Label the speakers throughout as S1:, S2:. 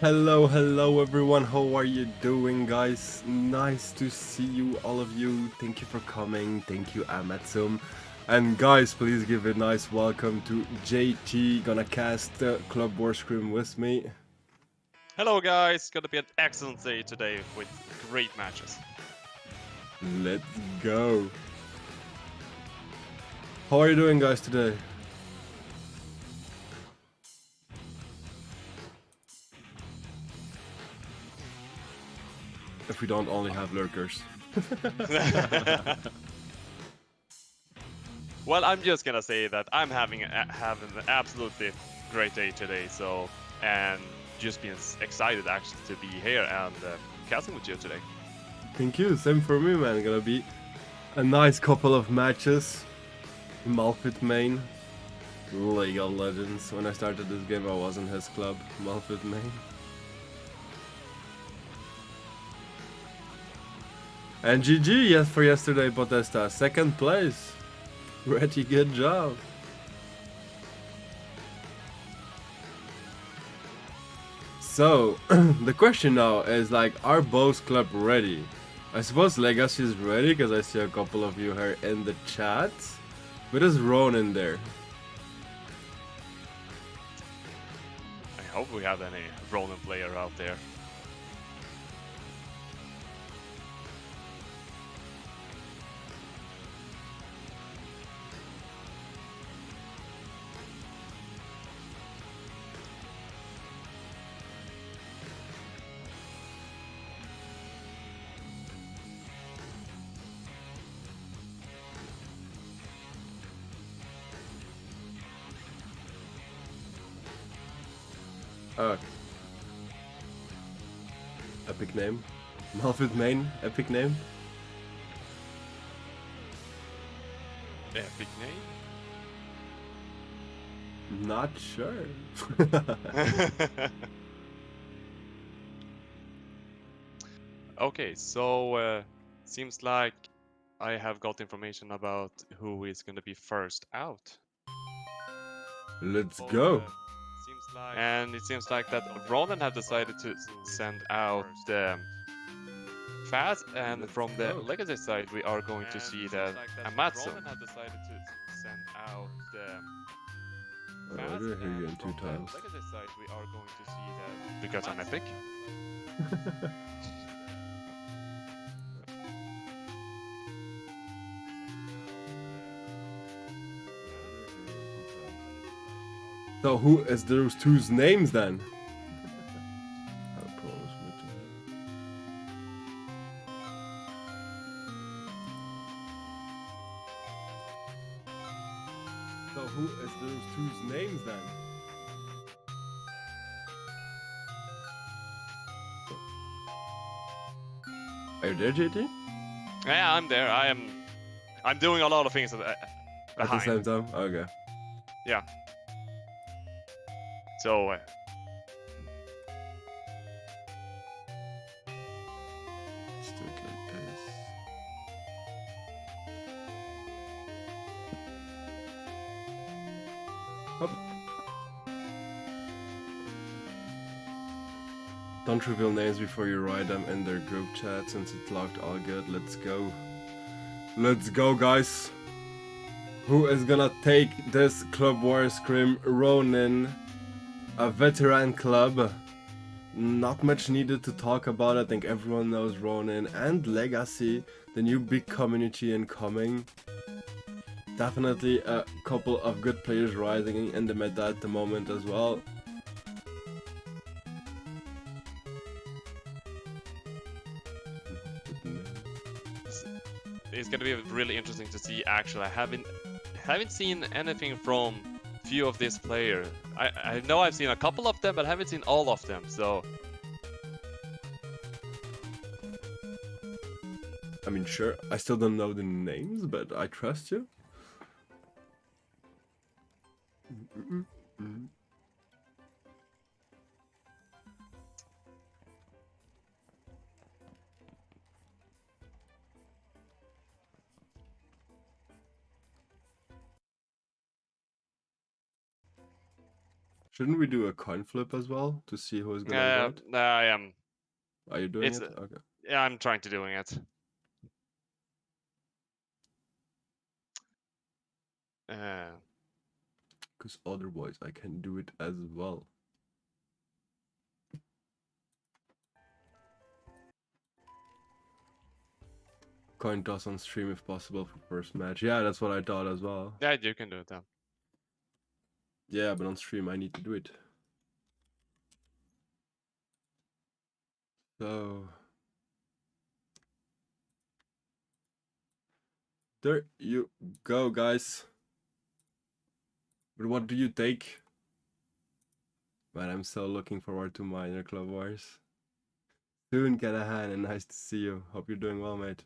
S1: Hello everyone, how are you doing guys? Nice to see you, all of you. Thank you for coming, thank you Amatsum. And guys, please give a nice welcome to JT, gonna cast Club War Scrim with me.
S2: Hello guys, gonna be an excellent day today with great matches.
S1: Let's go. How are you doing guys today? If we don't only have lurkers.
S2: Well, I'm just gonna say that I'm having an absolutely great day today, and just being excited actually to be here and casting with you today.
S1: Thank you, same for me man, gonna be a nice couple of matches. Malphite main. League of Legends. When I started this game, I was in his club, Malphite main. And GG, yes, for yesterday, Potesta. Second place. Pretty good job. So, the question now is like, are both club ready? I suppose Legacy is ready, because I see a couple of you here in the chat. But is Ronin there?
S2: I hope we have any Ronin player out there.
S1: Oh. Epic name. Malphite main, epic name.
S2: Epic name?
S1: Not sure.
S2: Okay, so seems like I have got information about who is gonna be first out.
S1: Let's go.
S2: And it seems like that Ronan have decided to send out Faz, and from the legacy side we are going to see that Amatsu.
S1: I did hear you in 2 times.
S2: Because I'm epic.
S1: So who is those two's names then? So who is those two's names then? Are you there, JT?
S2: Yeah, I'm there. I'm doing a lot of things behind.
S1: At the same time? Okay.
S2: Yeah. So
S1: Let's do it like this. Hop. Don't reveal names before you write them in their group chat since it's locked. All good. Let's go. Let's go, guys. Who is gonna take this Club War Scrim? Ronin, a veteran club. Not much needed to talk about. I think everyone knows Ronin and Legacy, the new big community incoming. Definitely a couple of good players rising in the meta at the moment as well.
S2: it's gonna be really interesting to see. Actually, I haven't seen anything from few of this player. I know I've seen a couple of them, but I haven't seen all of them. So
S1: I mean, sure, I still don't know the names, but I trust you. Shouldn't we do a coin flip as well to see who is gonna invite?
S2: I am.
S1: Are you doing
S2: It's
S1: it? Okay.
S2: yeah, I'm trying to doing it.
S1: Because otherwise I can do it as well. Coin toss on stream if possible for first match. Yeah, that's what I thought as well.
S2: Yeah, you can do it then.
S1: Yeah, but on stream I need to do it. So there you go, guys. But what do you take? Man, I'm so looking forward to Minor Club Wars. Soon, Callahan, and nice to see you. Hope you're doing well, mate.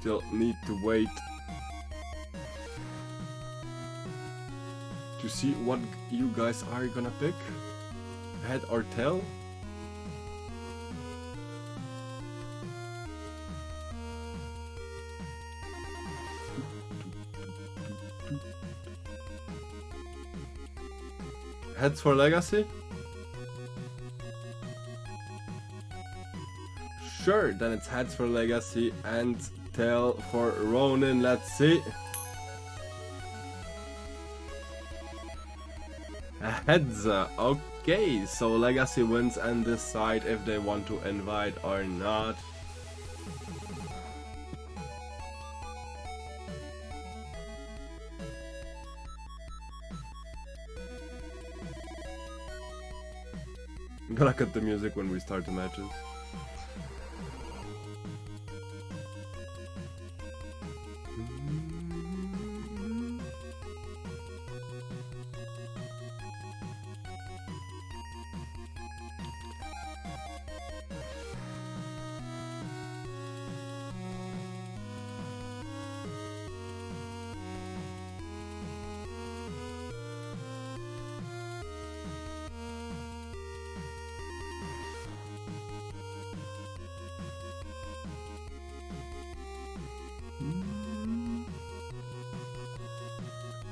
S1: Still need to wait to see what you guys are gonna pick. Head or tail? Heads for Legacy? Sure, then it's heads for Legacy and tail for Ronin. Let's see. Heads. Okay, so Legacy wins and decide if they want to invite or not. I'm gonna cut the music when we start the matches.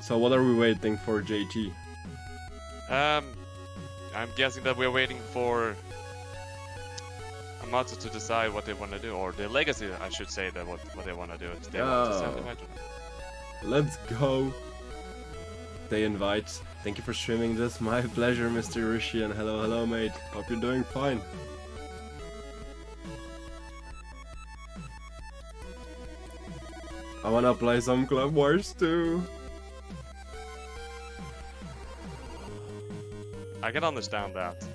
S1: So what are we waiting for, JT?
S2: I'm guessing that we're waiting for Amatsu to decide what they want to do, or the Legacy, I should say, that what they want to do. If they want to send the match.
S1: Let's go. They invite. Thank you for streaming this. My pleasure, Mr. Rishi, and hello, mate. Hope you're doing fine. I wanna play some Club Wars too.
S2: I can understand that.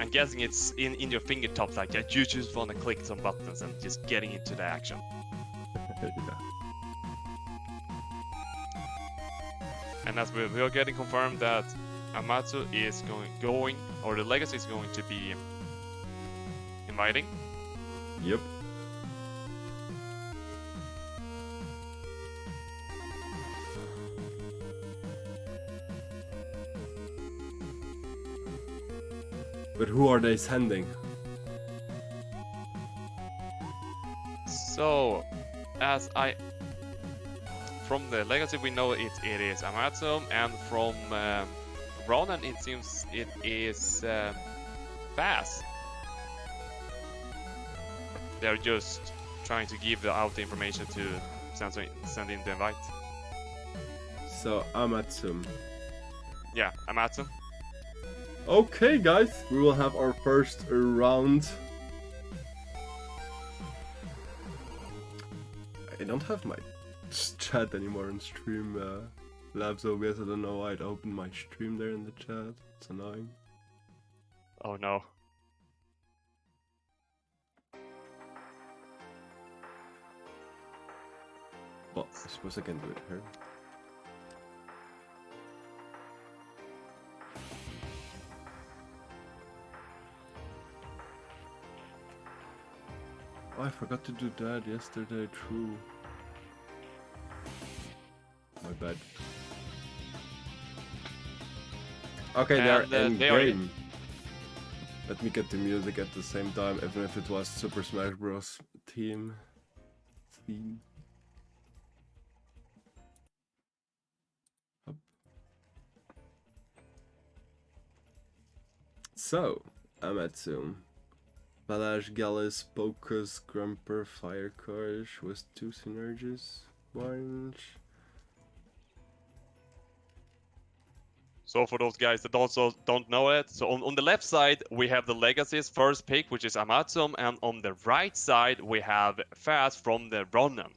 S2: I'm guessing it's in your fingertips, like that you just want to click some buttons and just getting into the action.
S1: Yeah.
S2: And as we are getting confirmed that Amatsu is going, or the Legacy is going to be inviting.
S1: Yep. But who are they sending?
S2: So, from the Legacy we know it is Amatsu, and from Ronin it seems it is Fast. They're just trying to give out the information to send in the invite.
S1: So Amatsu.
S2: Yeah, Amatsu.
S1: Okay, guys, we will have our first round. I don't have my chat anymore on stream. Labs OBS, I don't know why it opened my stream there in the chat. It's annoying.
S2: Oh no.
S1: Well, I suppose I can do it here. Oh, I forgot to do that yesterday, true. My bad. Okay, they're in game. Let me get the music at the same time, even if it was Super Smash Bros. Theme. Up. So, Amatsu. Balash, Gallus, Pocus, Grumper, Firecourage with 2 synergies. Orange.
S2: So for those guys that also don't know it, so on the left side we have the Legacy's first pick, which is Amatsum, and on the right side we have Fast from the Ronin.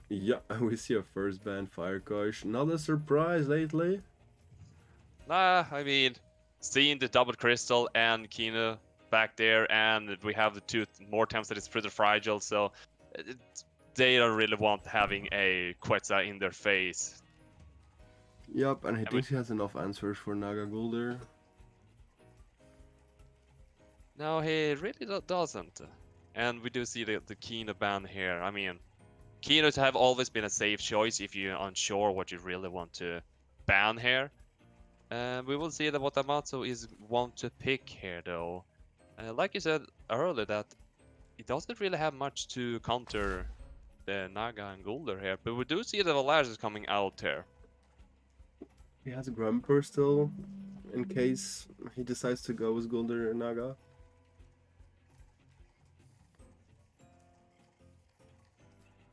S1: Yeah, we see a first band Firecourage. Not a surprise lately.
S2: I mean, seeing the double crystal and Kino back there, and we have the 2 more times that it's pretty fragile, so they don't really want having a Quetzal in their face.
S1: Yup, and he thinks he has enough answers for Naga Gulder.
S2: No, he really doesn't. And we do see the Kino ban here. I mean, Kinos have always been a safe choice if you're unsure what you really want to ban here. We will see that what Amato is want to pick here though. Like you said earlier, that it doesn't really have much to counter the Naga and Gulder here, but we do see that Valaris is coming out here.
S1: He has a Grumper still, in case he decides to go with Gulder and Naga.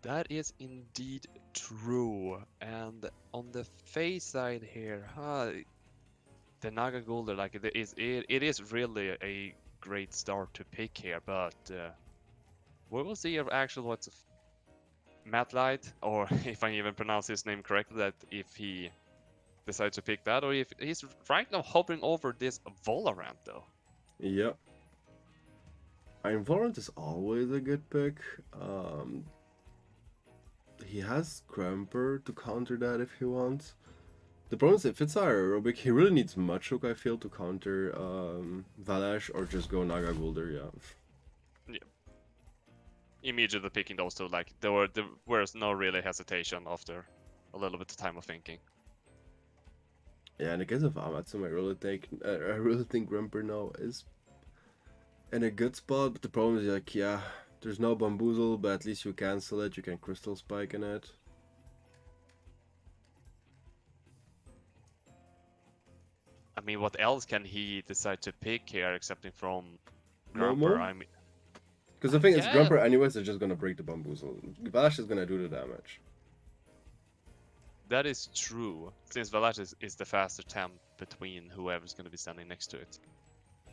S2: That is indeed true. And on the face side here, the Naga Gulder, like it is really a great start to pick here, but we will see if actually what's Matt Light, or if I even pronounce his name correctly, that if he decides to pick that, or if he's right now hovering over this Valorant though.
S1: Yep. I mean, Valorant is always a good pick. He has Grumper to counter that if he wants. The problem is if it's aerobic, he really needs Machuk, I feel, to counter Valash, or just go Naga Gulder,
S2: Yeah. Immediately picking those two, like there was no really hesitation after a little bit of time of thinking.
S1: Yeah, in the case of Amatsu, I really think Grumper now is in a good spot, but the problem is like, yeah, there's no Bamboozle, but at least you cancel it, you can Crystal Spike in it.
S2: I mean, what else can he decide to pick here, excepting from Grumper?
S1: Momo?
S2: I mean,
S1: Because the thing is,
S2: yeah,
S1: Grumper anyways is just gonna break the Bamboozle. Valash is gonna do the damage.
S2: that is true. Since Valash is the faster temp between whoever's going to be standing next to it.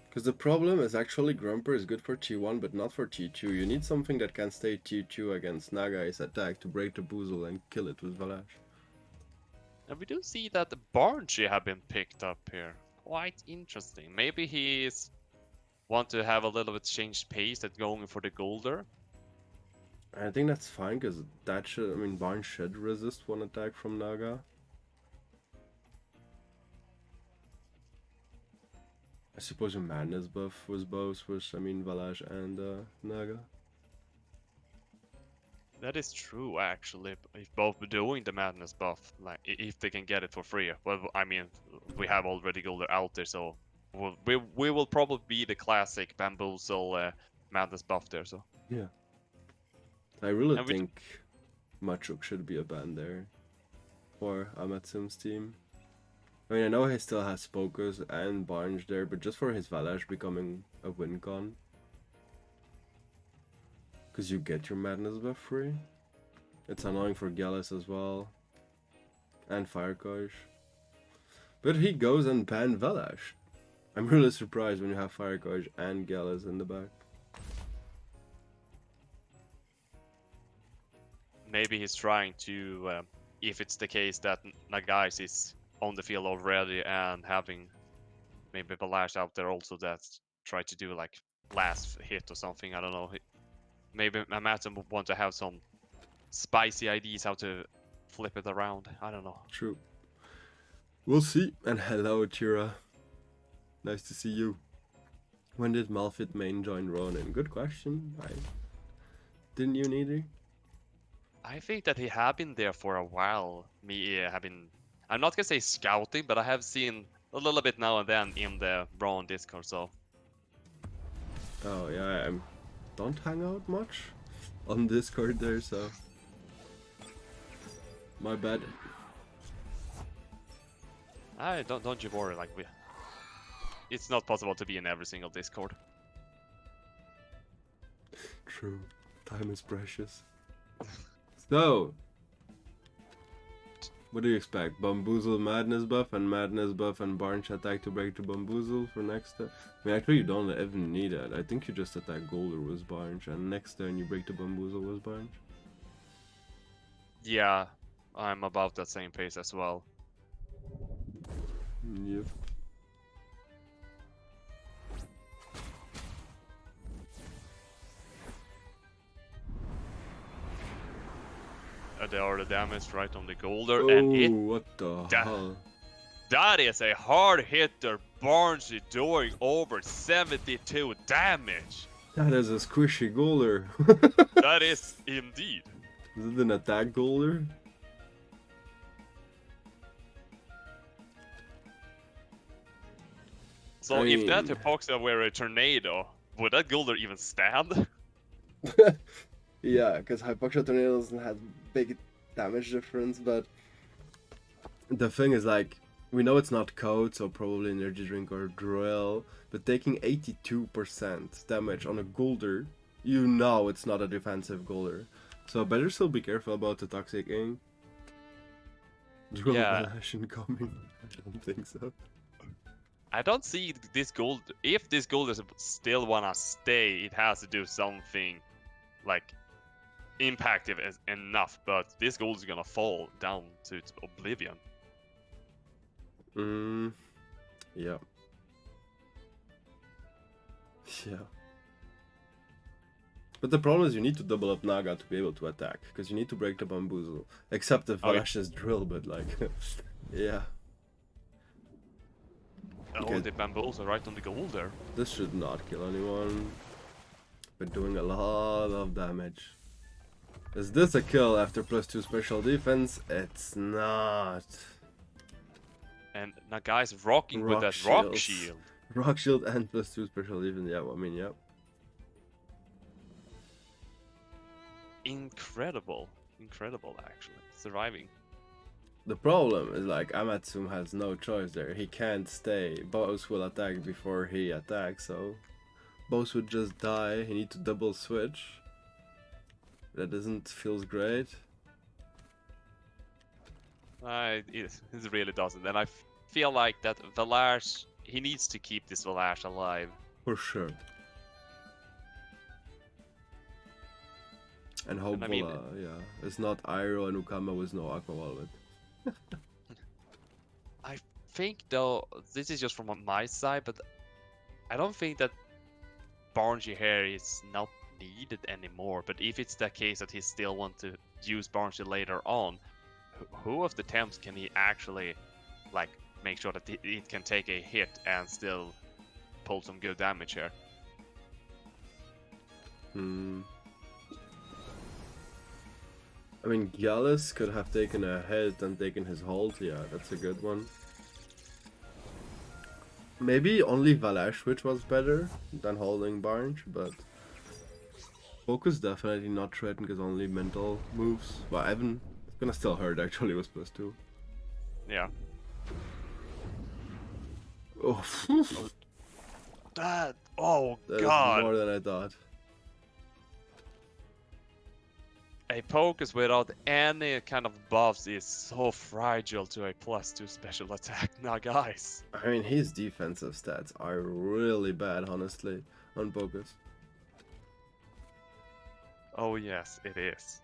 S1: Because the problem is actually Grumper is good for T1, but not for T2. You need something that can stay T2 against Nagai's attack to break the Boozle and kill it with Valash.
S2: And we do see that the Barnchi have been picked up here. Quite interesting. Maybe he's want to have a little bit changed pace at going for the Golder.
S1: I think that's fine, because that should, I mean, Barn should resist one attack from Naga. I suppose your madness buff was both, which, I mean, Valash and Naga.
S2: That is true, actually. If both doing the madness buff, like if they can get it for free. Well, I mean, we have already Golder out there, so we will probably be the classic bamboozle madness buff there. So
S1: Yeah. I really
S2: and
S1: think Machuk should be a ban there for Amatsum's team. I mean, I know he still has Focus and Barnes there, but just for his Valash becoming a win con. Because you get your Madness buff free. It's annoying for Gallus as well. And Firecourage. But he goes and ban Valash. I'm really surprised when you have Firecourage and Gallus in the back.
S2: maybe he's trying to, if it's the case that Nagais is on the field already and having maybe Balash out there also that try to do like last hit or something. I don't know. Maybe Matten would want to have some spicy ideas how to flip it around. I don't know.
S1: True. We'll see. And hello, Tira. Nice to see you. When did Malphite main join Ronin? Good question. Didn't you neither?
S2: I think that he have been there for a while. Me have been. I'm not gonna say scouting, but I have seen a little bit now and then in the Braun Discord, so
S1: Oh yeah, I don't hang out much on Discord there, so my bad.
S2: don't you worry. Like it's not possible to be in every single Discord.
S1: True, time is precious. So, what do you expect? Bamboozle Madness buff and Madness buff and Barnes attack to break the Bamboozle for next turn? I mean, actually you don't even need that. I think you just attack Golder with Barnes and next turn you break the Bamboozle with Barnes.
S2: Yeah, I'm about that same pace as well.
S1: Yep.
S2: They are the damage right on the Golder,
S1: Oh,
S2: and it
S1: what the hell?
S2: that is a hard hitter. Barnes is doing over 72 damage.
S1: That is a squishy Golder.
S2: That is indeed.
S1: Is it an attack Golder?
S2: So
S1: I
S2: if that
S1: mean-
S2: Hypoxia were a tornado, would that Golder even stand?
S1: Yeah, because Hypoxia Tornado doesn't have big damage difference, but the thing is, like, we know it's not code, so probably energy drink or drill, but taking 82% damage on a Golder, you know it's not a defensive Golder. So better still be careful about the toxic ink. Drill
S2: Yeah.
S1: Flash incoming. I don't think so.
S2: I don't see this gold. If this Golder still wanna stay, it has to do something like impactive enough. But this gold is gonna fall down to oblivion.
S1: Yeah. Yeah. But the problem is you need to double up Naga to be able to attack, because you need to break the Bamboozle. Except if
S2: Okay.
S1: Valash's drill, but like, yeah.
S2: Oh,
S1: Okay.
S2: the bamboos are right on the Golder.
S1: This should not kill anyone. But doing a lot of damage. Is this a kill after +2 special defense? It's not.
S2: And Naga is rocking with
S1: Rock
S2: that rock
S1: shields.
S2: shield.
S1: Rock shield and +2 special defense, yeah, I mean, yeah.
S2: Incredible. Incredible, actually. Surviving.
S1: The problem is, like, Amatsu has no choice there. He can't stay. Boss will attack before he attacks, so Boss would just die. He need to double switch. That isn't feels great.
S2: It really doesn't. And I feel like that Valash, he needs to keep this Valash alive.
S1: For sure. And hope
S2: And I mean-
S1: yeah. It's not Iroh and Ukama with no Aqua Wallet.
S2: I think, though, this is just from my side, but I don't think that Barngy here is not needed anymore. But if it's the case that he still want to use Barngy later on, who of the Temps can he actually, like, make sure that it can take a hit and still pull some good damage here?
S1: I mean, Gallus could have taken a hit and taken his hold. Yeah, that's a good one. Maybe only Valash, which was better than holding Barnes, but Focus definitely not threatened because only mental moves. Well, Evan, it's gonna still hurt actually with +2.
S2: Yeah.
S1: Oh,
S2: That, oh
S1: that is
S2: god!
S1: more than I thought.
S2: A Focus without any kind of buffs is so fragile to a +2 special attack. Now, guys.
S1: I mean, his defensive stats are really bad, honestly, on Focus.
S2: Oh yes, it is.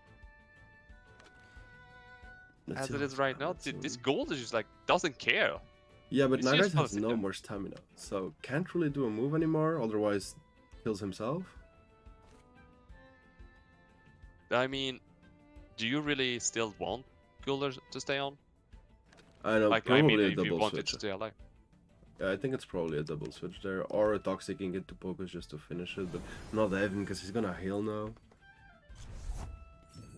S1: Let's
S2: As
S1: see
S2: it is
S1: what's
S2: right now,
S1: happening.
S2: this gold is just like doesn't care.
S1: Yeah, but
S2: It's
S1: Nagas
S2: just
S1: has
S2: positive.
S1: no more stamina, so can't really do a move anymore, otherwise kills himself.
S2: I mean, do you really still want Gulder to stay on?
S1: I know,
S2: Like, I
S1: probably
S2: mean,
S1: a
S2: if you
S1: double
S2: want it
S1: switch.
S2: to stay alive.
S1: Yeah, I think it's probably a double switch there, or a Toxic Ink into Focus just to finish it, but not Evan, because he's gonna heal now.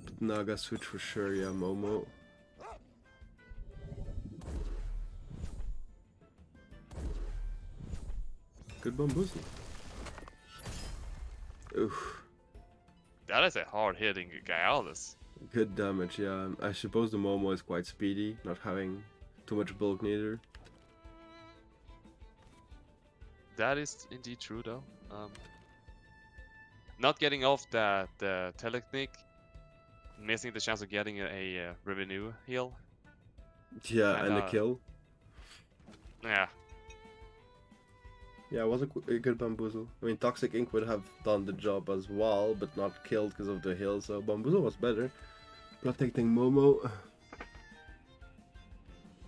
S1: But Naga switch for sure, yeah, Momo. Good bamboozle. Oof.
S2: That is a hard-hitting Gallus.
S1: Good damage, yeah. I suppose the Momo is quite speedy, not having too much bulk neither.
S2: That is indeed true, though. Not getting off that Teletechnique, missing the chance of getting a revenue heal.
S1: Yeah, and a kill.
S2: Yeah.
S1: Yeah, it was a good bamboozle. I mean, Toxic Ink would have done the job as well, but not killed because of the heal, so bamboozle was better. Protecting Momo.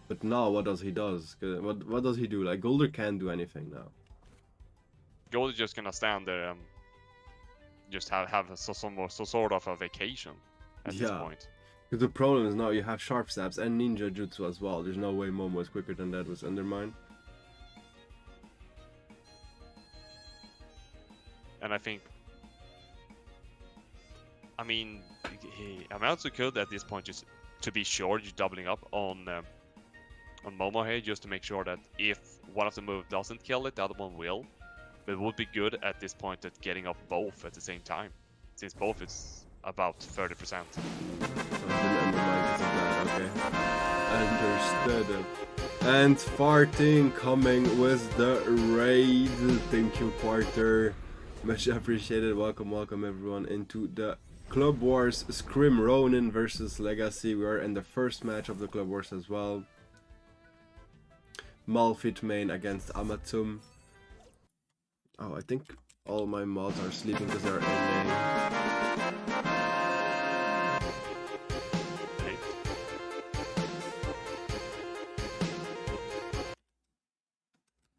S1: But now, what does he do? What does he do? Like, Golder can't do anything now.
S2: Gold is just gonna stand there and just have some sort of a vacation at this point.
S1: Because the problem is now you have Sharp Stabs and Ninja Jutsu as well. There's no way Momo is quicker than that with Undermine.
S2: And I think, I mean, I'm also good at this point just to be sure you're doubling up on Momo here, just to make sure that if one of the moves doesn't kill it, the other one will. But it would be good at this point at getting up both at the same time, since both is about 30%.
S1: So okay. Understood. And farting coming with the raid. Thank you, Quarter. Much appreciated. Welcome everyone into the Club Wars Scrim Ronin versus Legacy. We are in the first match of the Club Wars as well. Malphite main against Amatum. Oh, I think all my mods are sleeping because they're in a...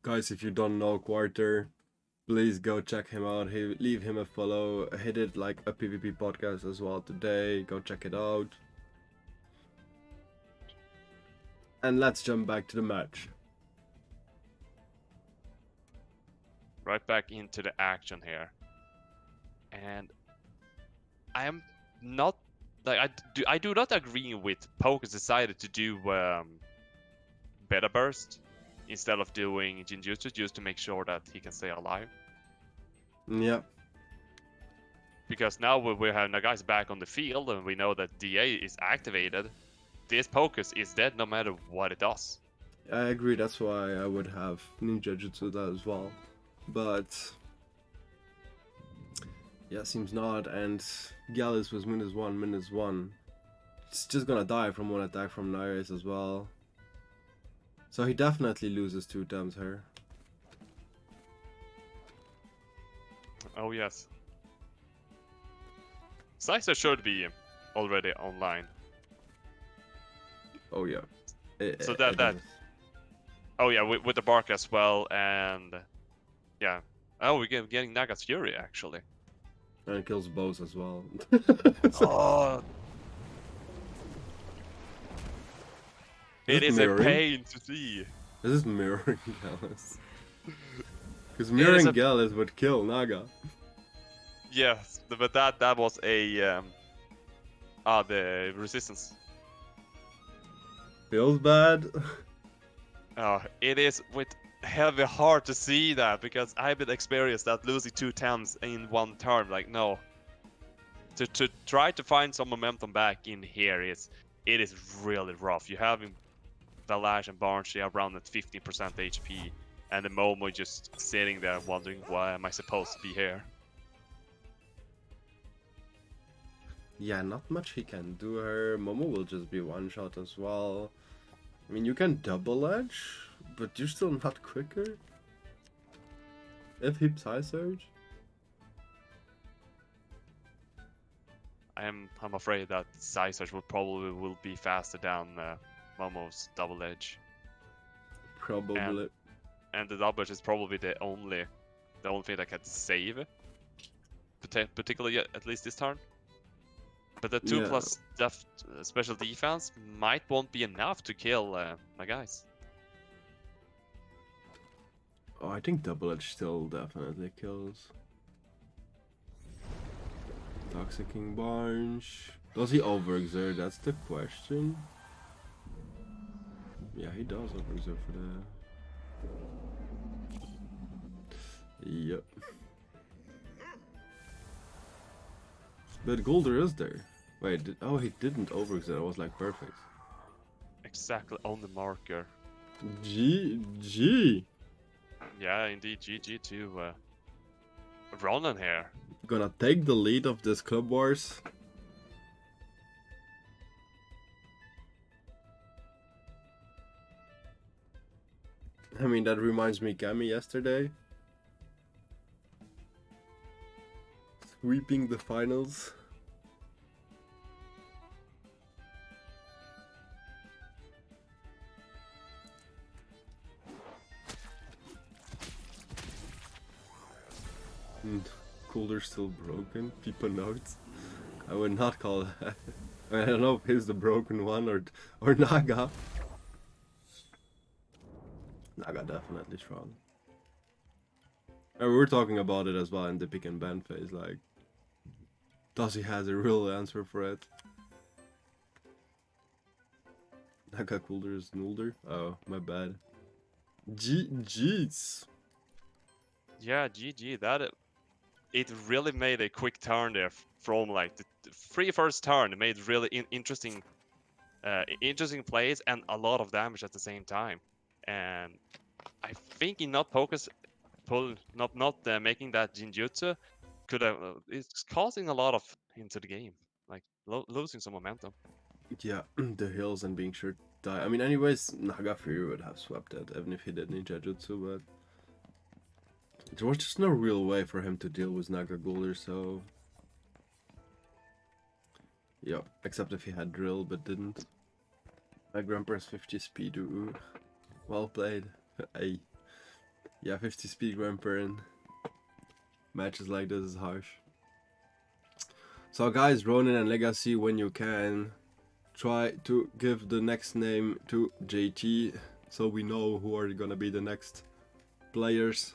S1: Guys, if you don't know Quarter, please go check him out. Leave him a follow. He did like a PvP podcast as well today. Go check it out. And let's jump back to the match.
S2: Right back into the action here. And I am not like I do not agree with Poke's decided to do Beta Burst instead of doing Jinjutsu just to make sure that he can stay alive.
S1: Yeah.
S2: Because now we have Nagai's back on the field and we know that DA is activated. This Pocus is dead no matter what it does.
S1: I agree, that's why I would have Ninja Jutsu that as well. But yeah, seems not, and Gallus was -1. It's just gonna die from one attack from Nair's as well. So he definitely loses 2 times here.
S2: Oh yes. Sizer should be already online.
S1: Oh yeah.
S2: So that oh yeah, with the bark as well, and yeah. Oh, we're getting Naga's Fury actually.
S1: And it kills bows as well.
S2: Oh. It is a pain to see.
S1: This is mirroring Gallus. Because mirroring Gallus would kill Naga.
S2: Yes, but that was a the resistance.
S1: Feels bad.
S2: It is with heavy heart to see that, because I've been experienced that losing 2 times in one turn. Like, no. To try to find some momentum back in here it is really rough. You having Valash and Barnsley around at 15% HP, and the Momo just sitting there wondering, why am I supposed to be here?
S1: Yeah, not much he can do her. Momo will just be one shot as well. I mean, you can double edge, but you're still not quicker. If Hip's High Surge.
S2: I'm afraid that Sizers will be faster than Momo's double edge.
S1: Probably.
S2: And the double edge is probably the only thing that can save, particularly at least this turn. But the 2+ special defense won't be enough to kill my guys.
S1: Oh, I think double edge still definitely kills. Toxic King Barnes. Does he overexert? That's the question. Yeah, he does overexert for Yep. But Golder is there. Wait, oh, he didn't overexit. I was like perfect.
S2: Exactly on the marker.
S1: GG.
S2: Yeah, indeed, GG to Ronin here.
S1: Gonna take the lead of this Club Wars. I mean, that reminds me Gami yesterday. Sweeping the finals. Cooler's still broken. People notes. I would not call that. I don't know if he's the broken one or Naga. Naga definitely strong. And we were talking about it as well in the pick and ban phase. Like, does he has a real answer for it? Naga Cooler is Nulder. Oh, my bad. GG's.
S2: Yeah, GG. That it really made a quick turn there from like the first turn. It made really interesting, interesting plays and a lot of damage at the same time. And I think in not making that Jinjutsu could have it's causing a lot of into the game, like losing some momentum.
S1: Yeah, the hills and being sure to die. I mean, anyways, Naga Fury would have swept it, even if he did Ninja Jutsu, but there was just no real way for him to deal with Naga Golder, so... Yeah, except if he had Drill, but didn't. My Grandpa's 50 speed, ooh. Well played. Ay. Yeah, 50 speed Grandpa in matches like this is harsh. So guys, Ronin and Legacy, when you can, try to give the next name to JT so we know who are gonna be the next players.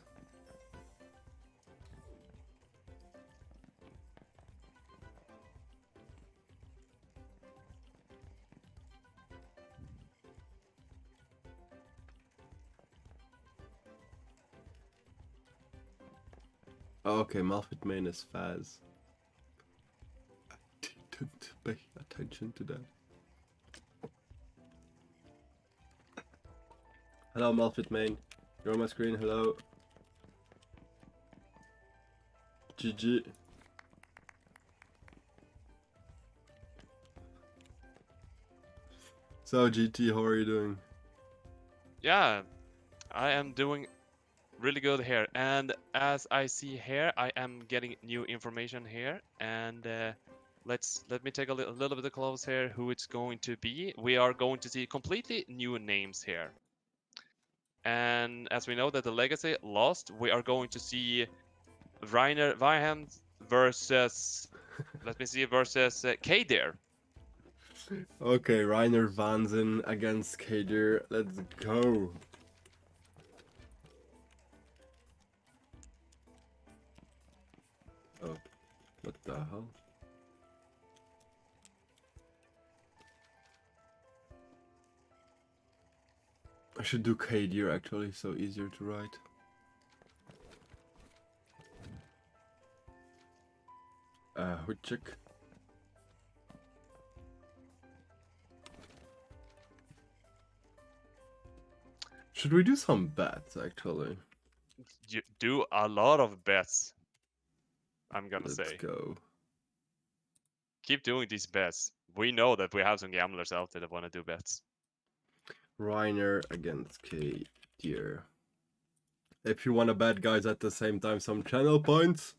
S1: Okay, Malphite main is Faz. I didn't pay attention to that. Hello, Malphite main. You're on my screen. Hello. GG. So GT, how are you doing?
S2: Yeah, I am doing really good here, and as I see here, I am getting new information here, and let me take a little bit of close here who it's going to be. We are going to see completely new names here, and as we know that the Legacy lost, we are going to see Reiner Weihand versus let me see versus Kadir.
S1: Okay, Reiner Vanzen against Kadir. Let's go. Oh, what the hell? I should do Kadir actually, so easier to write. Hutchik. Should we do some bets actually?
S2: You do a lot of bets, I'm gonna
S1: Let's
S2: say.
S1: go.
S2: Keep doing these bets. We know that we have some gamblers out there that want to do bets.
S1: Reiner against Kadir. If you want to bet, guys, at the same time some channel points,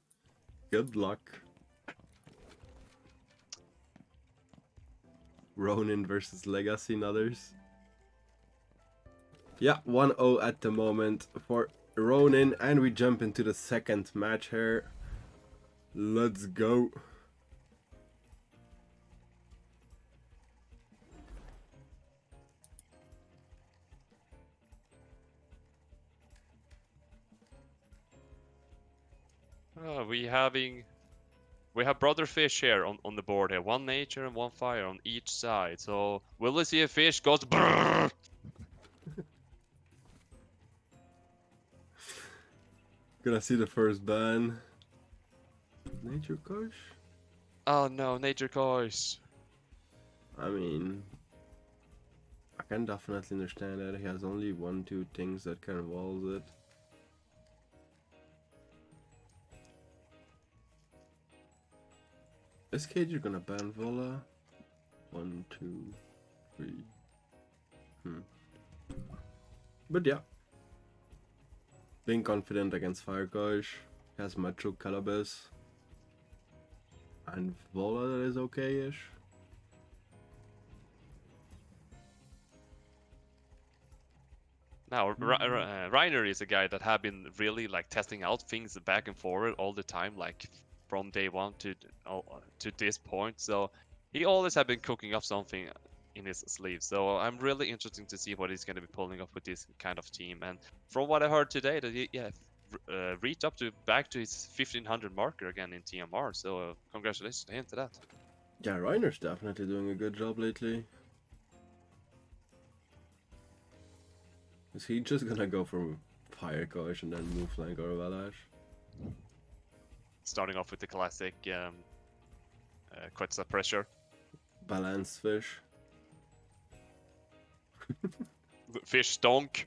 S1: good luck. Ronin versus Legacy and others. Yeah, 1-0 at the moment for Ronin, and we jump into the second match here. Let's go.
S2: We have Brother Fish here on the board here. One nature and one fire on each side. So will we see a fish goes brrr?
S1: Gonna see the first ban. Nature coach?
S2: Oh no, nature course.
S1: I mean, I can definitely understand that. He has only 1-2 things that can walls it. Is Cage gonna ban Vola? 1, 2, 3. But yeah. Being confident against Fire Coach. Has Metro Calabas. And Vola that is okay-ish.
S2: Now, Reiner is a guy that have been really like testing out things back and forward all the time, like from day one to this point. So he always have been cooking up something in his sleeve. So I'm really interested to see what he's going to be pulling up with this kind of team. And from what I heard today, that he reached up to back to his 1500 marker again in TMR. So congratulations to him to that.
S1: Yeah, Reiner's definitely doing a good job lately. Is he just gonna go for Fire Coach and then move flank or Valash?
S2: Starting off with the classic Quetzal pressure.
S1: Balance fish.
S2: Fish stonk.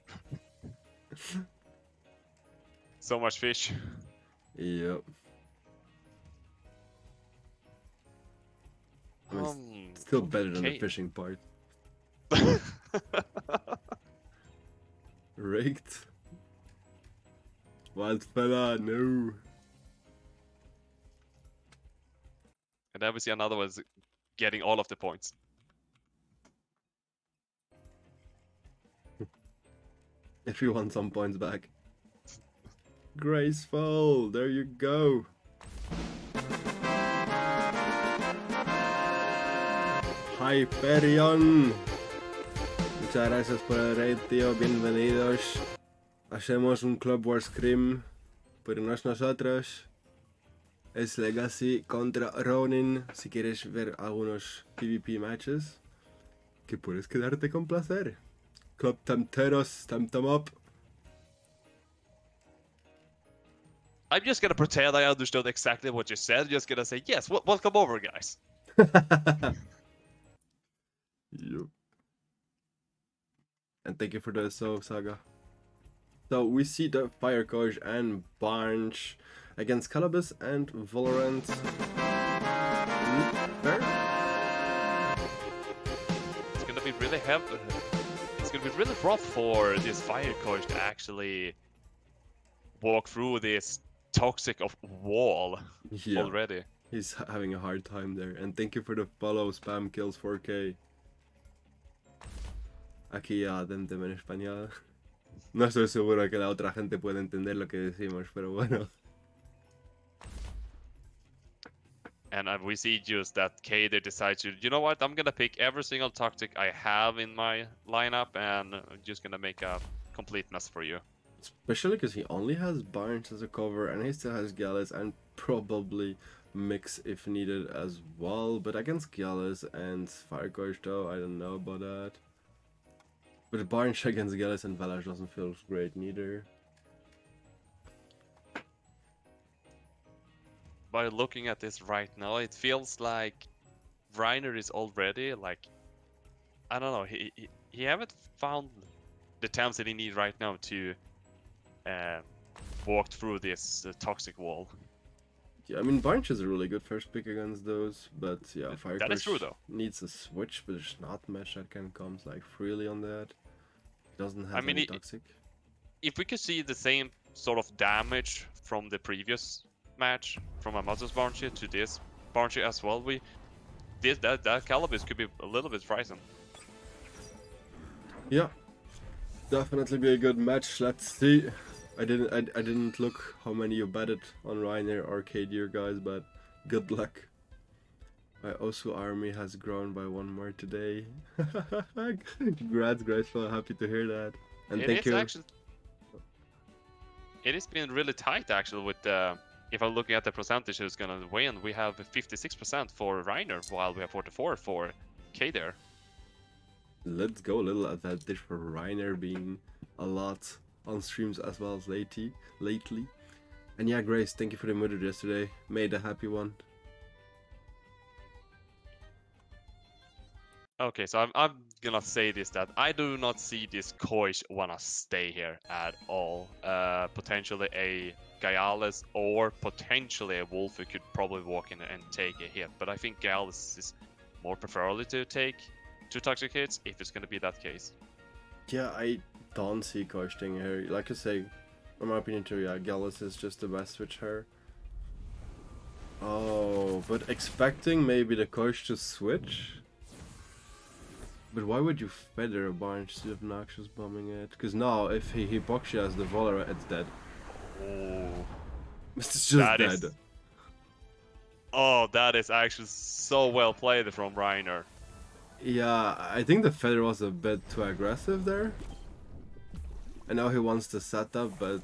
S2: So much fish.
S1: Yep. I mean, still better than the fishing part. Raked. Wild fella, no.
S2: And then we see another one's getting all of the points.
S1: If you want some points back. Graceful, there you go. Hyperion. Muchas gracias por el raid, tío. Bienvenidos. Hacemos un Club War Scrim, pero no es nosotros. Es Legacy contra Ronin. Si quieres ver algunos PvP matches, que puedes quedarte con placer. Club Temteros, Temtem up.
S2: I'm just gonna pretend I understood exactly what you said. Just gonna say, yes, welcome over, guys.
S1: Yep. And thank you for the Saga. So we see the Fire Coach and Barnes against Calabas and Valorant. Fair?
S2: It's gonna be really heavy. It's gonna be really rough for this Fire Coach to actually walk through this toxic of wall already.
S1: He's having a hard time there. And thank you for the follow, spam kills 4K. Aquí ya Temtem en español. No estoy seguro que la otra gente pueda entender lo que decimos, pero bueno.
S2: And we see just that Kader decides to, you know what, I'm gonna pick every single tactic I have in my lineup and I'm just gonna make a complete mess for you.
S1: Especially because he only has Barnes as a cover and he still has Gallus and probably Mix if needed as well. But against Gallus and Firecoach though, I don't know about that. But Barnes against Gallus and Valash doesn't feel great neither.
S2: By looking at this right now, it feels like Reiner is already like, I don't know, he haven't found the temps that he needs right now to walk through this toxic wall.
S1: Yeah, I mean Barnes is a really good first pick against those, but yeah, Firecoach
S2: that is true though.
S1: Needs a switch, but there's not much that can come like freely on that. He doesn't have any toxic.
S2: If we could see the same sort of damage from the previous match from Amazo's Barnshire to this Barnshire as well, that Calabas could be a little bit frightening.
S1: Yeah, definitely be a good match. Let's see. I didn't look how many you betted on Reiner or Kadir, guys, but good luck. My Osu army has grown by one more today. Congrats, Graceful. Happy to hear that. And thank you.
S2: Actually, it has been really tight actually with the. If I'm looking at the percentage who's gonna win, we have 56% for Reiner, while we have 44 for Kader.
S1: Let's go, a little advantage for Reiner being a lot on streams as well as lately. And yeah, Grace, thank you for the mood yesterday. Made a happy one.
S2: Okay, so I'm gonna say this, that I do not see this Koish wanna stay here at all. Potentially a Gaialis or potentially a Wolf who could probably walk in and take a hit, but I think Gaialis is more preferably to take 2 toxic hits if it's gonna be that case.
S1: Yeah, I don't see Kosh staying here. Like I say, in my opinion too, yeah, Gallus is just the best with her. Oh, but expecting maybe the Kosh to switch? But why would you feather a bunch instead of Noxious bombing it? Because now, if he Hypoxia has the Volera, it's dead.
S2: Oh,
S1: It's just dead.
S2: that is actually so well played from Reiner.
S1: Yeah, I think the feather was a bit too aggressive there. I know he wants the setup, but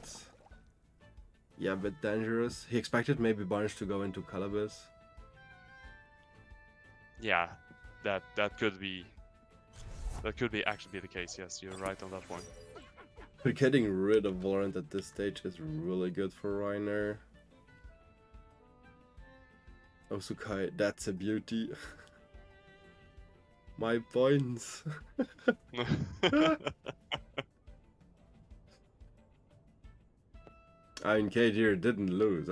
S1: yeah, a bit dangerous. He expected maybe Barnes to go into Calabas.
S2: Yeah, that could be actually be the case. Yes, you're right on that point.
S1: But getting rid of Valorant at this stage is really good for Reiner. Osukai, that's a beauty. My points. I mean, KD didn't lose.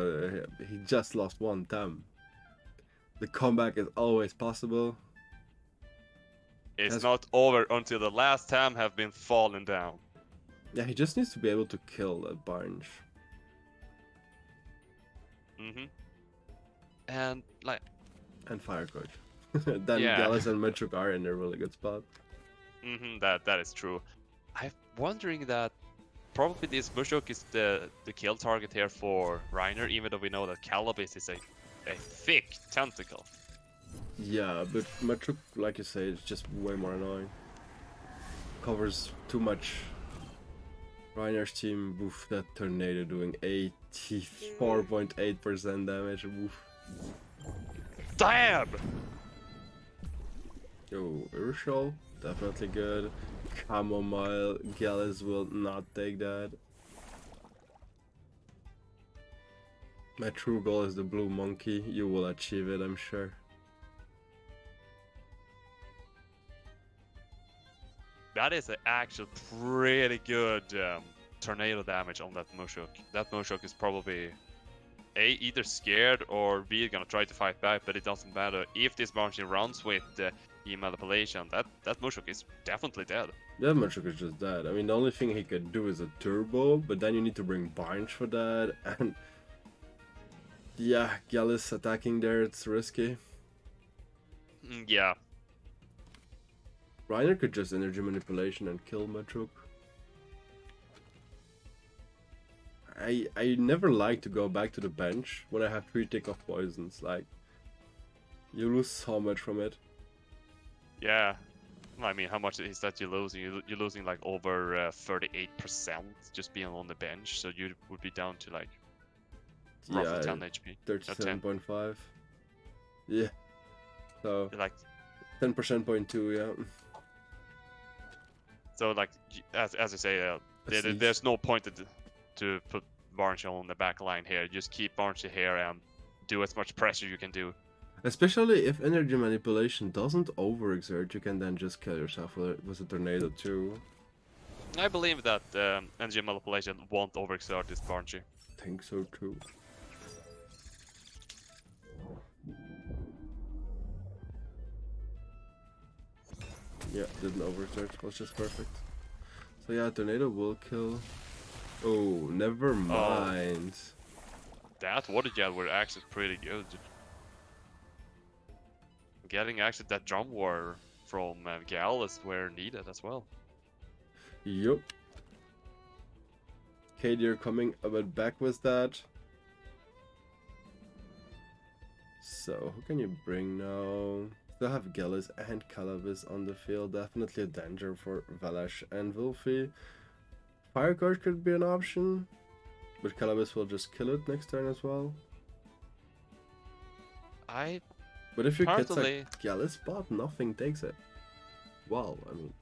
S1: He just lost one Tem. The comeback is always possible.
S2: It's not over until the last Tam have been fallen down.
S1: Yeah, he just needs to be able to kill a bunch.
S2: And like.
S1: And Fire Coach. Then
S2: Yeah.
S1: Gallus and Metric are in a really good spot.
S2: That is true. I'm wondering that probably this Mushok is the kill target here for Reiner, even though we know that Calabas is a thick tentacle.
S1: Yeah, but Metric, like you say, is just way more annoying. Covers too much. Reiner's team, woof, that tornado doing 84.8% damage, woof.
S2: Damn!
S1: Yo, Urshal, definitely good. Chamomile, Gallus will not take that. My true goal is the blue monkey. You will achieve it, I'm sure.
S2: That is actually pretty good tornado damage on that Mushok. That Mushok is probably either scared or B gonna try to fight back, but it doesn't matter. If this Banshee runs with E-Manipulation, that Mushok is definitely dead.
S1: That Mushok is just dead. I mean, the only thing he could do is a turbo, but then you need to bring Barnes for that, and yeah, Gallus attacking there, it's risky.
S2: Yeah.
S1: Reiner could just energy manipulation and kill Metruk. I never like to go back to the bench when I have 3 tick off poisons. Like, you lose so much from it.
S2: Yeah. I mean, how much is that you're losing? You're losing like over 38% just being on the bench, so you would be down to like roughly 10 HP.
S1: 37.5. Yeah. So
S2: like
S1: 10% point 2, yeah.
S2: So like as I say, there's no point to put Barnshell on the back line here. Just keep Barnshell here and do as much pressure you can do.
S1: Especially if energy manipulation doesn't overexert, you can then just kill yourself with a tornado too.
S2: I believe that energy manipulation won't overexert this Barnshell.
S1: I think so too. Yeah, didn't overexert, was just perfect. So yeah, tornado will kill. Oh, never mind.
S2: That water jet were actually pretty good. Getting actually that drum war from Gallus were needed as well.
S1: Yup. KD, you're coming a bit back with that. So, who can you bring now? Still have Gallus and Calabas on the field. Definitely a danger for Valash and Wolfie. Fireguard could be an option, but Calabas will just kill it next turn as well. But if your kid's a Gallus spot, nothing takes it. Well, I mean,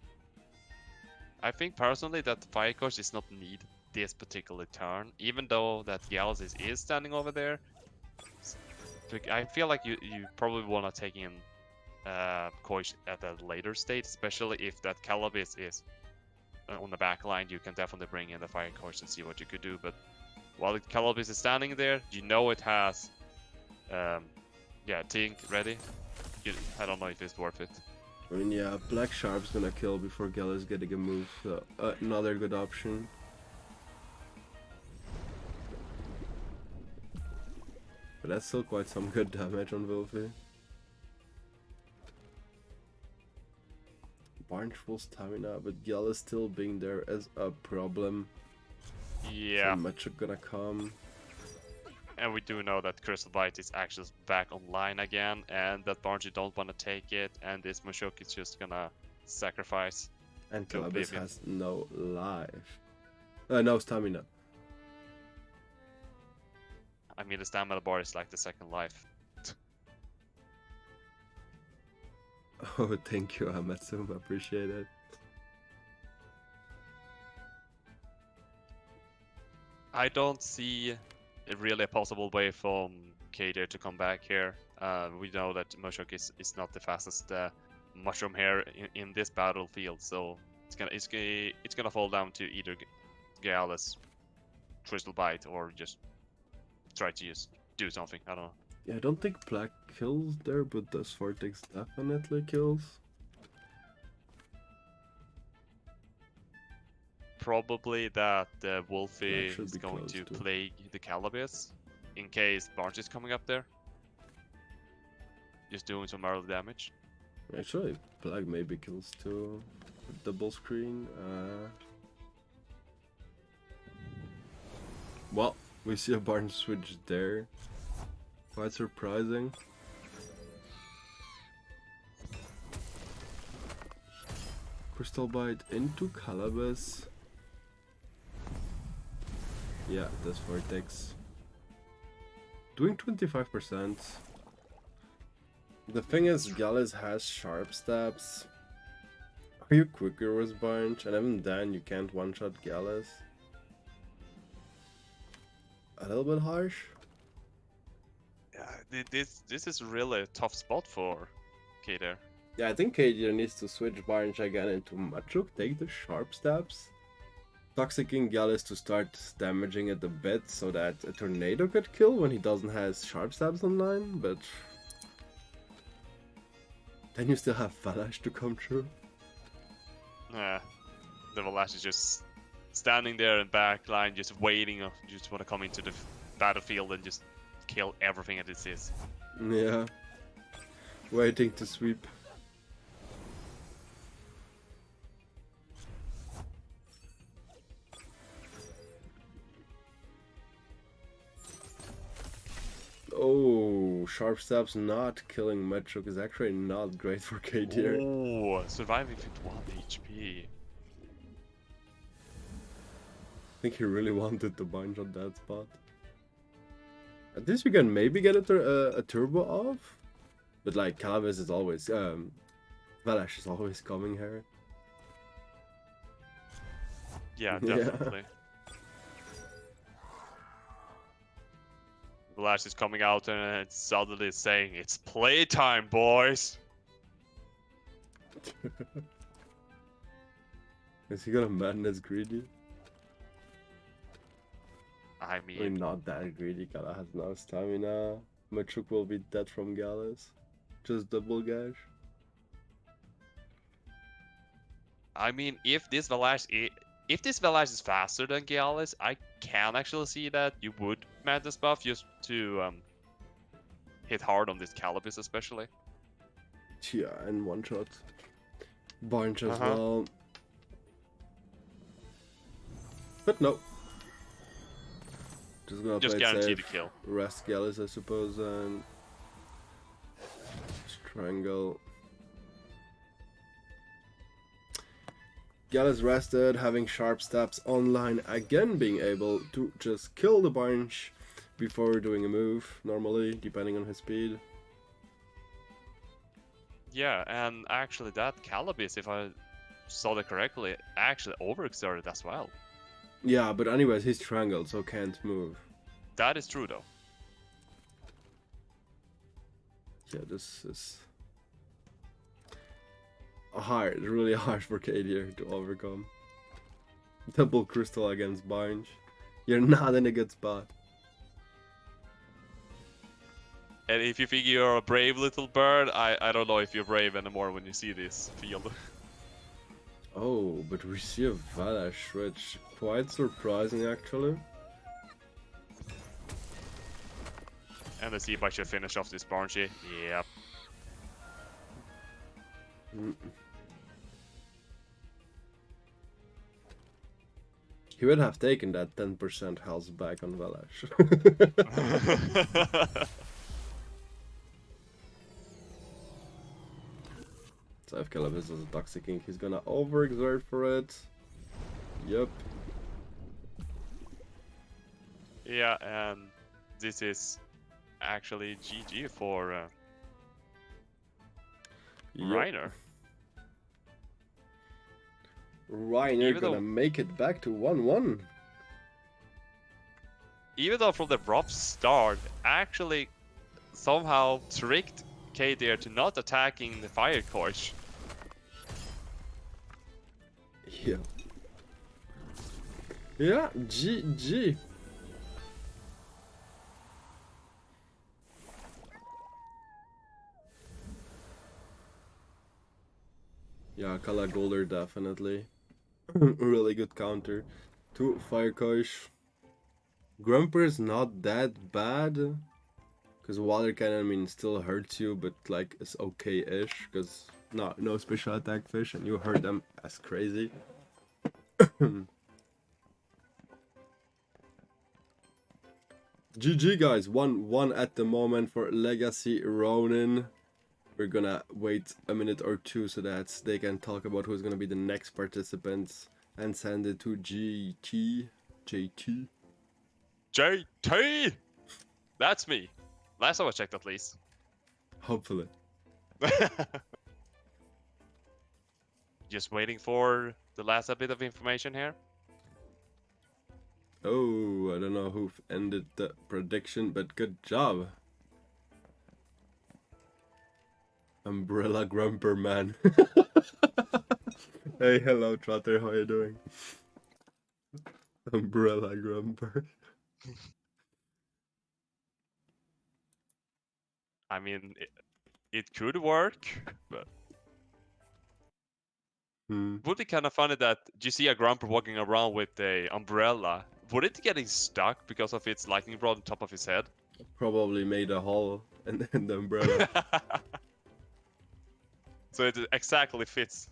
S2: I think personally that Firecourse is not needed this particular turn, even though that Gallus is standing over there. I feel like you probably want to take in Koish at a later state, especially if that Calabis is on the back line. You can definitely bring in the Fire Koish and see what you could do. But while the Calabis is standing there, you know it has Tink ready. I don't know if it's worth it.
S1: I mean, yeah, Black Sharp's gonna kill before Gallus getting a move, so another good option. But that's still quite some good damage on Wolfie. Barnes full stamina, but Gallus still being there is a problem.
S2: Yeah.
S1: So much gonna come.
S2: And we do know that Crystal Bite is actually back online again, and that Barnes you don't want to take it, and this Mushok is just gonna sacrifice.
S1: And
S2: to
S1: Calabas
S2: oblivion.
S1: has no life. No stamina.
S2: I mean, the stamina bar is like the second life.
S1: Oh, thank you, Amatsu. Appreciate it.
S2: I don't see really a possible way from KJ to come back here. We know that Mushok is not the fastest mushroom here in this battlefield, so it's gonna fall down to either Gallus, Crystal Bite, or just try to just do something. I don't know.
S1: Yeah, I don't think Black kills there, but the Vortex definitely kills.
S2: Probably that Wolfie
S1: should
S2: is
S1: be
S2: going
S1: close
S2: to
S1: to.
S2: plague the Calabas in case Barnes is coming up there. Just doing some early damage.
S1: Actually, Black maybe kills too. Double screen. Well, we see a Barn switch there. Quite surprising. Crystal Bite into Calabas. Yeah, that's Vortex. Doing 25%. The thing is, Gallus has sharp stabs. Are you quicker with Bunch? And even then, you can't one-shot Gallus. A little bit harsh.
S2: Yeah, this is really a tough spot for Kader.
S1: Yeah, I think KJ needs to switch Bunch again into Machuk, take the sharp stabs. Toxicing Gallus to start damaging it a bit so that a tornado could kill when he doesn't have sharp stabs online, but then you still have Valash to come through.
S2: Yeah, the Valash is just standing there in backline, just waiting, just want to come into the battlefield and just kill everything that it is.
S1: Yeah. Waiting to sweep. Oh, sharp stabs not killing Metruk is actually not great for KD.
S2: Oh, surviving with 1 HP.
S1: I think he really wanted to bunch on that spot. At least we can maybe get a turbo off. But like, Calabas is always, Valash is always coming here.
S2: Yeah,
S1: Yeah.
S2: definitely. Valash is coming out and it's suddenly saying, "It's playtime, boys!"
S1: Is he gonna madness greedy?
S2: I
S1: I mean,
S2: mean,
S1: not that greedy. Gala has no stamina. Machuk will be dead from Gallus. Just double gash.
S2: if this Valash is faster than Gialis, I can actually see that you would madness buff just to hit hard on this Calabas especially.
S1: Yeah, and one shot. Bunch as well. But no. Just gonna
S2: Just
S1: play it
S2: guarantee
S1: safe.
S2: the kill.
S1: Rest Gallus, I suppose, and strangle. Gallus rested, having sharp stabs online again, being able to just kill the bunch before doing a move, normally, depending on his speed.
S2: Yeah, and actually that Calabas, if I saw that correctly, actually overexerted as well.
S1: Yeah, but anyways, he's strangled, so can't move.
S2: That is true, though.
S1: Yeah, this is hard, really hard for Kadir to overcome. Double crystal against Barnes. You're not in a good spot.
S2: And if you think you're a brave little bird, I don't know if you're brave anymore when you see this field.
S1: Oh, but we see a Valash, which quite surprising actually.
S2: And let's see if I should finish off this Barnshee. Yep.
S1: Mm. He would have taken that 10% health back on Valash. So if Caleb is a Toxic Ink, he's gonna overexert for it. Yep.
S2: Yeah, and this is actually GG for Reiner.
S1: Reiner
S2: Even
S1: gonna
S2: though-
S1: make it back to 1-1.
S2: Even though from the rough start, actually somehow tricked Kadir to not attacking the fire coach.
S1: Yeah. Yeah, GG. Yeah, Kala Golder definitely. Really good counter. To Fire Coach. Grumper is not that bad. Because Water Cannon, I mean, still hurts you, but like, it's okay-ish. Because no special attack fish, and you hurt them as crazy. GG guys, 1-1 at the moment for Legacy Ronin. We're gonna wait a minute or two so that they can talk about who's gonna be the next participants and send it to JT.
S2: JT! That's me. Last time I checked, at least.
S1: Hopefully.
S2: Just waiting for the last bit of information here.
S1: Oh, I don't know who ended the prediction, but good job. Umbrella Grumper Man. Hey, hello Trotter, how you doing? Umbrella Grumper.
S2: I mean, it could work, but would be kind of funny that you see a Grumper walking around with a umbrella. Would it getting stuck because of its lightning rod on top of his head?
S1: Probably made a hole in the umbrella.
S2: So it exactly fits.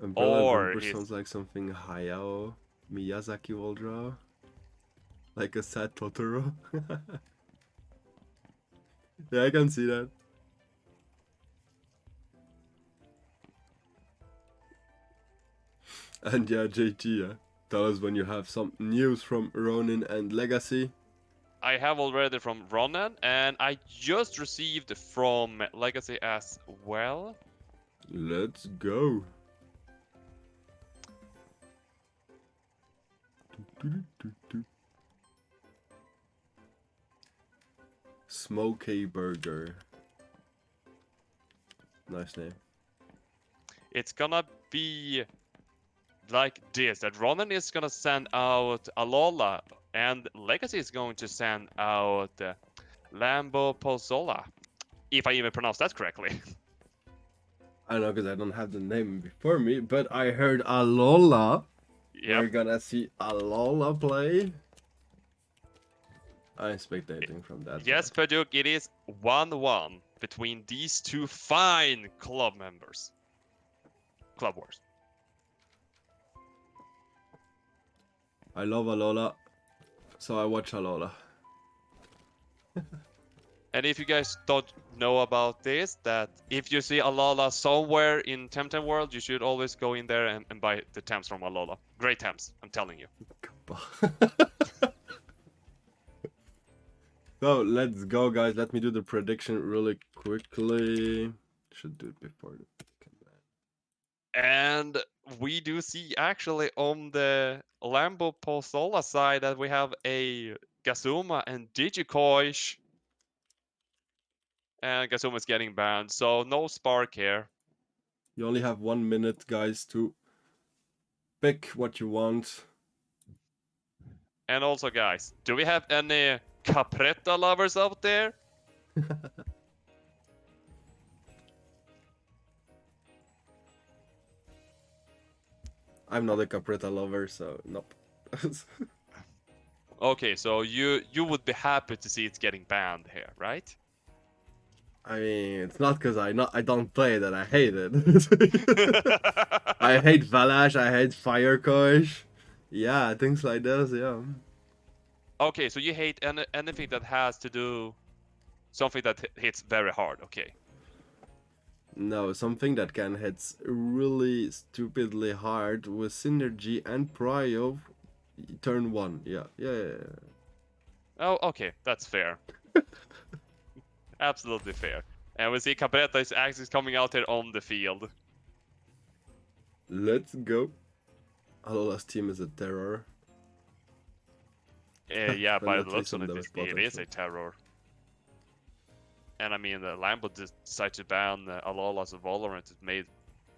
S1: Umbrella
S2: Or
S1: Grumper
S2: his-
S1: sounds like something Hayao Miyazaki will draw. Like a sad Totoro. Yeah, I can see that. And yeah, JT, yeah. Tell us when you have some news from Ronin and Legacy.
S2: I have already from Ronin, and I just received from Legacy as well.
S1: Let's go. Smokey Burger. Nice name.
S2: It's gonna be like this, that Ronin is gonna send out Alola, and Legacy is going to send out Lambo Pozzola, if I even pronounce that correctly.
S1: I know because I don't have the name before me, but I heard Alola. We're
S2: Yep.
S1: gonna see Alola play. I'm spectating from that.
S2: Yes, Paduk, it is 1-1 between these two fine club members. Club Wars.
S1: I love Alola, so I watch Alola.
S2: And if you guys don't know about this, that if you see Alola somewhere in Temtem world, you should always go in there and buy the Temps from Alola. Great Temps, I'm telling you.
S1: So let's go, guys. Let me do the prediction really quickly. Should do it before the command.
S2: And we do see actually on the Lambo Postola side that we have a Gazuma and Digikoish. And Gazuma's getting banned, so no Spark here.
S1: You only have 1 minute, guys, to pick what you want.
S2: And also, guys, do we have any Capretta lovers out there?
S1: I'm not a Capretta lover, so nope.
S2: Okay, so you would be happy to see it's getting banned here, right?
S1: I mean, it's not because I don't play that I hate it. I hate Valash, I hate Firecosh. Yeah, things like this, yeah.
S2: Okay, so you hate anything that has to do something that hits very hard. Okay.
S1: No, something that can hit really stupidly hard with Synergy and Prio turn 1. Yeah.
S2: Oh, okay, that's fair. Absolutely fair. And we see Capretta is actually coming out here on the field.
S1: Let's go. Alola's team is a terror.
S2: Yeah,
S1: And
S2: by
S1: at
S2: the
S1: least
S2: looks
S1: some
S2: on it,
S1: damage
S2: it is
S1: potential.
S2: a terror. And I mean, Lambo decided to ban Alola's Valorant. It made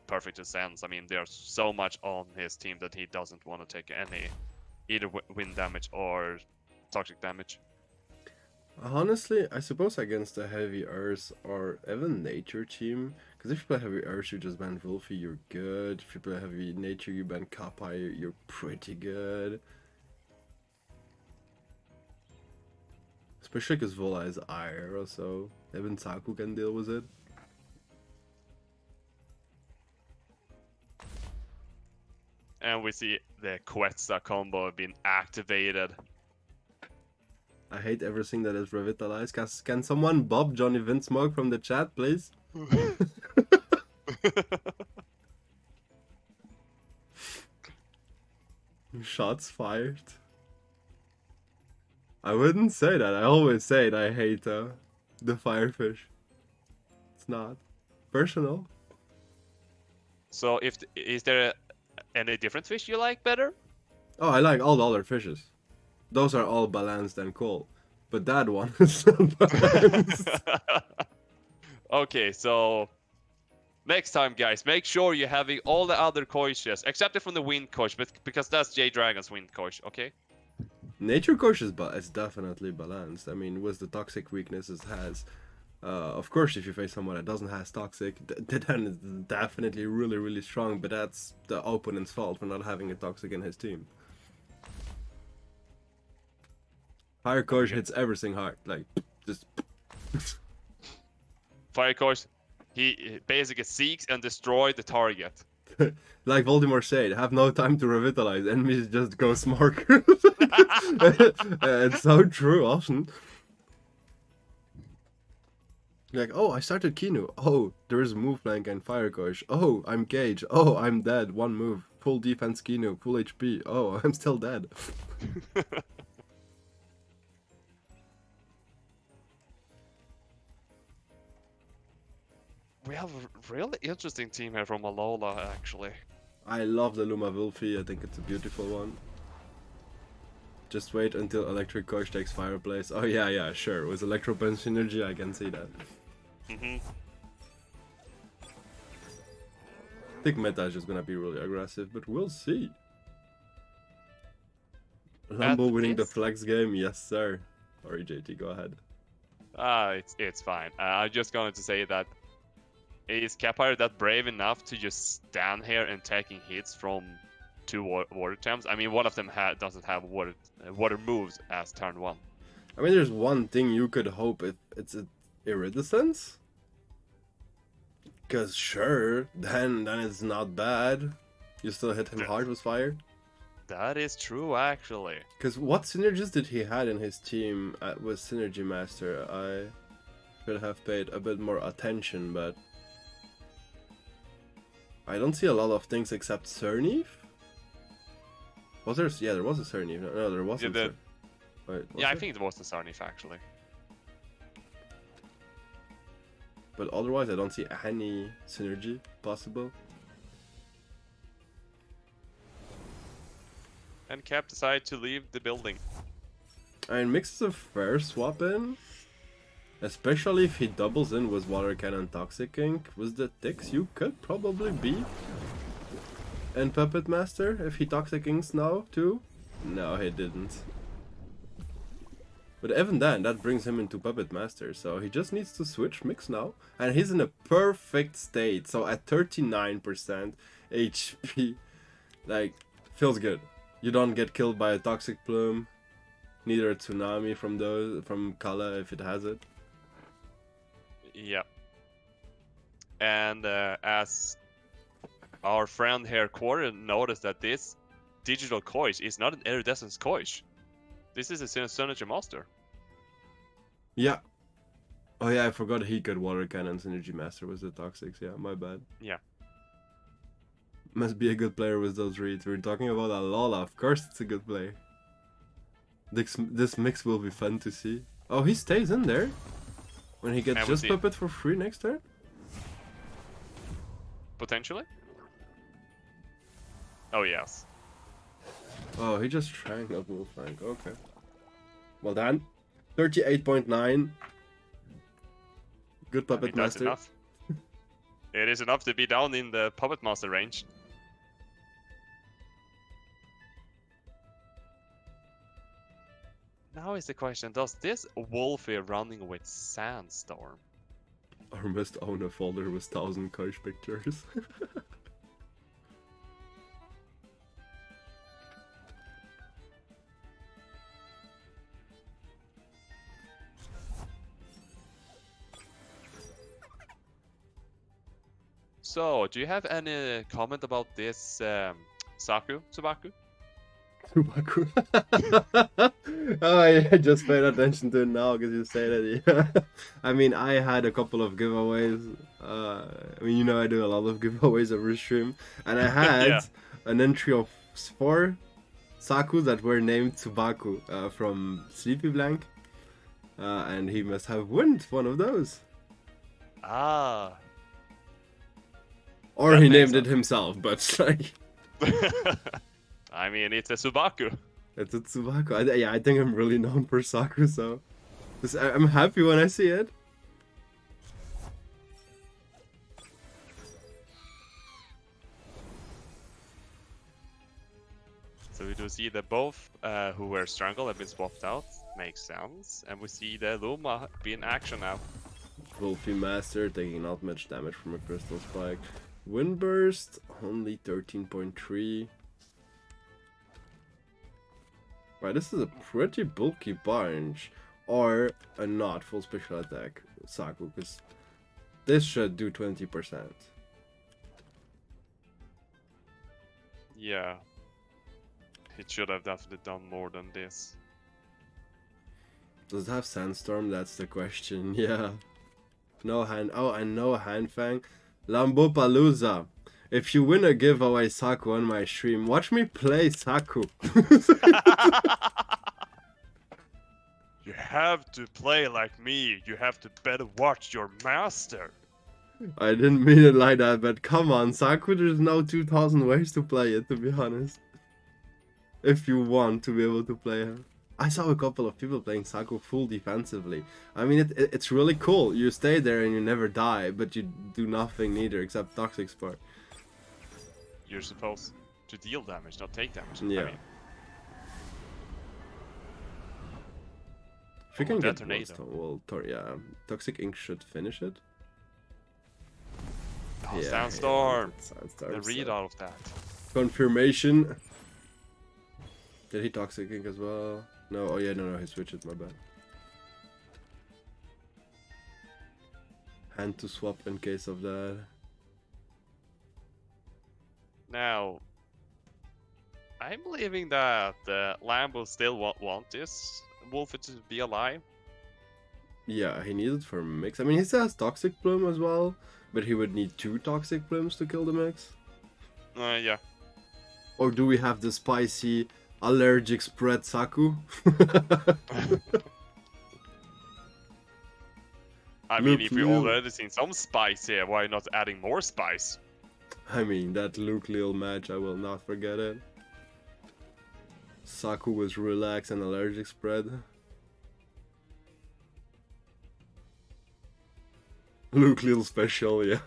S2: perfect sense. I mean, there's so much on his team that he doesn't want to take any either wind damage or toxic damage.
S1: Honestly, I suppose against a heavy Earth or even Nature team, because if you play heavy Earth, you just ban Wolfie, you're good. If you play heavy Nature, you ban Kappa, you're pretty good. Especially because Vola is Air, so even Saku can deal with it.
S2: And we see the Quetzal combo being activated.
S1: I hate everything that is revitalized. Can someone bob Johnny Vinsmoke from the chat, please? Shots fired. I wouldn't say that. I always say it. I hate the firefish. It's not personal.
S2: So, is there any different fish you like better?
S1: Oh, I like all the other fishes. Those are all balanced and cool. But that one is not balanced.
S2: Okay, so next time, guys, make sure you're having all the other koishes, except from the wind koish, but because that's J Dragon's wind koish, okay?
S1: Nature Coach is definitely balanced. I mean, with the toxic weaknesses it has. Of course, if you face someone that doesn't have toxic, then it's definitely really, really strong. But that's the opponent's fault for not having a toxic in his team. Fire Coach hits everything hard, like just.
S2: Fire koish, he basically seeks and destroys the target.
S1: Like Voldemort said, have no time to revitalize. Enemies just go smart. It's so true, often. Like, oh, I started Kinu. Oh, there is move flank and fire coach. Oh, I'm Gage. Oh, I'm dead. One move. Full defense Kinu. Full HP. Oh, I'm still dead.
S2: We have a really interesting team here from Alola, actually.
S1: I love the Luma Wolfie. I think it's a beautiful one. Just wait until Electric Coach takes Fireplace. Oh, yeah, sure. With Electro Punch Synergy, I can see that.
S2: Mm-hmm.
S1: I think meta is just gonna be really aggressive, but we'll see. Lambo winning the flex game, yes sir. Sorry JT, go ahead.
S2: It's fine. I'm just going to say that is Capire that brave enough to just stand here and taking hits from two water temps? I mean, one of them doesn't have water moves as turn 1.
S1: I mean, there's one thing you could hope if it's an iridescence. Cause sure, then it's not bad. You still hit him hard with fire.
S2: That is true, actually.
S1: Cause what synergies did he had in his team with Synergy Master? I should have paid a bit more attention, but I don't see a lot of things except Cerneef. Was there? Yeah, there was a Cerneef. No, there wasn't.
S2: Yeah,
S1: Wait,
S2: yeah, I think it was the Sarnif, actually.
S1: But otherwise, I don't see any synergy possible.
S2: and Cap decided to leave the building.
S1: I mean, Mix is a fair swap in. Especially if he doubles in with Water Cannon Toxic Ink. With the ticks, you could probably be in Puppet Master if he Toxic Inks now too. No, he didn't. But even then, that brings him into Puppet Master, so he just needs to switch Mix now. And he's in a perfect state, so at 39% HP, like, feels good. You don't get killed by a Toxic Plume, neither a Tsunami from Kala if it has it.
S2: Yeah. And as our friend here, Quarter, noticed that this digital Koish is not an Iridescence Koish. This is a Synergy Master.
S1: Yeah. Oh yeah, I forgot he could Water Cannon Synergy Master with the Toxics. Yeah, my bad.
S2: Yeah.
S1: Must be a good player with those reads. We're talking about Alola. Of course it's a good play. This mix will be fun to see. Oh, he stays in there? When he gets just Puppet for free next turn?
S2: Potentially? Oh, yes.
S1: Oh, he just Triangle Move Frank. Okay. Well done. 38.9. Good Puppet Master.
S2: That's enough. It is enough to be down in the Puppet Master range. Now is the question, does this Wolfie running with Sandstorm?
S1: Or must own a folder with 1000 Koish pictures.
S2: So, do you have any comment about this Subaku?
S1: Subaku. Oh, I just paid attention to it now because you say that. Yeah. I mean, I had a couple of giveaways. I mean, you know, I do a lot of giveaways every stream, and I had
S2: Yeah.
S1: an entry of 4 Saku that were named Tsubaku from Sleepy Blank, and he must have won one of those.
S2: Ah.
S1: Or
S2: That
S1: he
S2: makes
S1: named it himself, but like.
S2: I mean, it's a Subaku.
S1: It's a Tsubaku. Yeah, I think I'm really known for Saku, so I'm happy when I see it.
S2: So we do see that both who were strangled have been swapped out. Makes sense. And we see the Luma be in action now.
S1: Wolfie Master taking not much damage from a Crystal Spike. Windburst, only 13.3. Right, this is a pretty bulky bunch. Or a not full special attack Saku, because this should do 20%.
S2: Yeah. It should have definitely done more than this.
S1: Does it have Sandstorm? That's the question, yeah. No hand. Oh, and no Handfang. Lambopalooza. If you win a giveaway Saku on my stream, watch me play Saku.
S2: You have to play like me. You have to better watch your master.
S1: I didn't mean it like that, but come on, Saku, there's no 2000 ways to play it, to be honest. If you want to be able to play her. I saw a couple of people playing Saku full defensively. I mean, it's really cool. You stay there and you never die, but you do nothing neither except Toxic Spark.
S2: You're supposed to deal damage, not take damage.
S1: Yeah.
S2: I mean,
S1: if you can get
S2: Tornado.
S1: well, yeah, Toxic Ink should finish it.
S2: Oh,
S1: Yeah,
S2: Sandstorm.
S1: Sandstorm.
S2: The read out of that.
S1: Confirmation. Did he Toxic Ink as well? No, oh yeah, no, he switched it, my bad. Hand to swap in case of that.
S2: Now, I'm believing that Lambo still want this Wolfie to be alive.
S1: Yeah, he needs it for mix. I mean, he still has Toxic Plume as well, but he would need 2 Toxic Plumes to kill the mix.
S2: Yeah.
S1: Or do we have the spicy allergic spread Saku?
S2: I mean,
S1: Look,
S2: if we've
S1: Lil.
S2: already seen some spice here, why not adding more spice?
S1: I mean, that Luke Lil match, I will not forget it. Saku was relaxed and allergic spread. Luke little special, yeah.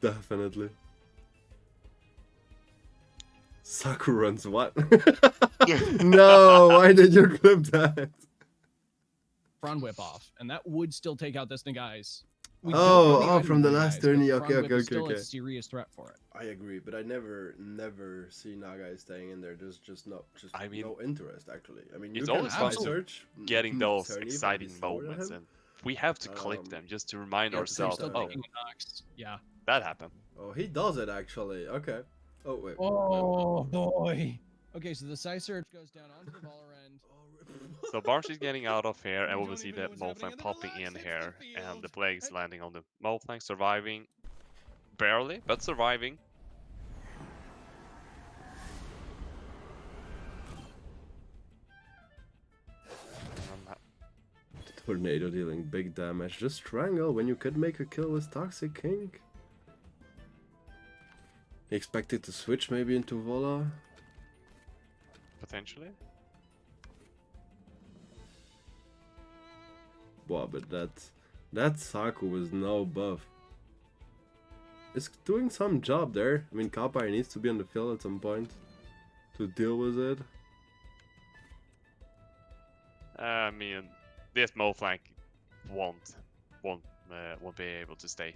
S1: Definitely. Saku runs what? No, why did you clip that?
S3: Front whip off, and that would still take out this Nagai's.
S1: Oh, from the last turn. Okay,
S3: okay,
S1: okay,
S3: still
S1: okay.
S3: a serious threat for it.
S1: I agree, but I never see Nagai staying in there. There's just no interest actually. I mean, you
S2: It's
S1: can
S2: always fun
S1: search
S2: getting those
S1: Tony, but
S2: exciting
S1: he's slower than
S2: moments,
S1: him.
S2: and we have to clip them just to remind
S1: yeah,
S2: ourselves.
S1: still
S2: Oh,
S3: Taking a Nox. Yeah.
S2: that happened.
S1: Oh, he does it actually. Okay. Oh wait.
S3: Oh boy. Okay, so the Psy Surge goes down onto the baller end.
S2: So Barnes is getting out of here, and
S3: We
S2: we will
S3: don't
S2: see
S3: even
S2: the
S3: know what's happening,
S2: Moflang
S3: and then the
S2: popping
S3: Lux
S2: in
S3: hits
S2: here,
S3: the
S2: and the
S3: field.
S2: Plague's landing on the Moflang, surviving. Barely, but surviving.
S1: Tornado dealing big damage. Just strangle when you could make a kill with Toxic King. He expected to switch maybe into Vola.
S2: Potentially.
S1: Wow, but that Saku was no buff. It's doing some job there. I mean, Kappa needs to be on the field at some point to deal with it.
S2: I mean, this Moflang won't be able to stay.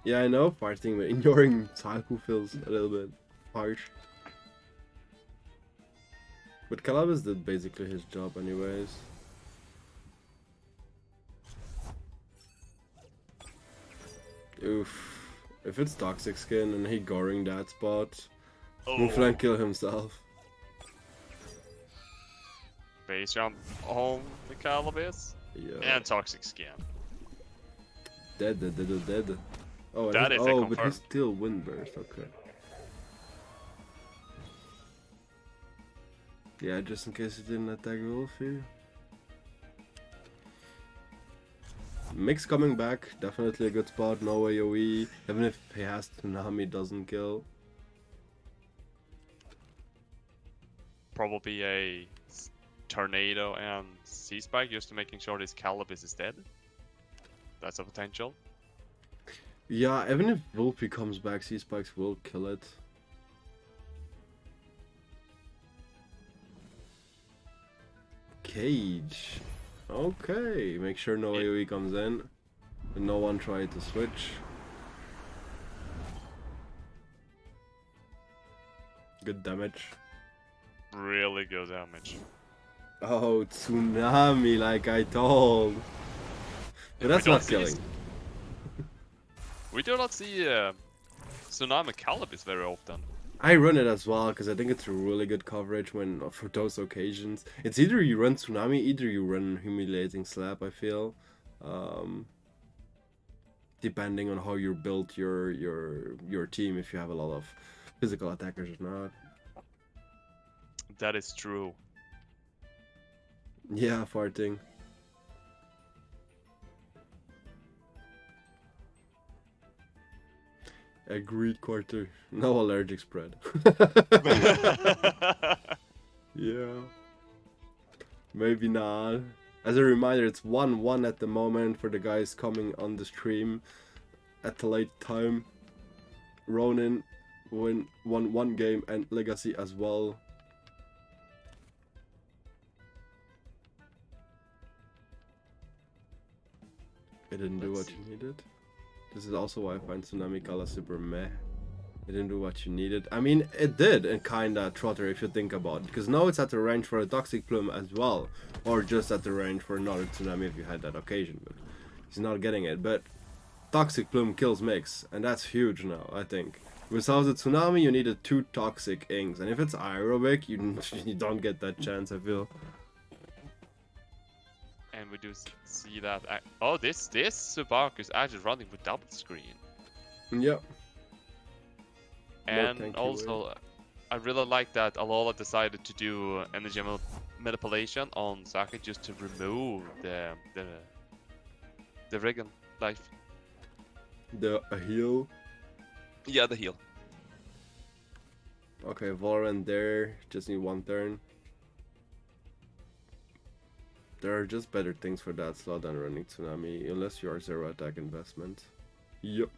S1: Yeah, I know fighting, but ignoring Saku feels a little bit harsh. But Calabas did basically his job anyways. Oof. If it's Toxic Skin and he goring that spot, Moflang kill himself.
S2: Base jump on the Calabas.
S1: Yeah.
S2: And Toxic Skin.
S1: Dead. Oh,
S2: That is a
S1: but
S2: confirm.
S1: he's still wind burst. Okay. Yeah, just in case it didn't attack Wolfie. Mix coming back, definitely a good spot. No AoE, even if he has Tsunami, doesn't kill.
S2: Probably a tornado and sea spike just to making sure this Calabas is dead. That's a potential.
S1: Yeah, even if Wolfie comes back, Sea Spikes will kill it. Cage. Okay, make sure no AoE comes in. And no one tried to switch. Good damage.
S2: Really good damage.
S1: Oh, Tsunami, like I told. But that's not killing.
S2: We do not see Tsunami Calabas very often.
S1: I run it as well because I think it's a really good coverage when for those occasions. It's either you run Tsunami, either you run Humiliating Slap. I feel, depending on how you build your team, if you have a lot of physical attackers or not.
S2: That is true.
S1: Yeah, farting. Agreed, quarter. No allergic spread. Yeah. Maybe not. As a reminder, it's 1-1 at the moment for the guys coming on the stream at the late time. Ronin won one game and Legacy as well. It didn't do what you needed. This is also why I find Tsunami Kala super meh. It didn't do what you needed. I mean, it did, and kinda trotter if you think about it. Because now it's at the range for a Toxic Plume as well. Or just at the range for another Tsunami if you had that occasion. But he's not getting it. But Toxic Plume kills Mix, and that's huge now, I think. Without the Tsunami, you needed 2 Toxic Inks. And if it's Aerobic, you don't get that chance, I feel.
S2: And we do see that. Oh, this Subaku is actually running with double screen.
S1: Yep.
S2: And also, I really like that Alola decided to do energy manipulation on Saki just to remove the Regan life.
S1: The heal.
S2: Yeah, the heal.
S1: Okay, Valorant there. Just need one turn. There are just better things for that slot than running Tsunami, unless you are zero attack investment. Yup.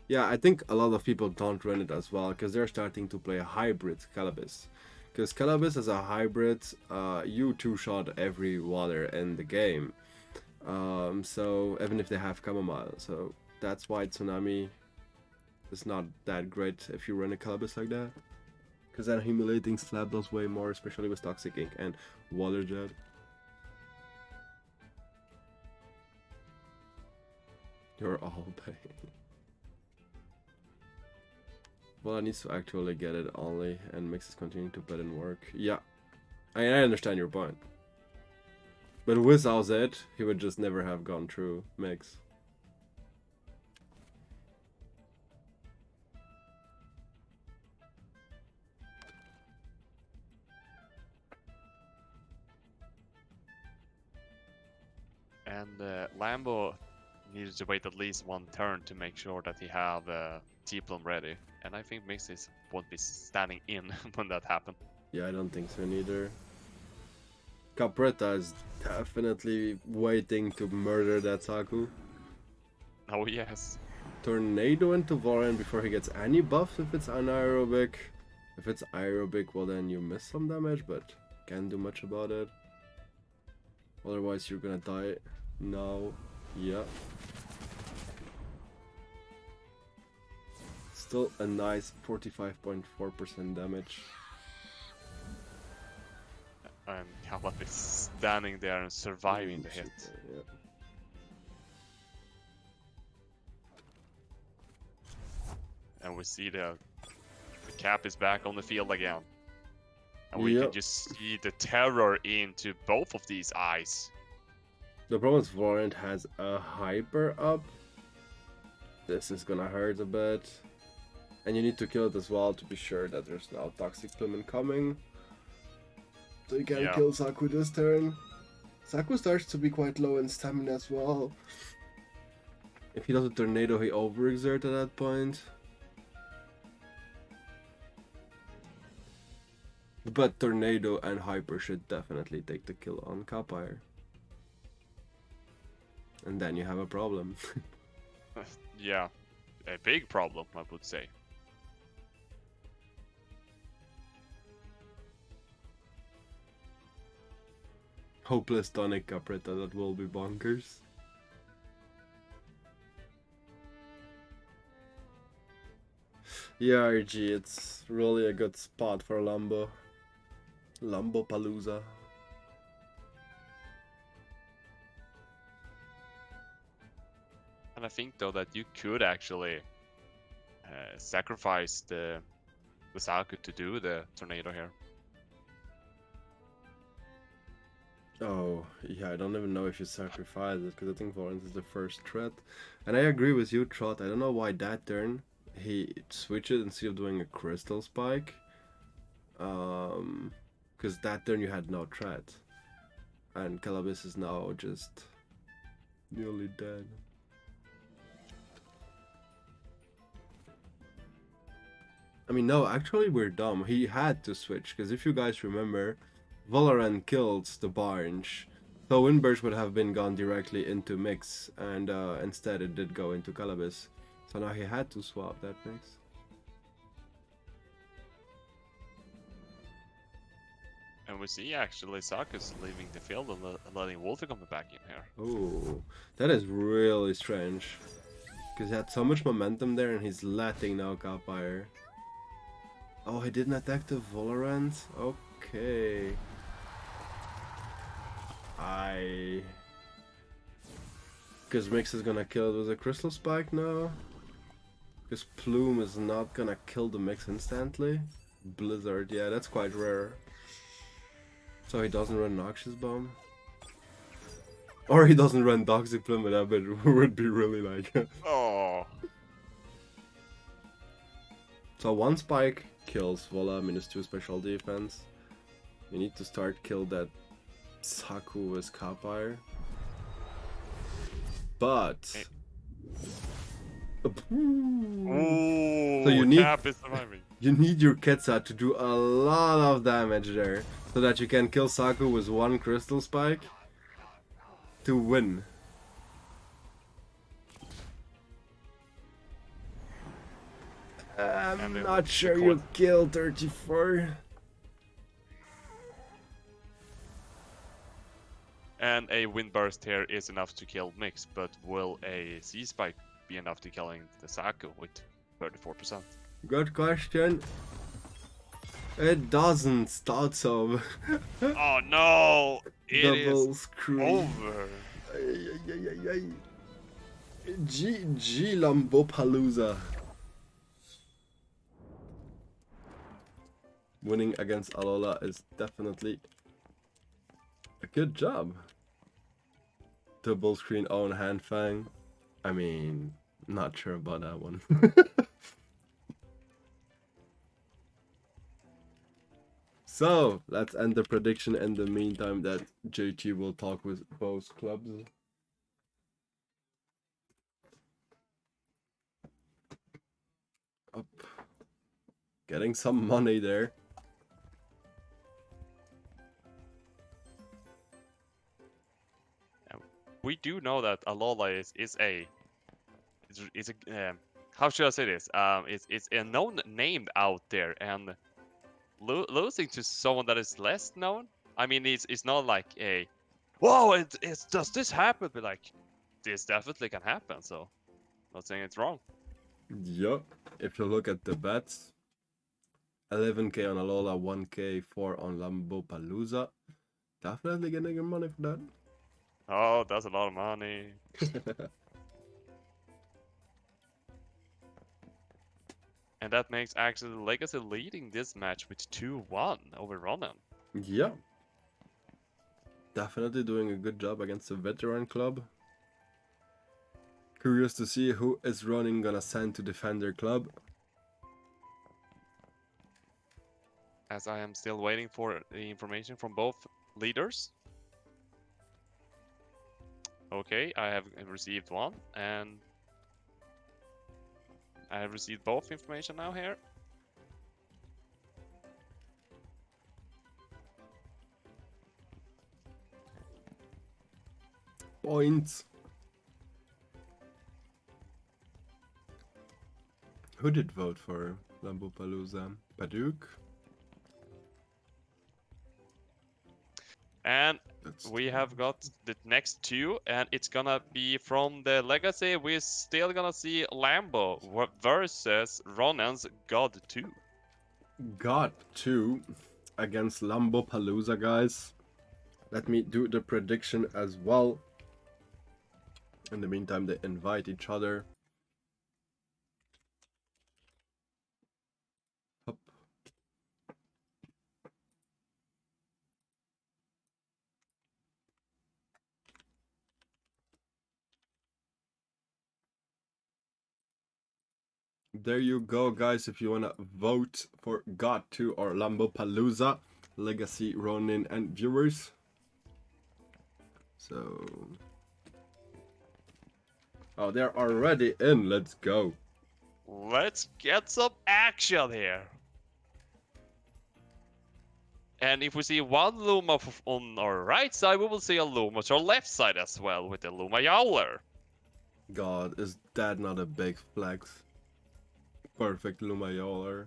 S1: Yeah, I think a lot of people don't run it as well because they're starting to play a hybrid Calabas. Because Calabas as a hybrid, you two-shot every water in the game. So even if they have Chamomile, so that's why Tsunami is not that great if you run a Calabas like that. Because then Humiliating Slap does way more, especially with Toxic Ink and Water Jet. You're all pain. Well, I need to actually get it only, and Mix is continuing to put in work. Yeah, I understand your point. But without it, he would just never have gone through Mix.
S2: And Lambo needed to wait at least one turn to make sure that he have T-Plum ready. And I think Mixes won't be standing in when that happened.
S1: Yeah, I don't think so neither. Capretta is definitely waiting to murder that Saku.
S2: Oh yes.
S1: Tornado into Valorant before he gets any buff if it's anaerobic. If it's aerobic, well then you miss some damage, but can't do much about it. Otherwise you're gonna die. No. Yeah. Still a nice 45.4% damage.
S2: And Caleb is standing there and surviving the hit.
S1: Yeah.
S2: And we see the Cap is back on the field again. And we can just see the terror into both of these eyes.
S1: The problem is Valorant has a hyper up. This is gonna hurt a bit. And you need to kill it as well to be sure that there's no Toxic Plume incoming. So you can kill Saku this turn. Saku starts to be quite low in stamina as well. If he does a tornado, he overexerts at that point. But tornado and hyper should definitely take the kill on Capire. And then you have a problem.
S2: Yeah, a big problem, I would say.
S1: Hopeless tonic Capretta, that will be bonkers. Yeah, RG, it's really a good spot for Lambo. Lambo Palooza.
S2: And I think though that you could actually sacrifice the Saku to do the tornado here.
S1: Oh, yeah, I don't even know if you sacrifice it, because I think Valorant is the first threat. And I agree with you, Trot. I don't know why that turn he switches instead of doing a crystal spike. Because that turn you had no threat. And Calabas is now just nearly dead. I mean, no, actually we're dumb. He had to switch, because if you guys remember, Valorant kills the Barge. So Windburst would have been gone directly into Mix, and instead it did go into Calabas. So now he had to swap that Mix.
S2: And we see actually Saku's leaving the field and letting Wolfie come back in here.
S1: Oh, that is really strange. Because he had so much momentum there and he's letting now Capire. Oh, he didn't attack the Valorant? Okay. Because Mix is gonna kill it with a Crystal Spike now. Because Plume is not gonna kill the Mix instantly. Blizzard, yeah, that's quite rare. So he doesn't run Noxious Bomb. Or he doesn't run Toxic Plume, but that would be really like...
S2: Oh.
S1: So one Spike kills Vola, -2 special defense. You need to start kill that Saku with Capire. But
S2: Ooh,
S1: So you need
S2: Cap is surviving.
S1: you need your Ketsa to do a lot of damage there, so that you can kill Saku with one crystal spike to win. I'm
S2: And
S1: not
S2: the
S1: sure
S2: quad-
S1: you kill 34.
S2: And a wind burst here is enough to kill Mix, but will a sea spike be enough to killing the Saku with 34%?
S1: Good question. It doesn't start so.
S2: Oh no! It is
S1: Double screw.
S2: over.
S1: Ay, ay, ay, ay, ay. GG Lambopalooza. Winning against Alola is definitely a good job. Double screen own hand fang. I mean, not sure about that one. So, let's end the prediction in the meantime that JT will talk with both clubs. Up. Getting some money there.
S2: We do know that Alola is a how should I say this? It's a known name out there, and losing to someone that is less known. I mean, it's not like a whoa, it's does this happen? But like, this definitely can happen. So, not saying it's wrong.
S1: Yup. If you look at the bets, 11k on Alola, 1k 4 on Lambopalooza. Definitely getting your money for that.
S2: Oh, that's a lot of money. And that makes actually Legacy leading this match with 2-1 over Ronin.
S1: Yeah. Definitely doing a good job against the veteran club. Curious to see who is Ronin gonna send to defend their club.
S2: As I am still waiting for the information from both leaders. Okay, I have received one, and I have received both information now here.
S1: Points. Who did vote for Lambopalooza? Paduk?
S2: And
S1: That's
S2: we have got the next two, and it's gonna be from the Legacy. We're still gonna see Lambo versus Ronin's God 2.
S1: got 2 against Lambopalooza, guys. Let me do the prediction as well. In the meantime, they invite each other. Up. There you go, guys. If you wanna vote for God 2 or Lambopalooza, Legacy, Ronin, and viewers. So, oh, they're already in. Let's go.
S2: Let's get some action here. And if we see one Luma on our right side, we will see a Luma to our left side as well with the Luma Yowler.
S1: God, is that not a big flex? Perfect Lumayoler.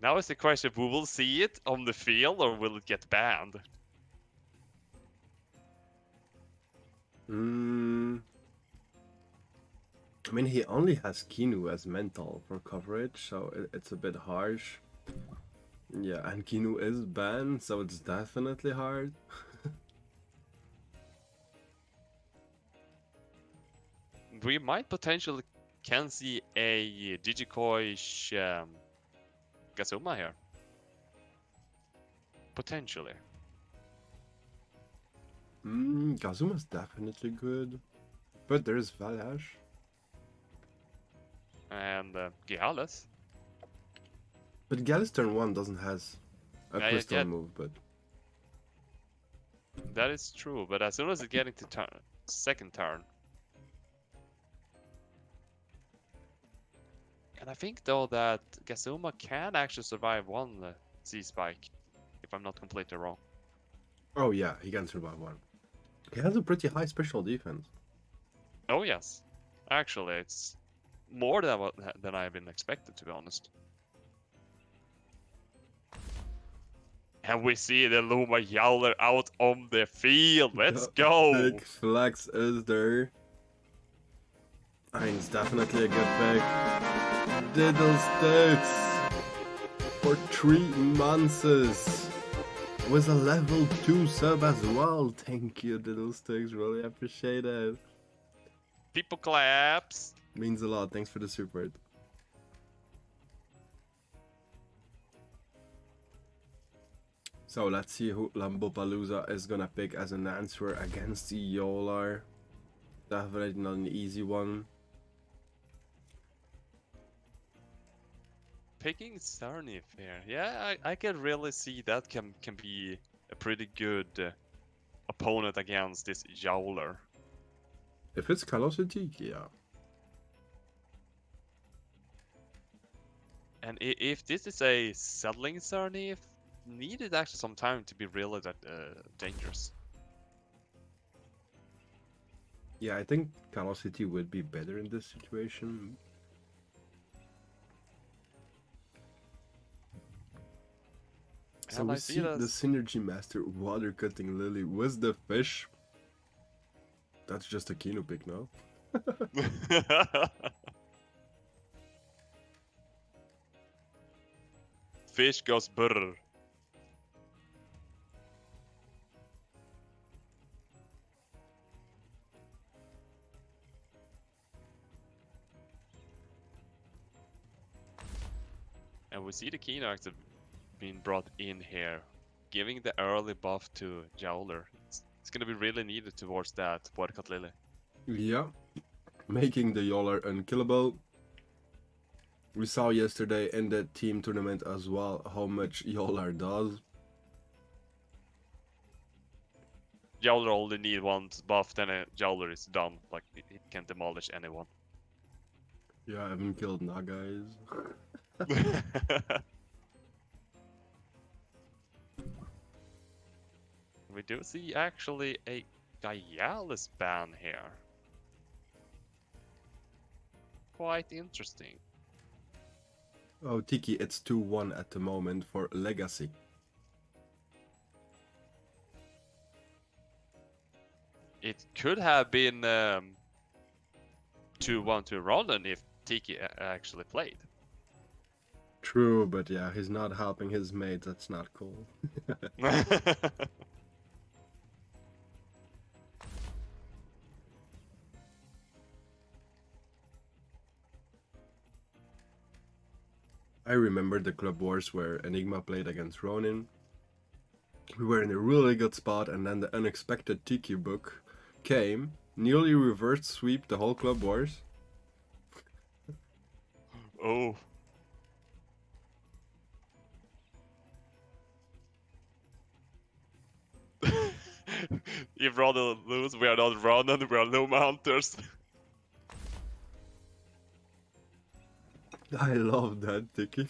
S2: Now is the question, we will see it on the field or will it get banned?
S1: I mean, he only has Kinu as mental for coverage, so it's a bit harsh. Yeah, and Kinu is banned, so it's definitely hard.
S2: We might potentially can see a Digikoish Gazuma here. Potentially.
S1: Kazuma's definitely good. But there's Valash.
S2: And Gialis.
S1: But Gallus turn 1 doesn't has a
S2: Yeah,
S1: crystal
S2: yeah.
S1: move, but...
S2: That is true, but as soon as it get into turn second turn. And I think though that Gazuma can actually survive one Z-Spike, if I'm not completely wrong.
S1: Oh yeah, he can survive one. He has a pretty high special defense.
S2: Oh yes, actually it's more than than I've been expected, to be honest. And we see the Luma Yowler out on the field. Let's
S1: The
S2: go!
S1: Big flex is there. I mean, it's definitely a good pick. Diddle Sticks for 3 months with a level 2 sub as well. Thank you, Diddle Sticks. Really appreciate it.
S2: People claps.
S1: Means a lot. Thanks for the support. So let's see who Lambopalooza is gonna pick as an answer against the Yolar. Definitely not an easy one.
S2: Picking Sarnif here. Yeah, I can really see that can be a pretty good opponent against this Yowler.
S1: If it's Velocity, yeah.
S2: And if this is a settling Sarnif, needed actually some time to be really that dangerous.
S1: Yeah, I think Velocity would be better in this situation. So
S2: And
S1: we
S2: I see
S1: see
S2: it
S1: the
S2: as
S1: Synergy Master Water Cutting Lily with the fish. That's just a Kino pick now.
S2: Fish goes brr. And we see the Kino actually being brought in here, giving the early buff to Jowler. It's gonna be really needed towards that Watercut Lily.
S1: Yeah, making the Yolar unkillable. We saw yesterday in the team tournament as well how much Yolar does.
S2: Jowler only need one buff, then a Jowler is done. Like, he can demolish anyone.
S1: Yeah, I haven't killed Nagas.
S2: We do see actually a Gaialis ban here. Quite interesting.
S1: Oh, Tiki, it's 2-1 at the moment for Legacy.
S2: It could have been 2-1 to Ronin if Tiki actually played.
S1: True, but yeah, he's not helping his mate. That's not cool. I remember the club wars where Enigma played against Ronin. We were in a really good spot, and then the unexpected Tiki book came, nearly reversed sweep the whole club wars.
S2: Oh. If Ronin lose, we are not Ronin, we are Luma Hunters.
S1: I love that, Tiki.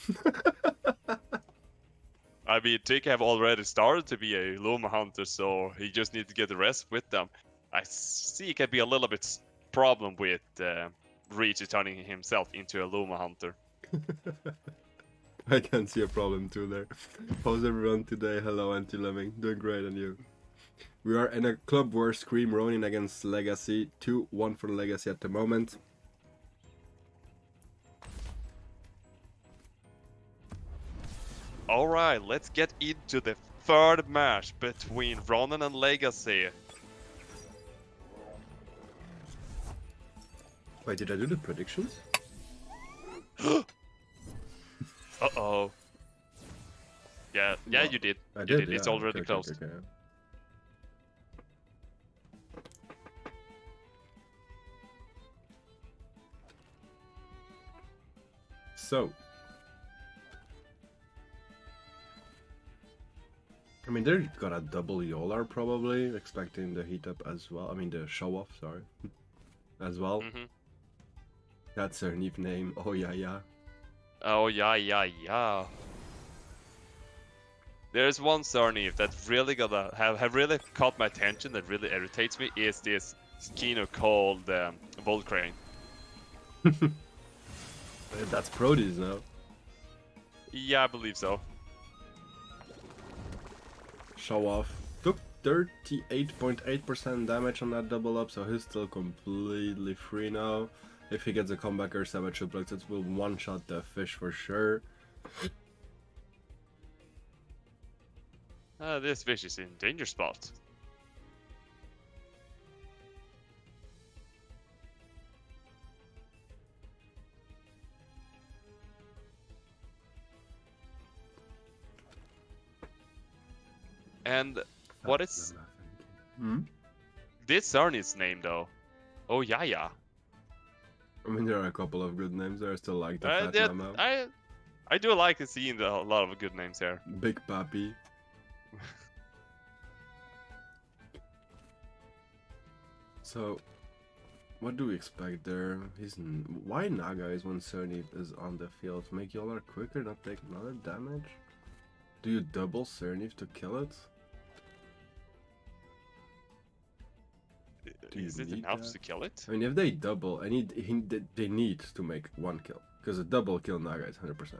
S2: I mean, Tiki have already started to be a Luma Hunter, so he just needs to get the rest with them. I see it can be a little bit problem with Ricci turning himself into a Luma Hunter.
S1: I can see a problem too there. How's everyone today? Hello, Anti-Lemming. Doing great, and you? We are in a club war Scream Ronin against Legacy. 2-1 for Legacy at the moment.
S2: Alright, let's get into the third match between Ronin and Legacy.
S1: Wait, did I do the predictions?
S2: Uh-oh. Yeah,
S1: No,
S2: you did.
S1: I
S2: You
S1: did,
S2: It's
S1: yeah.
S2: already
S1: Okay,
S2: closed.
S1: okay. So, I mean, they're gonna double Yolar probably, expecting the heat up as well. I mean, the show off, sorry, as well. That's her nickname. Oh yeah, yeah.
S2: Oh yeah. There's one Sarniv that's really gonna have really caught my attention, that really irritates me, is this Kino called Volcrane.
S1: That's Proteus now.
S2: Yeah, I believe so.
S1: Show off. Took 38.8% damage on that double up, so he's still completely free now. If he gets a comeback or Savage Suplex, it will one-shot the fish for sure.
S2: This fish is in danger spot. And what is this Sarni's name though? Oh yeah.
S1: I mean, there are a couple of good names there. I still like the Fat
S2: Yeah,
S1: Mama.
S2: I do like seeing a lot of good names here.
S1: Big Papi. So, what do we expect there? Why Naga is when Cerny is on the field? Make Yolar quicker, not take another damage? Do you double Cerny to kill it?
S2: Is it enough to kill it?
S1: I mean, if they double, they need to make one kill. Because a double kill Naga is 100%.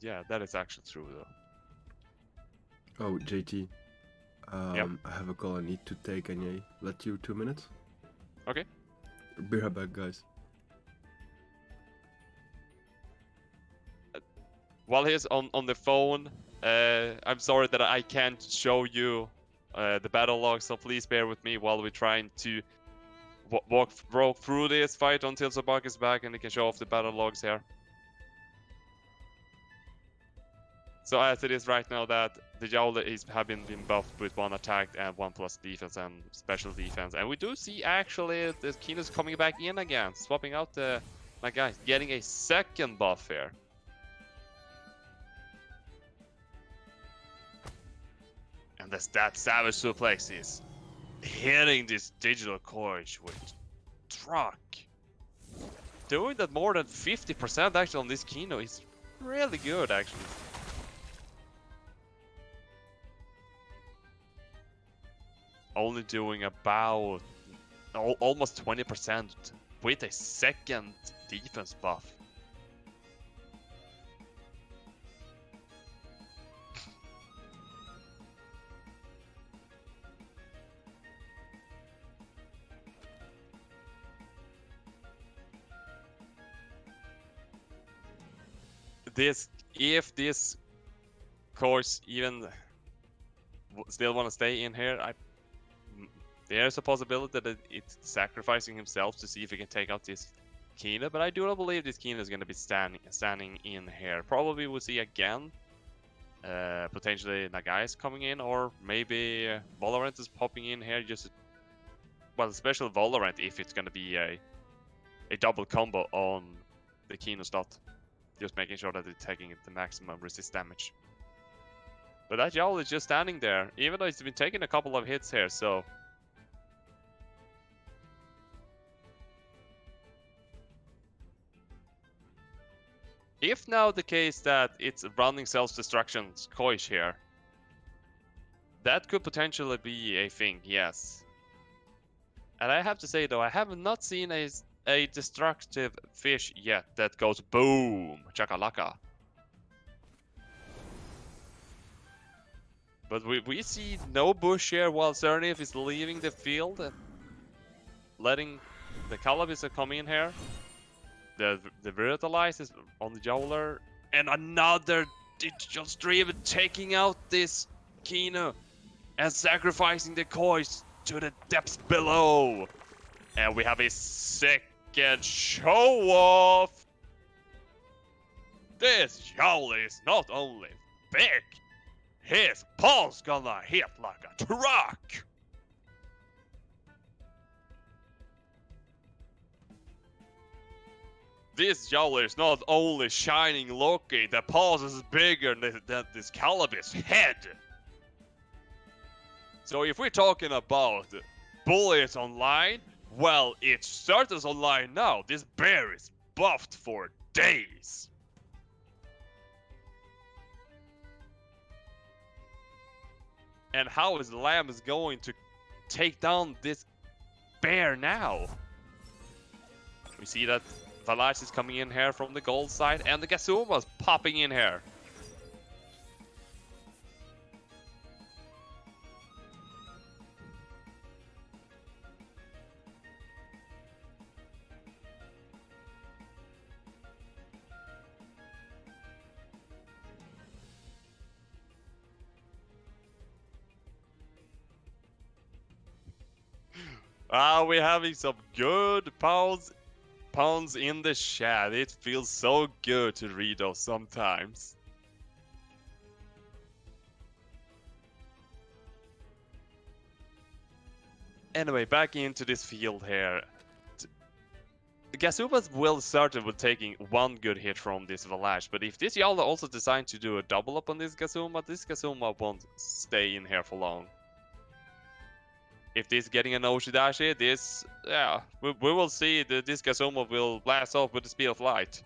S2: Yeah, that is actually true though.
S1: Oh, JT.
S2: Yep.
S1: I have a call I need to take. Can I let you 2 minutes?
S2: Okay.
S1: Be right back, guys.
S2: While he's on the phone, I'm sorry that I can't show you the battle log, so please bear with me while we're trying to walk through this fight until Sabak is back and he can show off the battle logs here. So as it is right now, that the Jowler is been buffed with 1 attack and 1+ defense and special defense, and we do see actually the Kino's coming back in again, swapping out the guy, getting a second buff here. And that Savage Suplex is hitting this digital coach with truck. Doing that more than 50% actually on this Kino is really good actually. Only doing about almost 20% with a second defense buff. If this course even still want to stay in here, there's a possibility that it's sacrificing himself to see if he can take out this Kina, but I do not believe this Kina is going to be standing in here. Probably we'll see again. Potentially Nagai is coming in, or maybe Valorant is popping in here. Well, especially Valorant if it's going to be a double combo on the Kino slot. Just making sure that it's taking the maximum resist damage. But that Yowl is just standing there, even though he's been taking a couple of hits here, so... If now the case that it's running self-destruction Koish here, that could potentially be a thing, yes. And I have to say though, I have not seen a destructive fish yet that goes boom, chakalaka. But we see no bush here while Zernif is leaving the field and letting the Calabis come in here. The Vitalize is on the Jowler, and another digital stream taking out this Kino and sacrificing the coins to the depths below. And we have a second show off. This Jowler is not only big, his pulse gonna hit like a truck. This Jowler is not only shining looking, the paws is bigger than this Calib's head. So if we're talking about bullets online, well, it starts online now. This bear is buffed for days. And how is Lamb going to take down this bear now? We see that Valash is coming in here from the gold side, and the Gazuma's popping in here. We're having some good pounds in the chat. It feels so good to read those sometimes. Anyway, back into this field here. Gazumas will start with taking one good hit from this Valash, but if this Yala also decides to do a double up on this Gazuma won't stay in here for long. If this getting an Oshidashi, this, yeah, we will see that this Gazuma will blast off with the speed of light.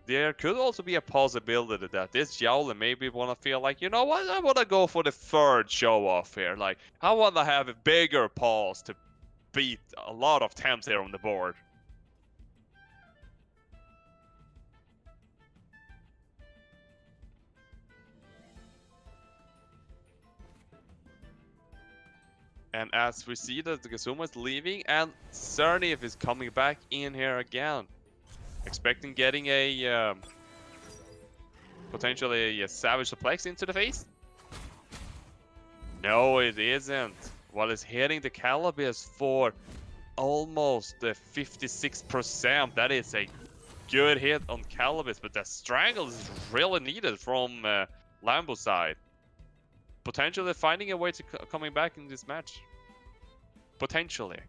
S2: There could also be a possibility that this Jowler maybe wanna feel like, you know what, I wanna go for the third show off here. Like, I wanna have a bigger paws to beat a lot of Temps here on the board. And as we see that the Gazuma is leaving, and Cernif is coming back in here again. Expecting getting a potentially a Savage Suplex into the face. No, it isn't. While it's hitting the Calibis for almost 56%. That is a good hit on Calibis, but the Strangle is really needed from Lambo's side. Potentially finding a way to coming back in this match. Potentially.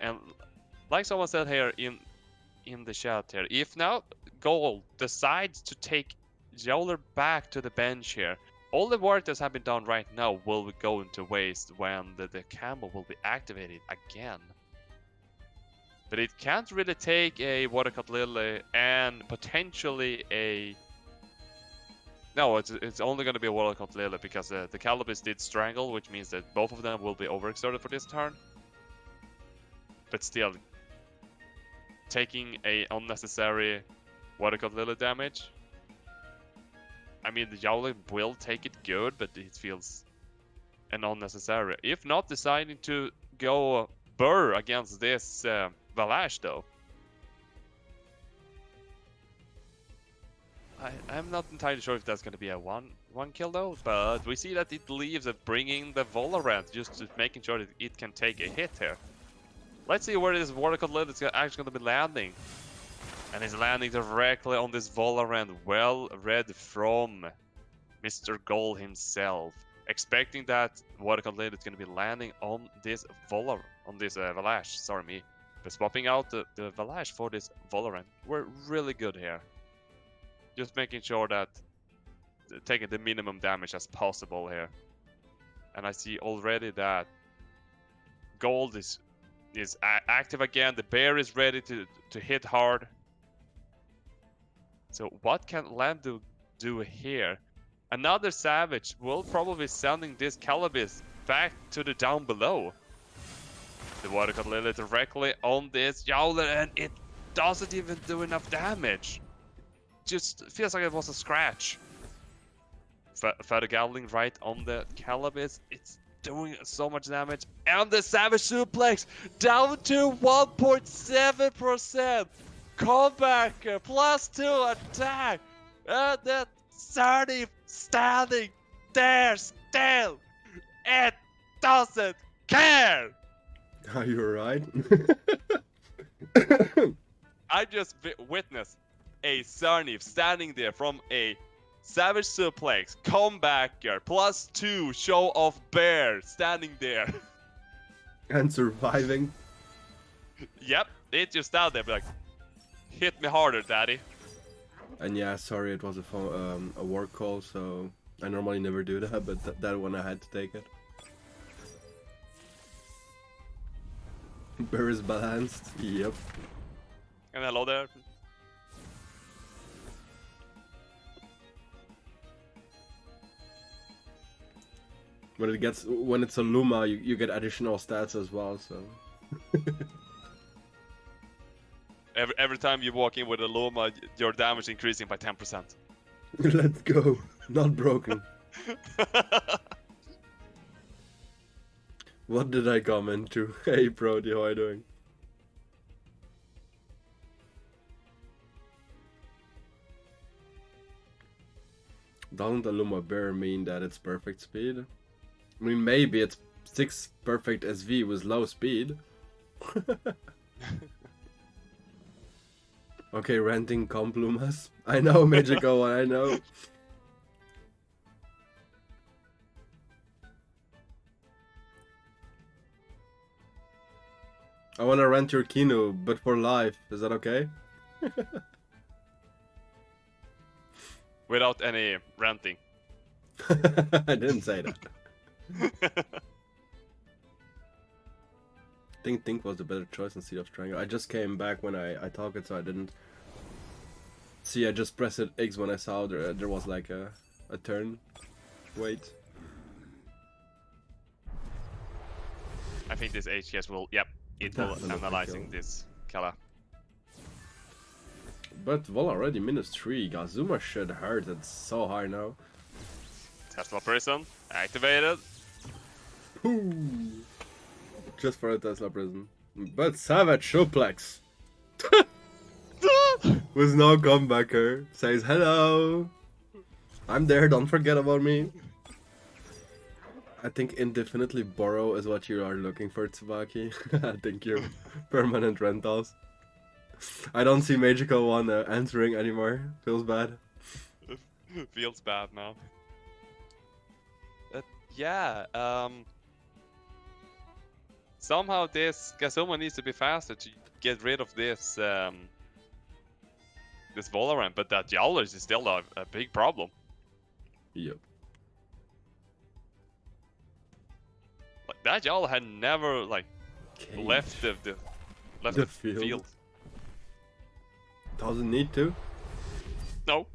S2: And like someone said here in the chat here, if now Gold decides to take Jowler back to the bench here, all the work that's have been done right now will go into waste when the Campbell will be activated again. But it can't really take a Watercut Lily and potentially a... No, it's only going to be a Watercut Lily because the Calibis did Strangle, which means that both of them will be overexerted for this turn. But still, taking a unnecessary Watercut Lily damage. I mean, the Yowling will take it good, but it feels an unnecessary. If not deciding to go Burr against this Valash though. I'm not entirely sure if that's going to be a one kill though, but we see that it leaves it bringing the Valorant, just making sure that it can take a hit here. Let's see where this Watercut Lily is actually going to be landing. And he's landing directly on this Valorant, well read from Mr. Goal himself. Expecting that Watercut Lily is going to be landing on this Valash, sorry me. But swapping out the Valash for this Valorant, we're really good here. Just making sure that taking the minimum damage as possible here. And I see already that Gold is active again. The bear is ready to hit hard. So what can Lamb do here? Another Savage will probably sending this Calibis back to the down below. The Watercut Lily directly on this Yowler, and it doesn't even do enough damage. Just feels like it was a scratch. Feather Galloping right on the Calibis. It's doing so much damage. And the Savage Suplex down to 1.7%. Comeback +2 attack. And that Sardi standing there still. It doesn't care.
S1: Are you alright?
S2: I just witnessed a Sarnif standing there from a Savage Suplex, comebacker, +2 show of bear standing there.
S1: And surviving.
S2: Yep, it just out there, like, hit me harder, daddy.
S1: And yeah, sorry, it was a work call, so I normally never do that, but that one I had to take it. Bear is balanced. Yep.
S2: And hello there.
S1: When it's a Luma, you get additional stats as well, so.
S2: Every time you walk in with a Loma, your damage increasing by 10%.
S1: Let's go. Not broken. What did I come into? Hey Brody, how are you doing? Doesn't a Luma Bear mean that it's perfect speed? I mean, maybe it's 6 perfect SV with low speed. Okay, renting comp Lumas. I know, Magical one, I know. I wanna rent your Kino, but for life. Is that okay?
S2: Without any renting.
S1: I didn't say that. I think was the better choice instead of Triangle. I just came back when I talked it, so I didn't see. I just pressed X when I saw there was like a turn. Wait.
S2: I think this HKS will, yep, it will analyzing this Kala.
S1: But Vol already -3. Gazuma should hurt. It's so high now.
S2: Tesla prison activated.
S1: Ooh. Just for a Tesla prison. But Savage Suplex. With no comebacker. Says hello. I'm there, don't forget about me. I think indefinitely borrow is what you are looking for, Tsubaki. Thank you. Permanent rentals. I don't see Magical One answering anymore. Feels bad.
S2: Feels bad now. Yeah, somehow this Gazuma needs to be faster to get rid of this this Valorant, but that Yowlers is still a big problem.
S1: Yep.
S2: Like that Yowler had never like left the field.
S1: Doesn't need to.
S2: No.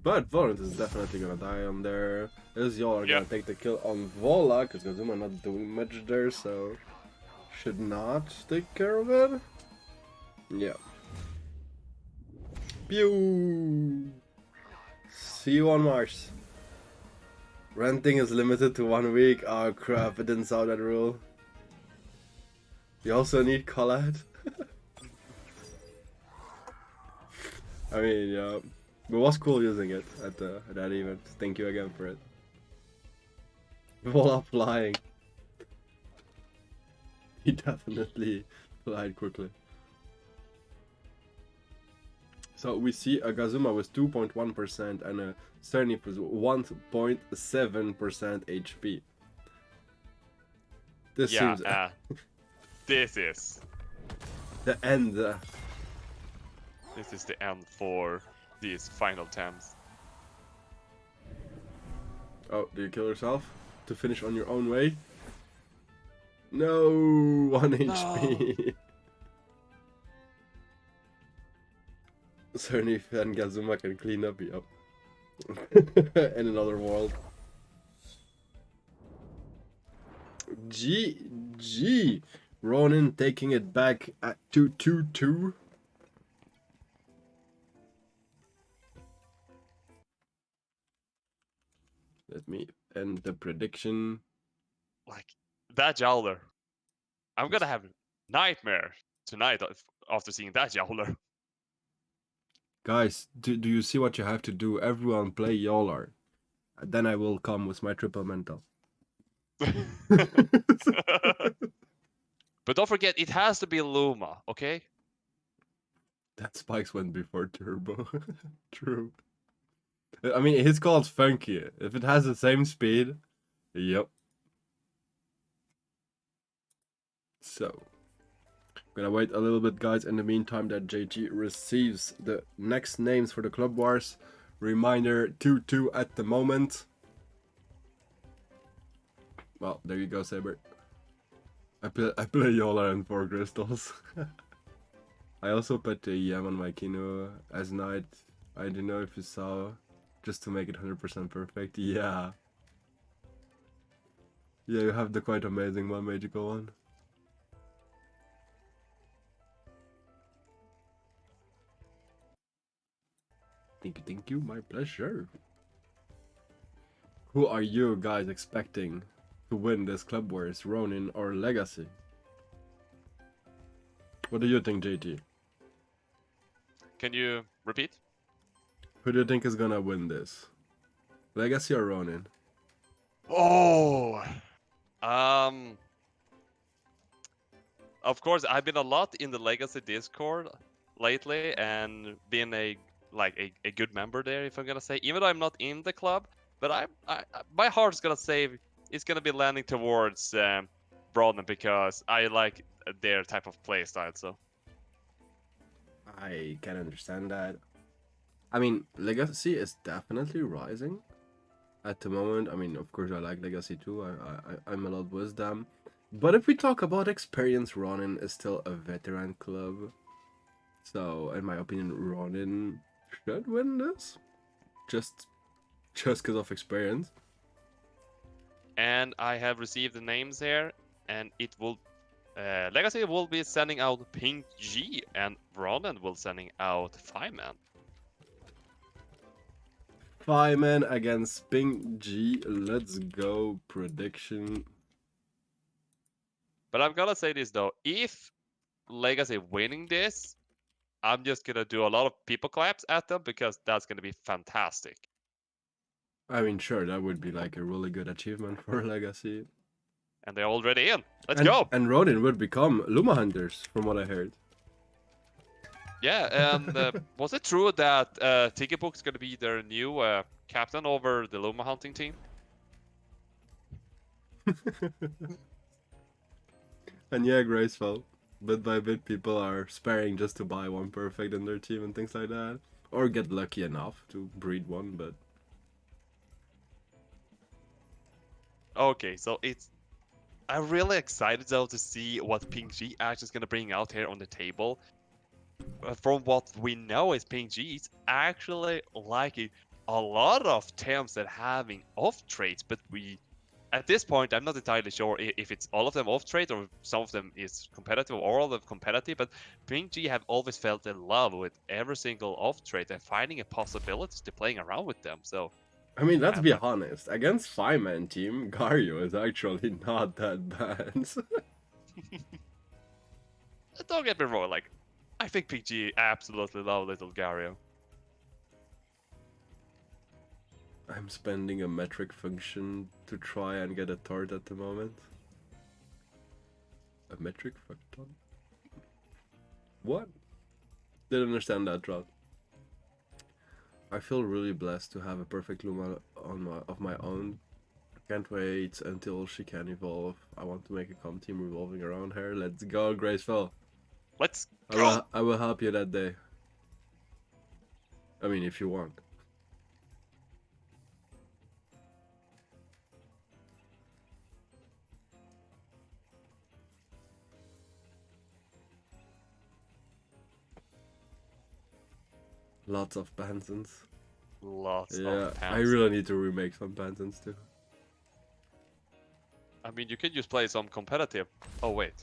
S1: But Valorant is definitely gonna die on there. As y'all are gonna take the kill on Vola, because Gazuma not doing much there, so should not take care of it. Yeah. Pew! See you on Mars. Renting is limited to 1 week. Oh crap, I didn't saw that rule. You also need Collab. I mean, yeah. But it was cool using it at that event. Thank you again for it. Voila flying. He definitely flied quickly. So we see a Gazuma with 2.1% and a Cerny with 1.7% HP. This seems
S2: this is
S1: the end.
S2: This is the end for these final attempts.
S1: Oh, do you kill yourself to finish on your own way? No, 1 HP. Cerny and Gazuma can clean up, yup. In another world. GG. Ronin taking it back at 2-2-2. Let me end the prediction.
S2: Like that Jowler. I'm gonna have nightmare tonight after seeing that Jowler.
S1: Guys, do you see what you have to do? Everyone play Yolar. Then I will come with my triple mental.
S2: But don't forget, it has to be Luma, okay?
S1: That spikes went before turbo. True. I mean, his call's funky. If it has the same speed, yep. So, gonna wait a little bit, guys. In the meantime, that JT receives the next names for the Club Wars. Reminder 2-2 at the moment. Well, there you go, Saber. I play Yola and 4 crystals. I also put the Yam on my Kino as knight. I don't know if you saw, just to make it 100% perfect. Yeah. Yeah, you have the quite amazing one, magical one. Thank you, my pleasure. Who are you guys expecting to win this Club Wars, Ronin or Legacy? What do you think, JT?
S2: Can you repeat?
S1: Who do you think is gonna win this? Legacy or Ronin?
S2: Oh, um, of course, I've been a lot in the Legacy Discord lately and been a good member there, if I'm gonna say. Even though I'm not in the club, but my heart's gonna say it's gonna be landing towards Ronin because I like their type of play style. So
S1: I can understand that. I mean, Legacy is definitely rising at the moment. I mean, of course, I like Legacy too. I'm a lot with them. But if we talk about experience, Ronin is still a veteran club. So, in my opinion, Ronin should win this. Just because of experience.
S2: and I have received the names here, and it will. Legacy will be sending out Pink G, and Ronin will sending out Fireman.
S1: Fireman against Ping G. Let's go. Prediction.
S2: But I'm gonna say this though: if Legacy winning this, I'm just gonna do a lot of people claps at them because that's gonna be fantastic.
S1: I mean, sure, that would be like a really good achievement for Legacy.
S2: And they're already in. Let's go!
S1: And Ronin would become Luma Hunters, from what I heard.
S2: Yeah, and was it true that Tiggerbook's gonna be their new captain over the Luma hunting team?
S1: And yeah, graceful. Bit by bit, people are sparing just to buy one perfect in their team and things like that. Or get lucky enough to breed one, but...
S2: Okay, so I'm really excited though to see what Pink G actually is gonna bring out here on the table. From what we know is Pink G is actually liking a lot of Temps that having off traits, but at this point I'm not entirely sure if it's all of them off trait or some of them is competitive or all of them competitive, but Pink G have always felt in love with every single off trait and finding a possibility to playing around with them. So
S1: I mean, let's be
S2: I'm
S1: honest. Against 5-man team, Gario is actually not that bad.
S2: don't get me wrong, like I think Pink G absolutely love little Gario.
S1: I'm spending a metric function to try and get a tart at the moment. A metric function? What? Didn't understand that, Rod. I feel really blessed to have a perfect Luma of my own. Can't wait until she can evolve. I want to make a comp team revolving around her. Let's go, Graceful.
S2: Let's go!
S1: I will help you that day. I mean, if you want. Lots of Pansons.
S2: Lots
S1: Yeah,
S2: of
S1: I
S2: Temps.
S1: really need to remake some Pansons too.
S2: I mean, you could just play some competitive. Oh wait.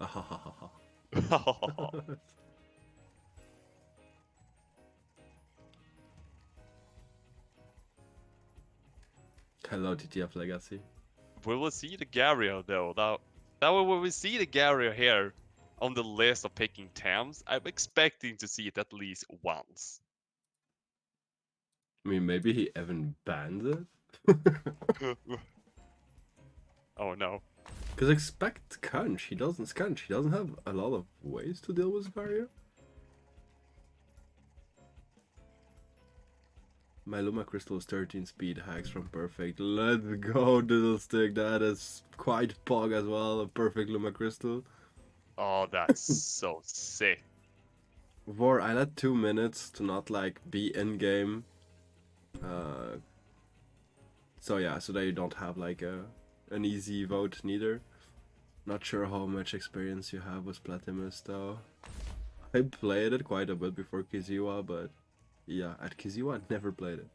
S1: Hello, TTF Legacy.
S2: We will see the Gario though. That way when we see the Gario here on the list of picking Tams, I'm expecting to see it at least once.
S1: I mean, maybe he even banned it?
S2: Oh no.
S1: Because expect Scunch, he doesn't have a lot of ways to deal with Gario. My Luma Crystal is 13 speed hacks from perfect. Let's go, Diddle Stick. That is quite pog as well. A perfect Luma Crystal.
S2: Oh, that's so sick.
S1: War, I let 2 minutes to not like be in game. So yeah, so that you don't have like an easy vote neither. Not sure how much experience you have with Platimus though. I played it quite a bit before Kiziwa, but yeah, at Kiziwa I never played it.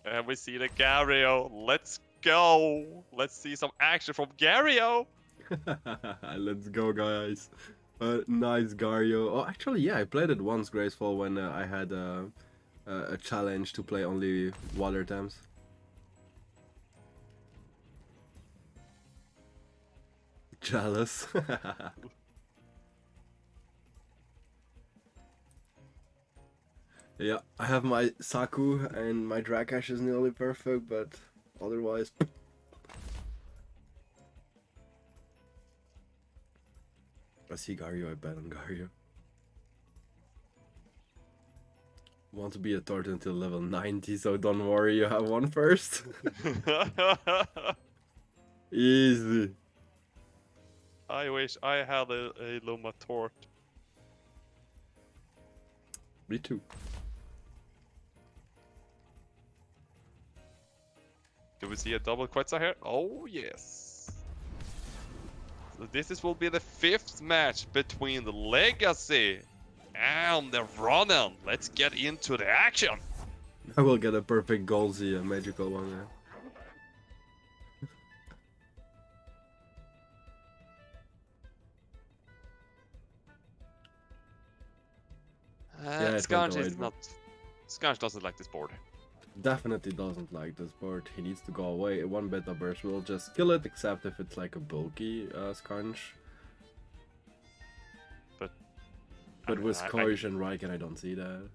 S2: And we see the Gario. Let's go. Let's see some action from Gario.
S1: Let's go, guys. Nice Gario. Oh, actually, yeah, I played it once, Graceful, when I had a challenge to play only water Thames. Jealous. Yeah, I have my Saku and my Drakash is nearly perfect, but otherwise... I see Gario, I bet on Gario. Want to be a tort until level 90, so don't worry, you have one first. Easy.
S2: I wish I had a Luma Tort.
S1: Me too.
S2: Do we see a double Quetzal here? Oh, yes. So this will be the 5th match between the Legacy and the Ronin. Let's get into the action.
S1: I will get a perfect Golzy, a magical one. Yeah. Yeah, it went
S2: Scarge
S1: away.
S2: is not. Scarge doesn't like this board.
S1: Definitely doesn't like this board. He needs to go away. One beta burst will just kill it, except if it's like a bulky Scarge. But with Koish and Raiken, I don't see that.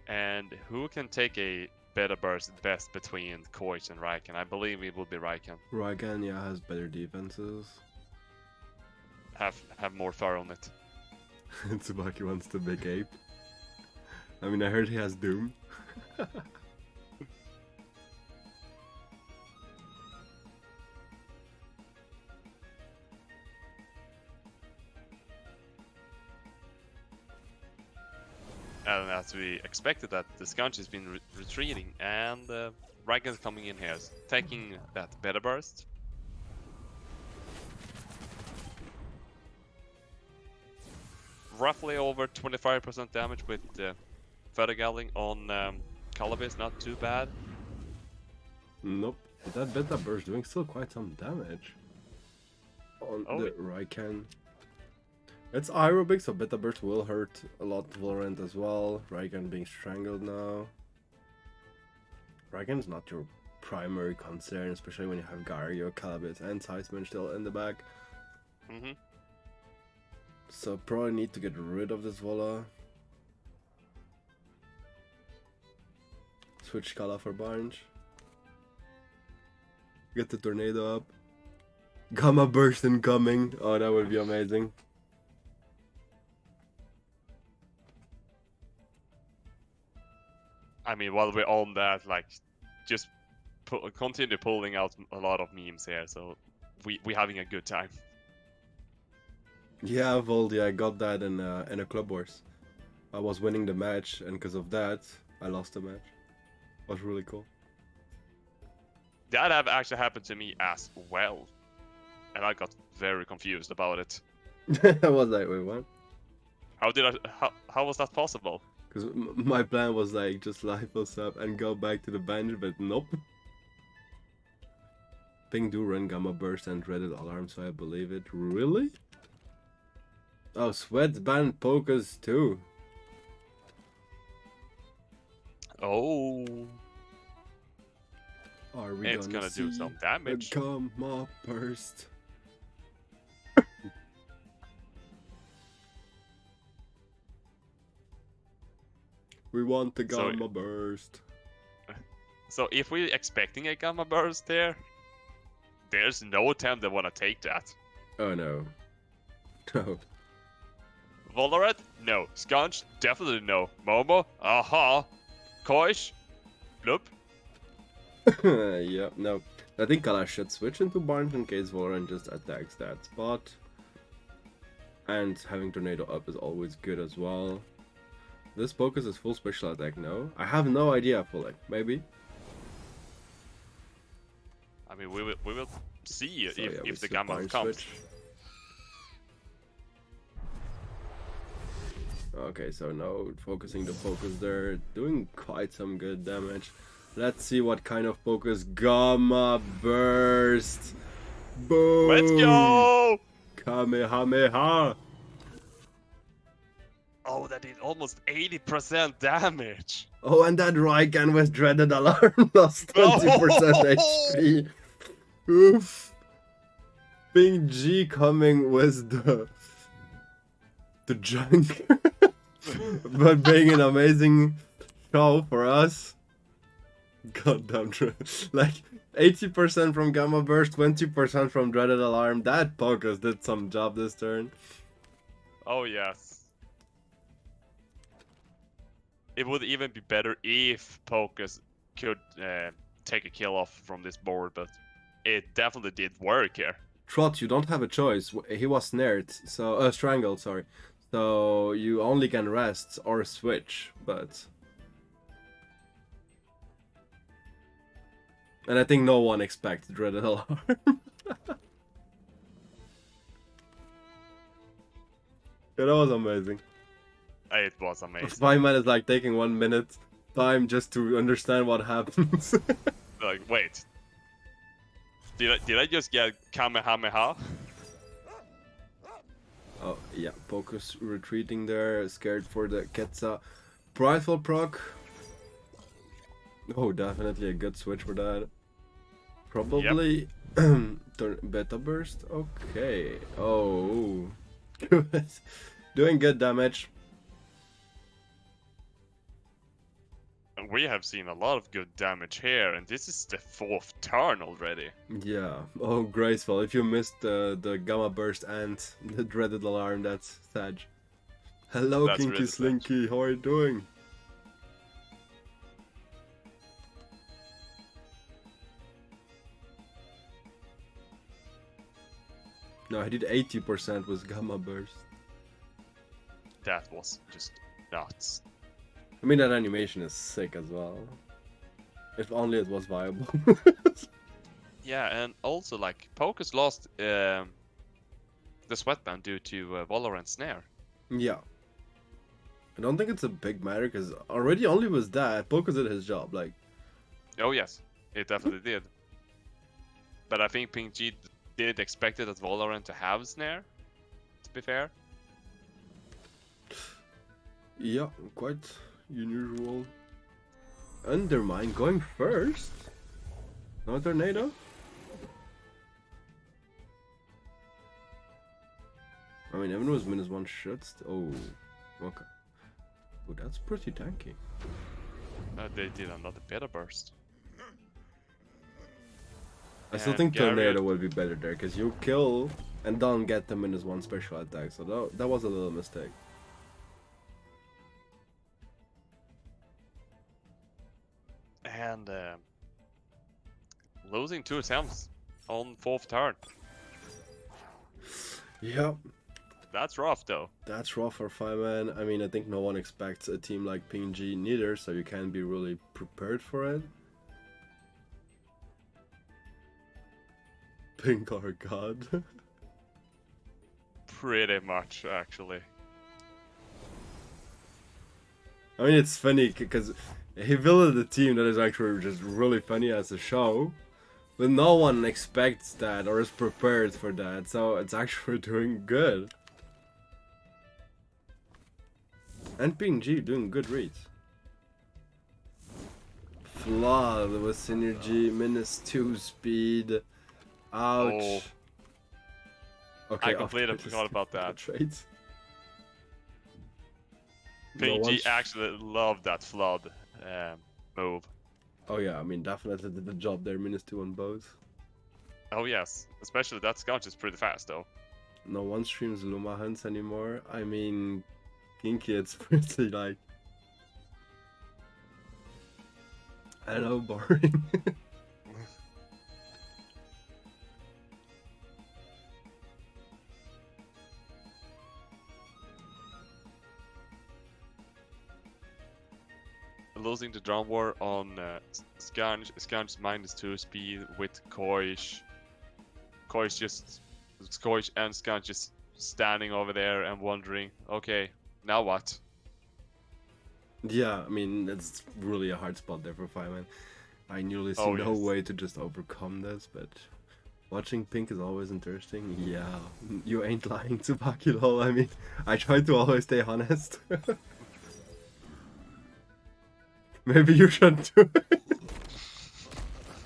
S2: And who can take a beta burst best between Koish and Raiken? I believe it will be Raiken.
S1: Raiken, yeah, has better defenses.
S2: Have more fur on it.
S1: Tsubaki wants the big ape. I mean, I heard he has Doom.
S2: And as we expected, that the Scourge has been retreating, and Raiken's coming in here, taking that beta burst. Roughly over 25% damage with Federgalling on Calibis, not too bad.
S1: Nope. That beta burst doing still quite some damage on the Raiken. It's aerobic, so beta burst will hurt a lot Valorant as well. Raiken being strangled now. Raiken's not your primary concern, especially when you have Gario, Calibis, and Seisman still in the back. So probably need to get rid of this Vola. Switch Kala for Barge. Get the tornado up. Gamma burst incoming. Oh, that would be amazing.
S2: I mean, while we're on that, like, just continue pulling out a lot of memes here, so we having a good time.
S1: Yeah, Voldy, I got that in a Club Wars. I was winning the match, and because of that, I lost the match. It was really cool.
S2: That have actually happened to me as well, and I got very confused about it.
S1: I was like, wait, what?
S2: How was that possible?
S1: Because my plan was like, just life us up and go back to the bench, but nope. Ping do run Gamma Burst and Reddit Alarm, so I believe it. Really? Oh, Sweatband Pokus too.
S2: Oh.
S1: Are we
S2: It's gonna do some damage.
S1: The Gamma Burst. We want the Gamma Burst.
S2: So if we're expecting a Gamma Burst there, there's no attempt that wanna take that.
S1: Oh no. No.
S2: Valorant? No. Sconch? Definitely no. Momo? Aha. Koish? Nope.
S1: Yeah, no. I think Kalash should switch into Barnes in case Valorant just attacks that spot. And having Tornado up is always good as well. This focus is full special attack, no? I have no idea fully. Maybe?
S2: I mean, we will see
S1: So, yeah, we
S2: if the
S1: see
S2: Gamma
S1: Barnes
S2: comes.
S1: switch. Okay, so no, focusing the focus there, doing quite some good damage. Let's see what kind of focus. Gamma Burst! Boom!
S2: Let's go!
S1: Kamehameha!
S2: Oh, that did almost 80% damage.
S1: Oh, and that Raikan with Dreaded Alarm lost 20% HP. Oof. Ping G coming with the junk. But being an amazing show for us. Goddamn true. Like 80% from Gamma Burst, 20% from Dreaded Alarm. That focus did some job this turn.
S2: Oh, yes. It would even be better if Pocus could take a kill off from this board, but it definitely did work here.
S1: Trot, you don't have a choice. He was snared, so strangled, sorry. So you only can rest or switch, but and I think no one expects Dreaded Alarm. Yeah, that was amazing.
S2: It was amazing.
S1: 5 minutes, like taking 1 minute time just to understand what happens.
S2: Like, wait. Did I just get Kamehameha?
S1: Oh, yeah, focus retreating there, scared for the Ketsa. Prideful proc. Oh, definitely a good switch for that. Probably Beta Burst. Okay. Oh, good. Doing good damage.
S2: And we have seen a lot of good damage here, and this is the 4th turn already.
S1: Yeah. Oh, graceful. If you missed the Gamma Burst and the Dreaded Alarm, that's sad. Hello,
S2: That's
S1: Kinky
S2: really sad.
S1: Slinky. How are you doing? No, I did 80% with Gamma Burst.
S2: That was just nuts.
S1: I mean, that animation is sick as well. If only it was viable.
S2: Yeah, and also, like, Pocus lost the sweatband due to Valorant Snare.
S1: Yeah. I don't think it's a big matter, because already only with that, Pocus did his job. Like,
S2: Oh, yes, it definitely did. But I think Ping G didn't expect it at Valorant to have Snare, to be fair.
S1: yeah, quite unusual. Undermine going first? No tornado? I mean, even with -1 shots. Oh, okay. Oh, that's pretty tanky.
S2: They did another beta burst.
S1: I still
S2: And
S1: think Tornado
S2: Garrett-
S1: will be better there, because you kill and don't get the -1 special attack, so that was a little mistake.
S2: And losing 2 attempts on 4th turn.
S1: Yep,
S2: That's rough, though.
S1: that's rough for 5-man. I mean, I think no one expects a team like PNG neither, so you can't be really prepared for it. Pink or God.
S2: Pretty much, actually.
S1: I mean, it's funny because he built a team that is actually just really funny as a show, but no one expects that or is prepared for that, so it's actually doing good. And PNG doing good reads. Flood with synergy, -2 speed. Ouch.
S2: Oh.
S1: Okay,
S2: I completely forgot about that.
S1: Traits.
S2: Ping
S1: No
S2: G
S1: one's-
S2: actually loved that flood move.
S1: Oh yeah, I mean, definitely did the job there. -2 on both.
S2: Oh yes, especially that Sconch is pretty fast though.
S1: no one streams Luma hunts anymore. I mean, Kinky, it's pretty like, I don't know, boring.
S2: Losing the drum war on Scanch. Scanch -2 speed with Koish. Koish and Scanch just standing over there and wondering, okay, now what?
S1: Yeah, I mean, it's really a hard spot there for Fireman. I nearly see
S2: Oh,
S1: no
S2: yes.
S1: way to just overcome this, but watching Pink is always interesting. Yeah, you ain't lying, Tsubaki lol. I mean, I try to always stay honest. Maybe you should do it.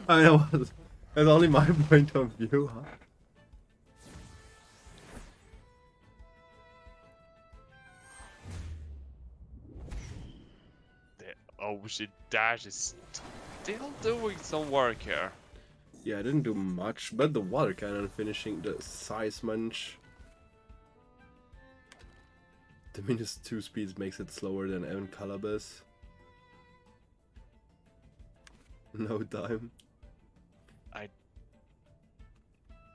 S1: I know, it's only my point of view, huh?
S2: Oh shit, Dash is still doing some work here.
S1: Yeah, I didn't do much, but the water cannon finishing the size munch. The -2 speeds makes it slower than Evan Calabas. No time.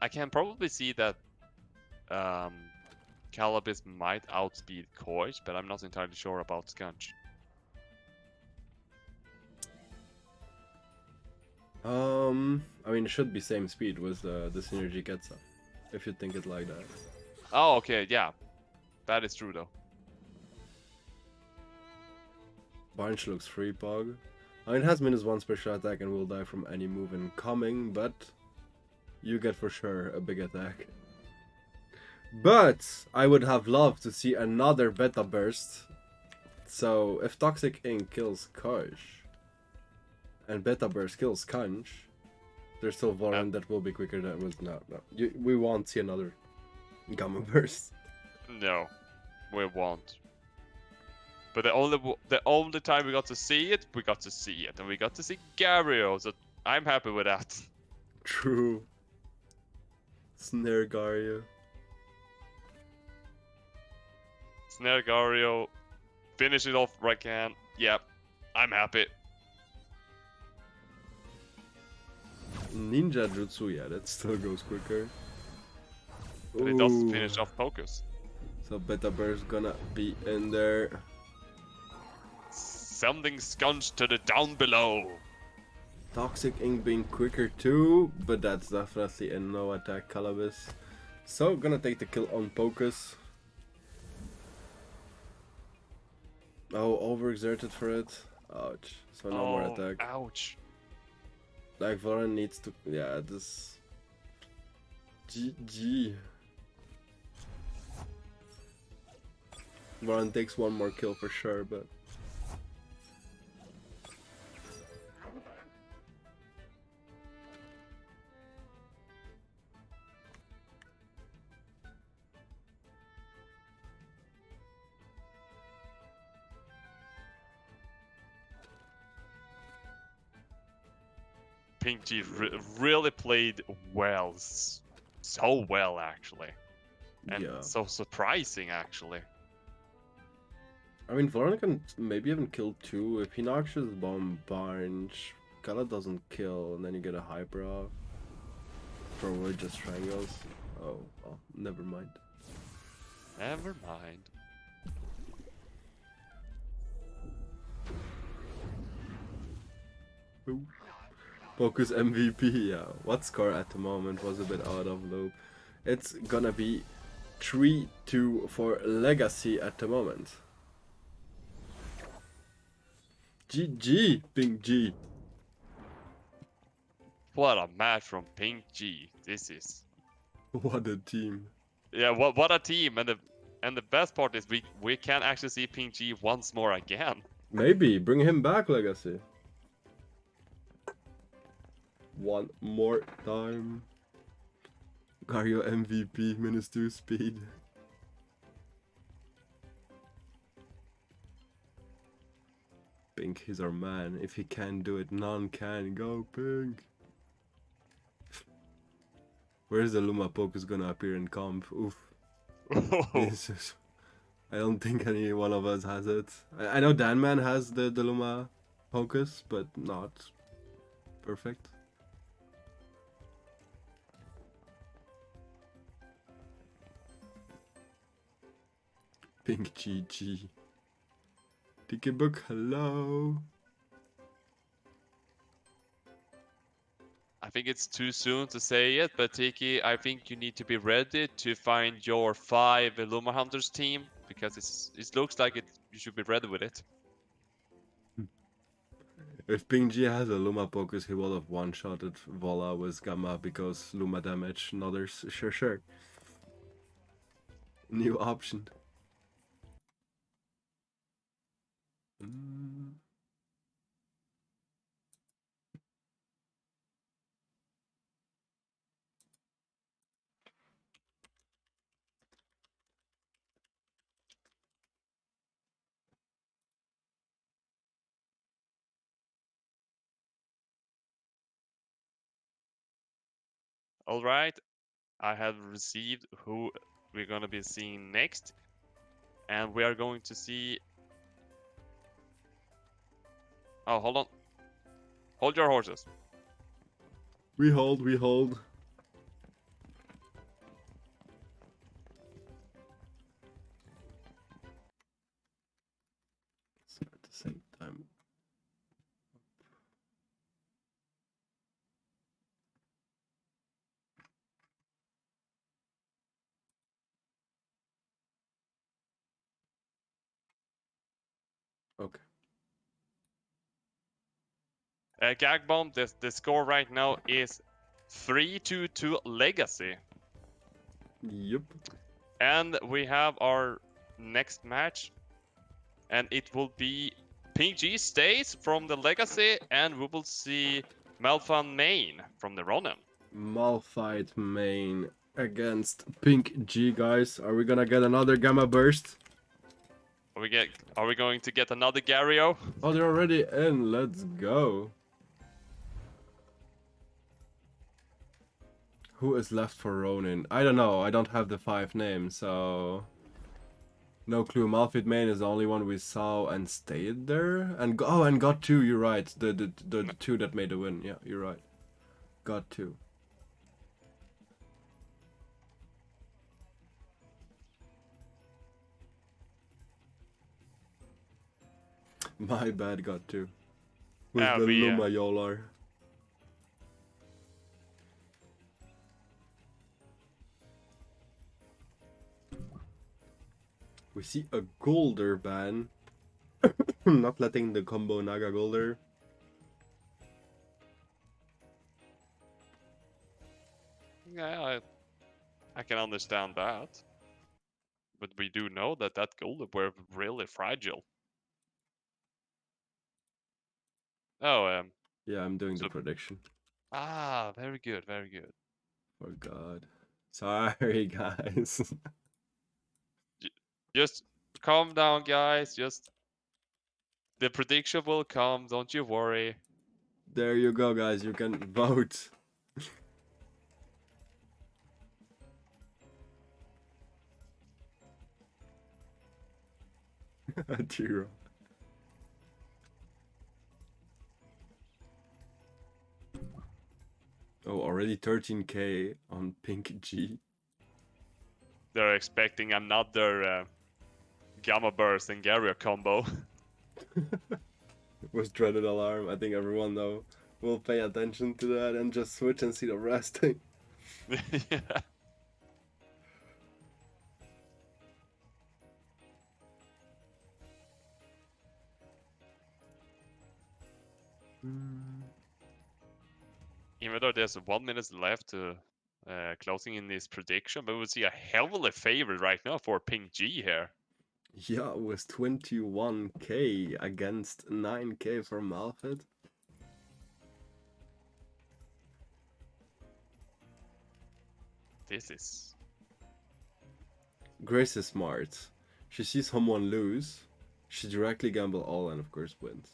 S2: I can probably see that Calabas might outspeed Koish, but I'm not entirely sure about Scanch.
S1: I mean, it should be same speed with the synergy gets up, if you think it like that.
S2: Oh, okay, yeah. That is true though.
S1: Barnch looks free pog. I mean, it has -1 special attack and will die from any move incoming, but you get for sure a big attack. But I would have loved to see another beta burst. So if Toxic Ink kills Kosh and beta burst kills Kanch, there's still Voron that will be quicker than was no. We won't see another Gamma burst.
S2: No, we won't. But the only time we got to see it, and we got to see Gario, so I'm happy with that.
S1: True. Snare Gario.
S2: Snare Gario, finish it off right can. Yep, I'm happy.
S1: Ninja Jutsu, yeah, that still goes quicker.
S2: But it does
S1: Ooh.
S2: finish off Focus.
S1: So Beta Burst gonna be in there.
S2: Sending Scunch to the down below.
S1: Toxic Ink being quicker too, but that's definitely a no attack Calabas. So gonna take the kill on Pocus. Oh, overexerted for it. Ouch. So no more attack.
S2: Ouch.
S1: Like Voron needs to, yeah, this GG. Voron takes one more kill for sure, but
S2: Pink G really played well. So well, actually. And
S1: yeah.
S2: so surprising, actually.
S1: I mean, Voron can maybe even kill two. If he knocks his bomb bunch, Kala doesn't kill, and then you get a hyper off. Probably just strangles. Oh, never mind.
S2: Never mind.
S1: Ooh. Focus MVP, yeah. What score at the moment was a bit out of loop. It's gonna be 3-2 for Legacy at the moment. GG, Pink G.
S2: What a match from Pink G. This is.
S1: What a team.
S2: Yeah, what a team, and the best part is we can actually see Pink G once more again.
S1: Maybe bring him back, Legacy. One more time. Gario MVP, -2 speed. Pink is our man. If he can do it, none can. Go Pink. Where's the Luma Pokus gonna appear in comp? Oof. This is, I don't think any one of us has it. I know Danman has the Luma Pocus, but not perfect. Pink GG. Tiki Book, hello.
S2: I think it's too soon to say it, but Tiki, I think you need to be ready to find your 5 Luma Hunters team because it looks like you should be ready with it.
S1: If Ping G has a Luma Pocus, he will have one-shotted Vola with Gamma because Luma damage and others. Sure, sure. New option.
S2: All right, I have received who we're gonna be seeing next, and we are going to see. Oh, hold on. Hold your horses.
S1: We hold, we hold. So at the same time. Okay.
S2: Gag bomb. The score right now is 3-2 Legacy,
S1: Yep.
S2: and we have our next match, and it will be Pink G stays from the Legacy, and we will see Malfan Main from the Ronin.
S1: Malphite main against Pink G, guys. Are we gonna get another Gamma Burst?
S2: Are we going to get another Gario?
S1: Oh, they're already in. Let's go. Who is left for Ronin? I don't know. I don't have the 5 names, so no clue. Malphite main is the only one we saw and stayed there. And and got 2. You're right. The 2 that made the win. Yeah, you're right. Got 2. My bad. Got 2. With the Luma Yolar. We see a Golder ban. Not letting the combo Naga Golder.
S2: Yeah, I can understand that. But we do know that Golden were really fragile. Oh,
S1: Yeah, I'm doing the prediction.
S2: Very good, very good.
S1: For God. Sorry, guys.
S2: Just calm down, guys. Just the prediction will come. Don't you worry.
S1: There you go, guys. You can vote. Tiro. Oh, already 13k on Pink G.
S2: They're expecting another Gamma Burst and Gario combo.
S1: Was dreaded alarm. I think everyone though will pay attention to that and just switch and see the rest.
S2: Yeah. Even though there's 1 minute left to closing in this prediction, but we see a heavily favored right now for Pink G here.
S1: Yeah, it was 21k against 9k for Malphite.
S2: This is...
S1: Grace is smart. She sees someone lose, she directly gamble all and of course wins.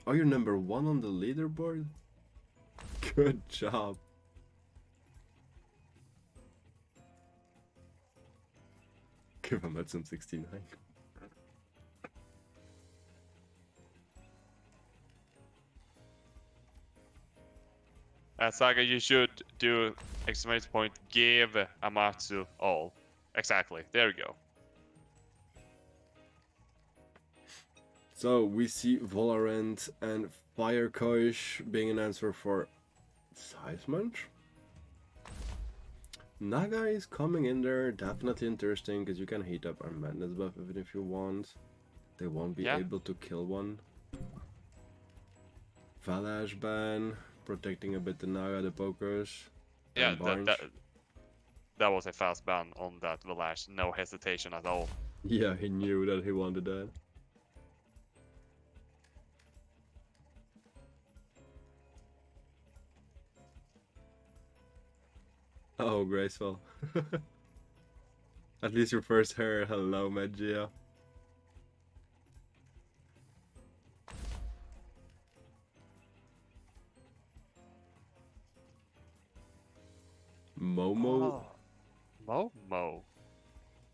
S1: Are you number 1 on the leaderboard? Good job. Give him at some 69.
S2: Saga, you should do exclamation point, give Amatsu all. Exactly, there you go.
S1: So we see Valorant and Firecoish being an answer for Seismunch. Naga is coming in there, definitely interesting because you can heat up our madness buff even if you want. They won't be able to kill one. Valash ban, protecting a bit the Naga, the pokers.
S2: Yeah,
S1: and
S2: that was a fast ban on that Valash, no hesitation at all.
S1: Yeah, he knew that he wanted that. Oh, graceful. At least your first hair. Hello, Magia. Momo.
S2: Momo.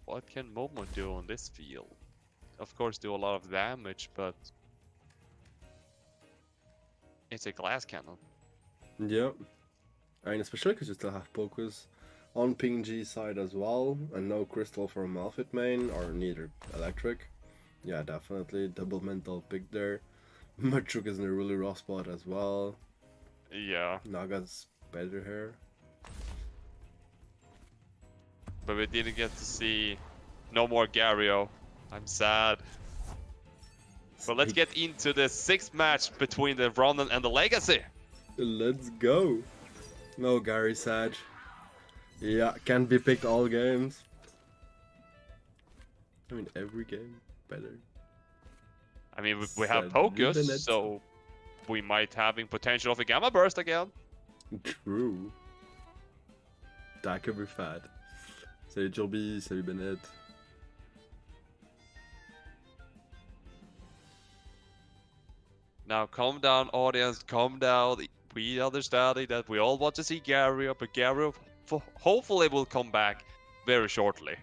S2: What can Momo do on this field? Of course, do a lot of damage, but it's a glass cannon.
S1: Yep. And especially because you still have Pokers on Ping G side as well, and no Crystal for Malphite main, or neither Electric. Yeah, definitely double mental pick there. Machook is in a really rough spot as well.
S2: Yeah.
S1: Naga's better here.
S2: But we didn't get to see no more Gario. I'm sad. But let's get into the 6th match between the Ronin and the Legacy.
S1: Let's go. No Gary Sage. Yeah, can't be picked all games. I mean, every game better.
S2: I mean, we have Pocus, so we might having potential of a Gamma Burst again.
S1: True. That could be fat. Salut Joby, salut Bennett.
S2: Now calm down, audience, calm down. We understanding that we all want to see Gario, but Gario hopefully will come back very shortly.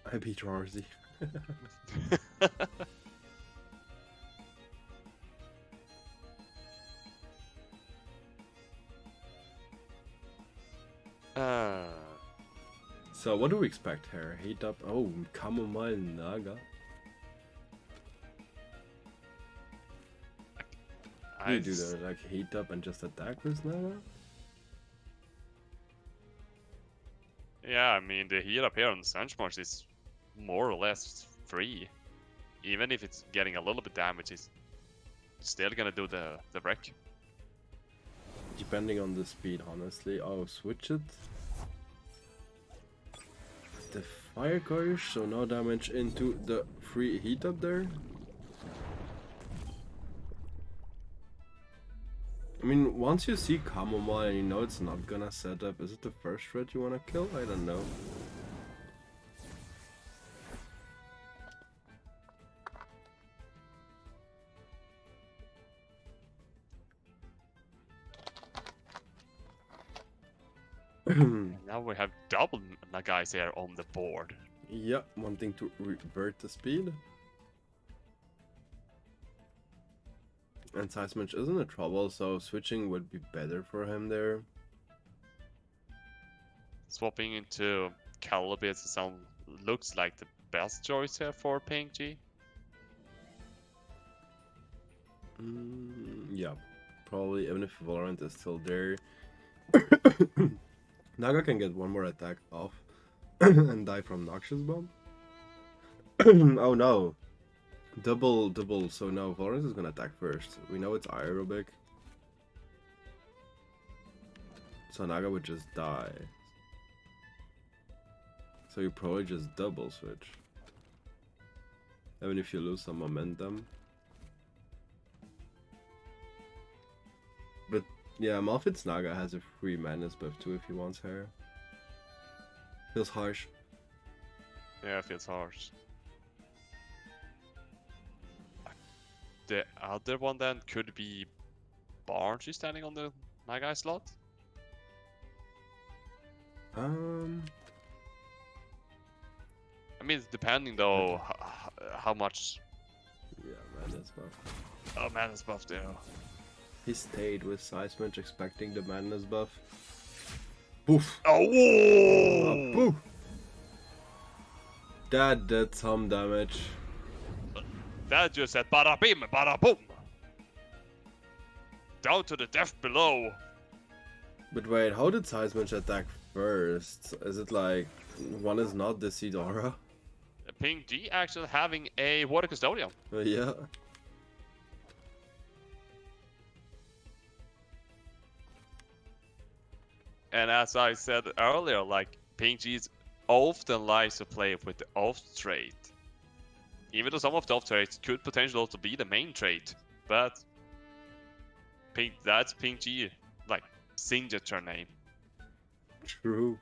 S1: I beat Rarzy. So what do we expect here? Heat up. Oh, Chamomile Naga. You do that, like heat up and just attack with Naga?
S2: Yeah, I mean the heat up here on Sunchmarsh is more or less free. Even if it's getting a little bit damage, it's still gonna do the wreck.
S1: Depending on the speed, honestly. Oh, switch it. The fire courage, so no damage into the free heat up there. I mean, once you see Chamomile and you know it's not gonna set up, is it the first threat you wanna kill? I don't know.
S2: Now we have double guys here on the board.
S1: Yeah, wanting to revert the speed. And Seismunch isn't in trouble, so switching would be better for him there.
S2: Swapping into Calibis looks like the best choice here for Ping G.
S1: Yeah, probably, even if Valorant is still there. Naga can get one more attack off and die from Noxious Bomb. Oh no. Double, so no, Valorant is gonna attack first. We know it's aerobic. So Naga would just die. So you probably just double switch. Even if you lose some momentum. But yeah, Malphite's Naga has a free madness buff too if he wants her. Feels harsh.
S2: Yeah, it feels harsh. The other one then could be Barnes standing on the Nagai slot? I mean, it's depending though how much.
S1: Yeah, Madness buff.
S2: Oh, Madness buff there.
S1: He stayed with Size Match expecting the Madness buff. Poof!
S2: Oh!
S1: Poof! That did some damage.
S2: That just said bada bim, bada boom! Down to the depth below!
S1: But wait, how did Size Match attack first? Is it like one is not the Sidora?
S2: Ping G actually having a Water Custodian.
S1: Yeah.
S2: And as I said earlier, like, Ping G often likes to play with the off trait. Even though some of the off traits could potentially also be the main trait. But that's Ping G, like, signature name.
S1: True.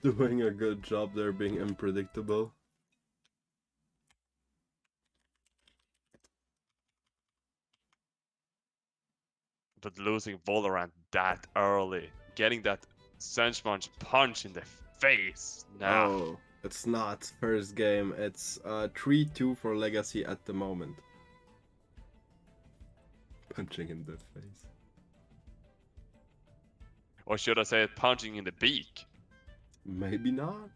S1: Doing a good job there being unpredictable.
S2: But losing Valorant that early, getting that Sunspunch punch in the face, nah.
S1: Oh, it's not first game. It's 3-2 for Legacy at the moment. Punching in the face.
S2: Or should I say it, punching in the beak?
S1: Maybe not.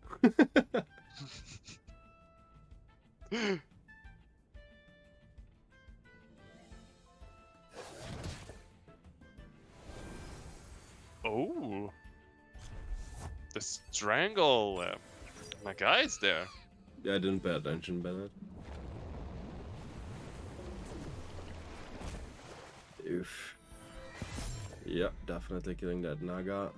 S2: Oh, the strangle. My guy's there.
S1: Yeah, I didn't pay attention, Bennett. Oof. Yeah, definitely killing that Naga.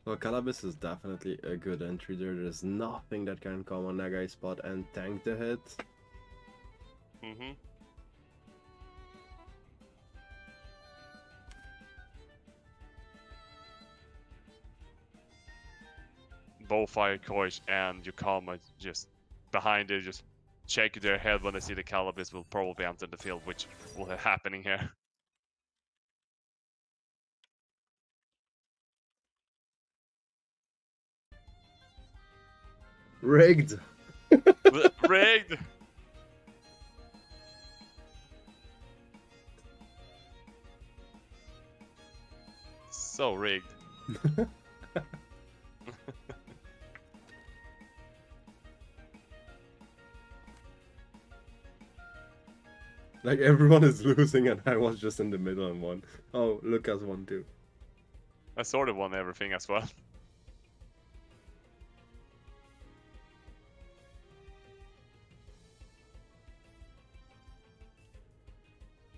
S1: Well, Calabas is definitely a good entry there. There's nothing that can come on Nagai's spot and tank the hit.
S2: Mm-hmm. Both Fire Koish and Yukama just behind it, just shake their head when they see the Calabas will probably enter the field, which will be happening here.
S1: Rigged!
S2: Rigged! So rigged.
S1: Like everyone is losing and I was just in the middle and won. Oh, Lucas won too.
S2: I sort of won everything as well.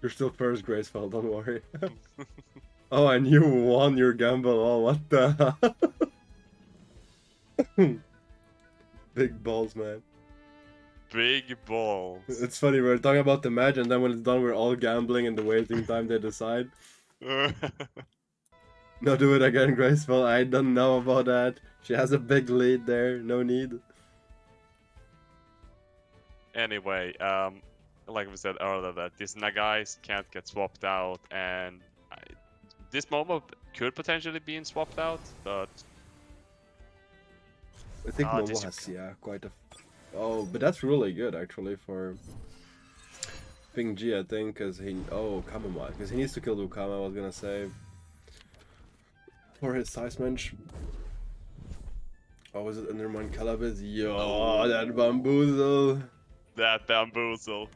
S1: You're still first, Graceful, don't worry. Oh, and you won your gamble. Oh, what the hell? Big balls, man.
S2: Big balls.
S1: It's funny, we're talking about the match and then when it's done we're all gambling and the waiting time they decide. No, do it again, Graceful. I don't know about that. She has a big lead there. No need.
S2: Anyway, like we said earlier, that these Nagais can't get swapped out, and this Momo could potentially be swapped out, but
S1: I think
S2: Ah,
S1: Momo has, yeah, quite a... Oh, but that's really good, actually, for Ping G, I think, because he... Oh, Kamama, because he needs to kill Lukama, I was gonna say. For his size mensch. Oh, was it Undermine Calabas? Yo, that bamboozle!
S2: that bamboozle.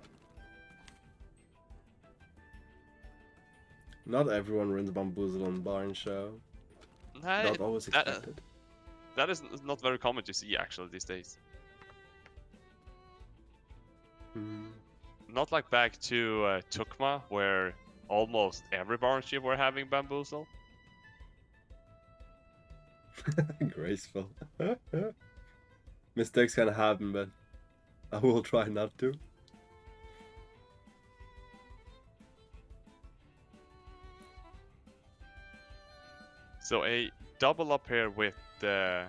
S1: Not everyone runs bamboozle on Barn Show. Not always expected.
S2: That is not very common to see actually these days. Not like back to Tukma, where almost every Barn Chief were having bamboozle.
S1: Graceful. Mistakes can happen, but I will try not to.
S2: So a double up here with the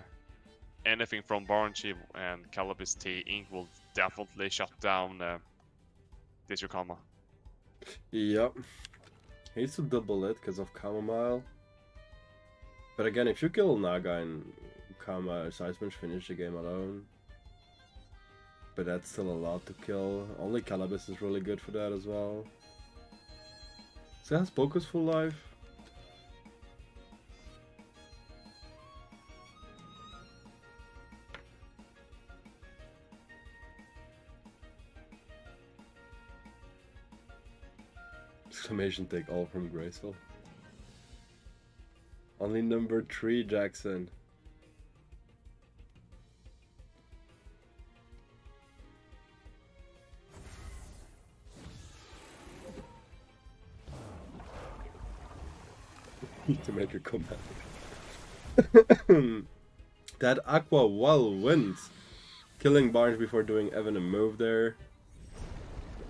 S2: anything from Barnchi and Calabas T Inc. will definitely shut down this Yokama.
S1: Yep. He needs to double it because of Chamomile. But again, if you kill Naga and Kama, Seismanch finish the game alone. But that's still a lot to kill. Only Calabas is really good for that as well. So has Pokus full life? Exclamation take all from Graceful. Only number 3, Jackson. To make a comeback. That Aqua well wins. Killing Barnes before doing even a move there.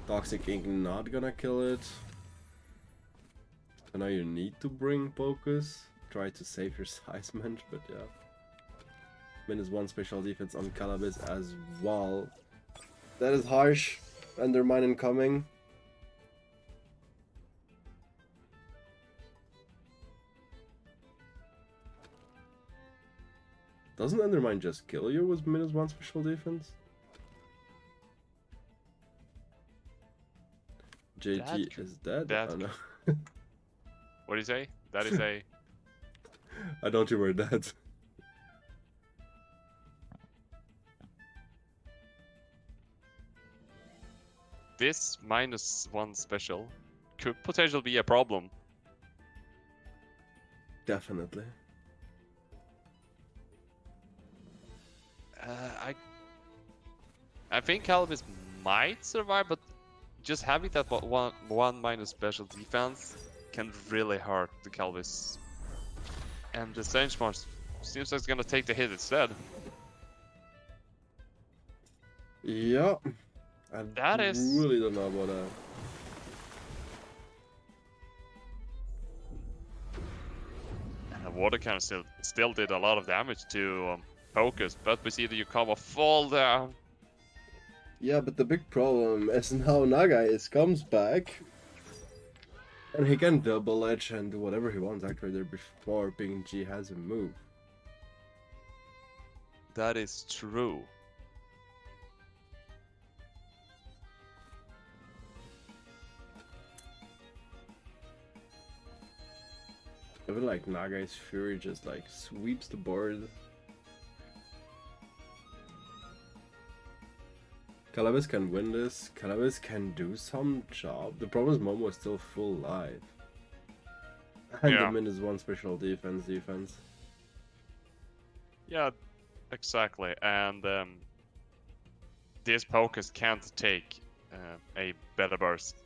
S1: Toxic Ink not gonna kill it. So now you need to bring Focus. Try to save your Seismanch, but yeah. -1 special defense on Calabas as well. That is harsh. Undermine incoming. Doesn't Undermine just kill you with -1 special defense? JT is dead? Oh no.
S2: What do you say? That is a...
S1: I don't you were dead.
S2: This -1 special could potentially be a problem.
S1: Definitely.
S2: I think Calabas might survive, but just having that one minus special defense can really hurt the Calabas. And the Senchmars seems like it's gonna take the hit instead.
S1: Yeah.
S2: That is...
S1: really don't know about that.
S2: And Water Cannon still did a lot of damage to Focus, but we see the Yukama fall down.
S1: Yeah, but the big problem is now Naga comes back. And he can double edge and do whatever he wants actually there before Ping G has a move.
S2: That is true.
S1: I feel like Naga's Fury just like sweeps the board. Calabas can win this. Calabas can do some job. The problem is Momo is still full life. And
S2: Yeah.
S1: the -1 special defense.
S2: Yeah, exactly. And this Focus can't take a better burst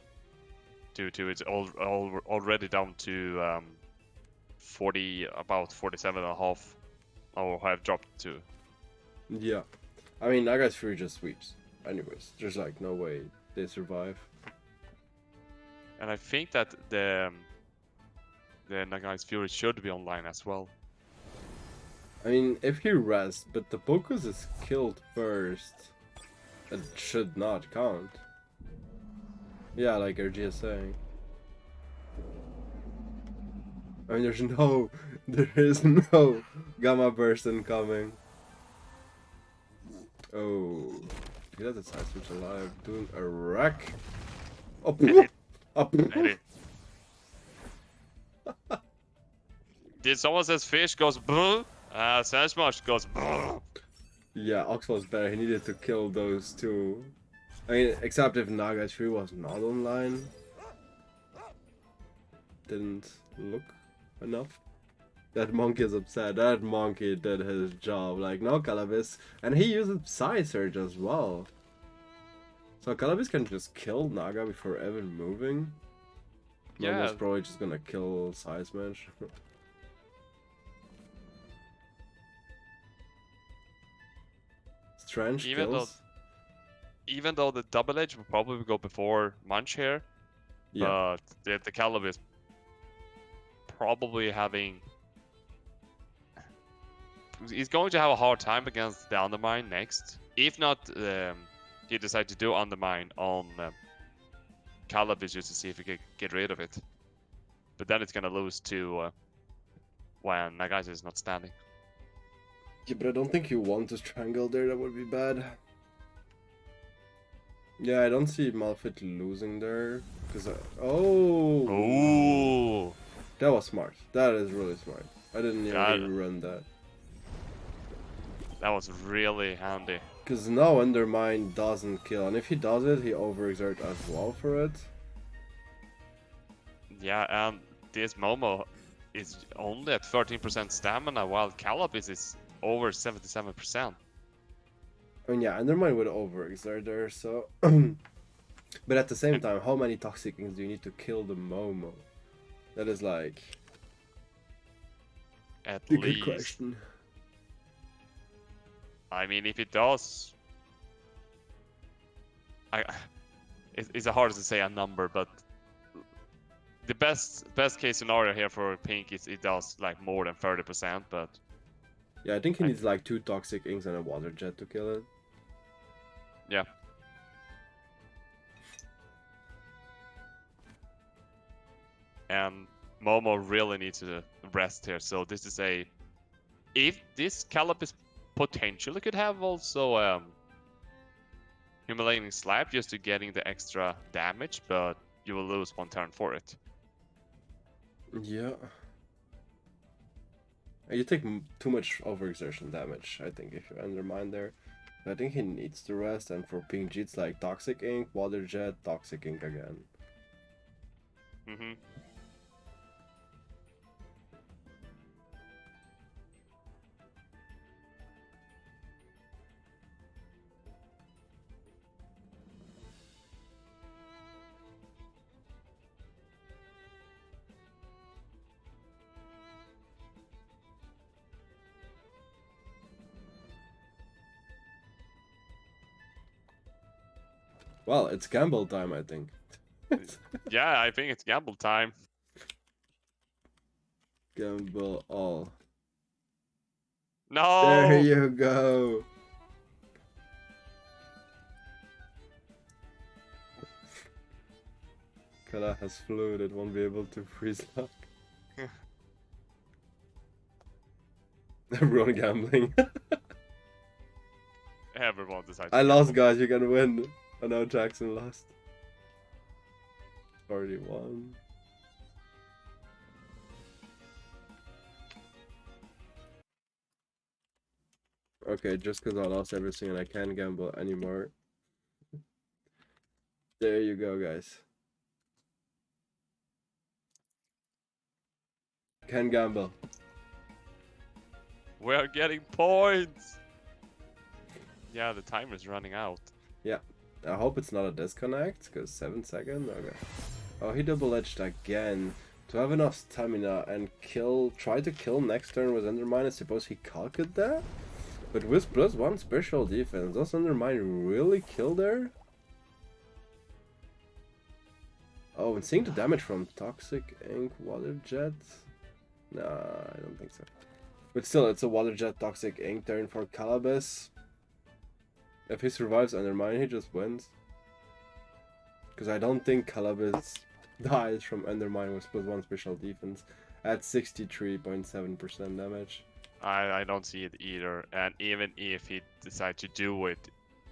S2: due to it's already down to 40, about 47.5, or have dropped to.
S1: Yeah. I mean, Naga's Fury just sweeps. Anyways, there's like no way they survive.
S2: And I think that the Nagai's Fury should be online as well.
S1: I mean, if he rests, but the Focus is killed first, it should not count. Yeah, like RG is saying. I mean, there is no Gamma Burst incoming. Oh, he has a side switch alive, doing a wreck. Up, up.
S2: Did someone says fish goes brr? Sandmarsh goes brr.
S1: Yeah, Ox was better. He needed to kill those two. I mean, except if Naga's Fury was not online. Didn't look enough. That monkey is upset. That monkey did his job. Like, no Calabas. And he used Psy Surge as well. So Calabas can just kill Naga before even moving.
S2: Yeah.
S1: Momo's probably just gonna kill Seismanch. Strange kills.
S2: Even though the double edge will probably go before Munch here,
S1: Yeah.
S2: but the Calabas probably having he's going to have a hard time against the Undermine next. If not, he decides to do Undermine on Calibus just to see if he can get rid of it. But then it's gonna lose to when Nagaisa is not standing.
S1: Yeah, but I don't think you want to strangle there, that would be bad. Yeah, I don't see Malphite losing there. Because oh!
S2: Ooh!
S1: That was smart. That is really smart. I didn't even run that.
S2: That was really handy.
S1: Because now Undermine doesn't kill, and if he does it, he overexerts as well for it.
S2: Yeah, and this Momo is only at 13% stamina, while Calibus is over 77%.
S1: I mean, yeah, Undermine would overexert there, so... But at the same time, how many Toxic Inks do you need to kill the Momo? That is like...
S2: At
S1: a
S2: least.
S1: good question.
S2: I mean, if it does... It's hard to say a number, but... The best case scenario here for Pink is it does like more than 30%, but...
S1: Yeah, I think he needs like 2 Toxic Inks and a Water Jet to kill it.
S2: Yeah. And Momo really needs to rest here, so this is a... If this Calibus potentially could have also Humiliating Slap just to getting the extra damage, but you will lose 1 turn for it.
S1: Yeah. You take too much overexertion damage, I think, if you Undermine there. I think he needs to rest, and for Pink G, it's like Toxic Ink, Water Jet, Toxic Ink again.
S2: Mm-hmm.
S1: Well, it's gamble time, I think.
S2: Yeah, I think it's gamble time.
S1: Gamble all.
S2: No!
S1: There you go! Kala has fluid, it won't be able to freeze lock. Everyone gambling.
S2: Everyone decides.
S1: I lost, guys, you can win. Oh no, Jackson lost. 41. Okay, just because I lost everything and I can't gamble anymore. There you go, guys. Can gamble.
S2: We're getting points! Yeah, the timer's running out.
S1: Yeah. I hope it's not a disconnect, because 7 seconds? Okay. Oh, he double-edged again. To have enough stamina and try to kill next turn with Undermine, I suppose he calculated that? But with +1 special defense, does Undermine really kill there? Oh, and seeing the damage from Toxic Ink, Water Jet? Nah, I don't think so. But still, it's a Water Jet Toxic Ink turn for Calibus. If he survives Undermine, he just wins. Because I don't think Calibus dies from Undermine with +1 special defense at 63.7% damage.
S2: I don't see it either, and even if he decides to do it,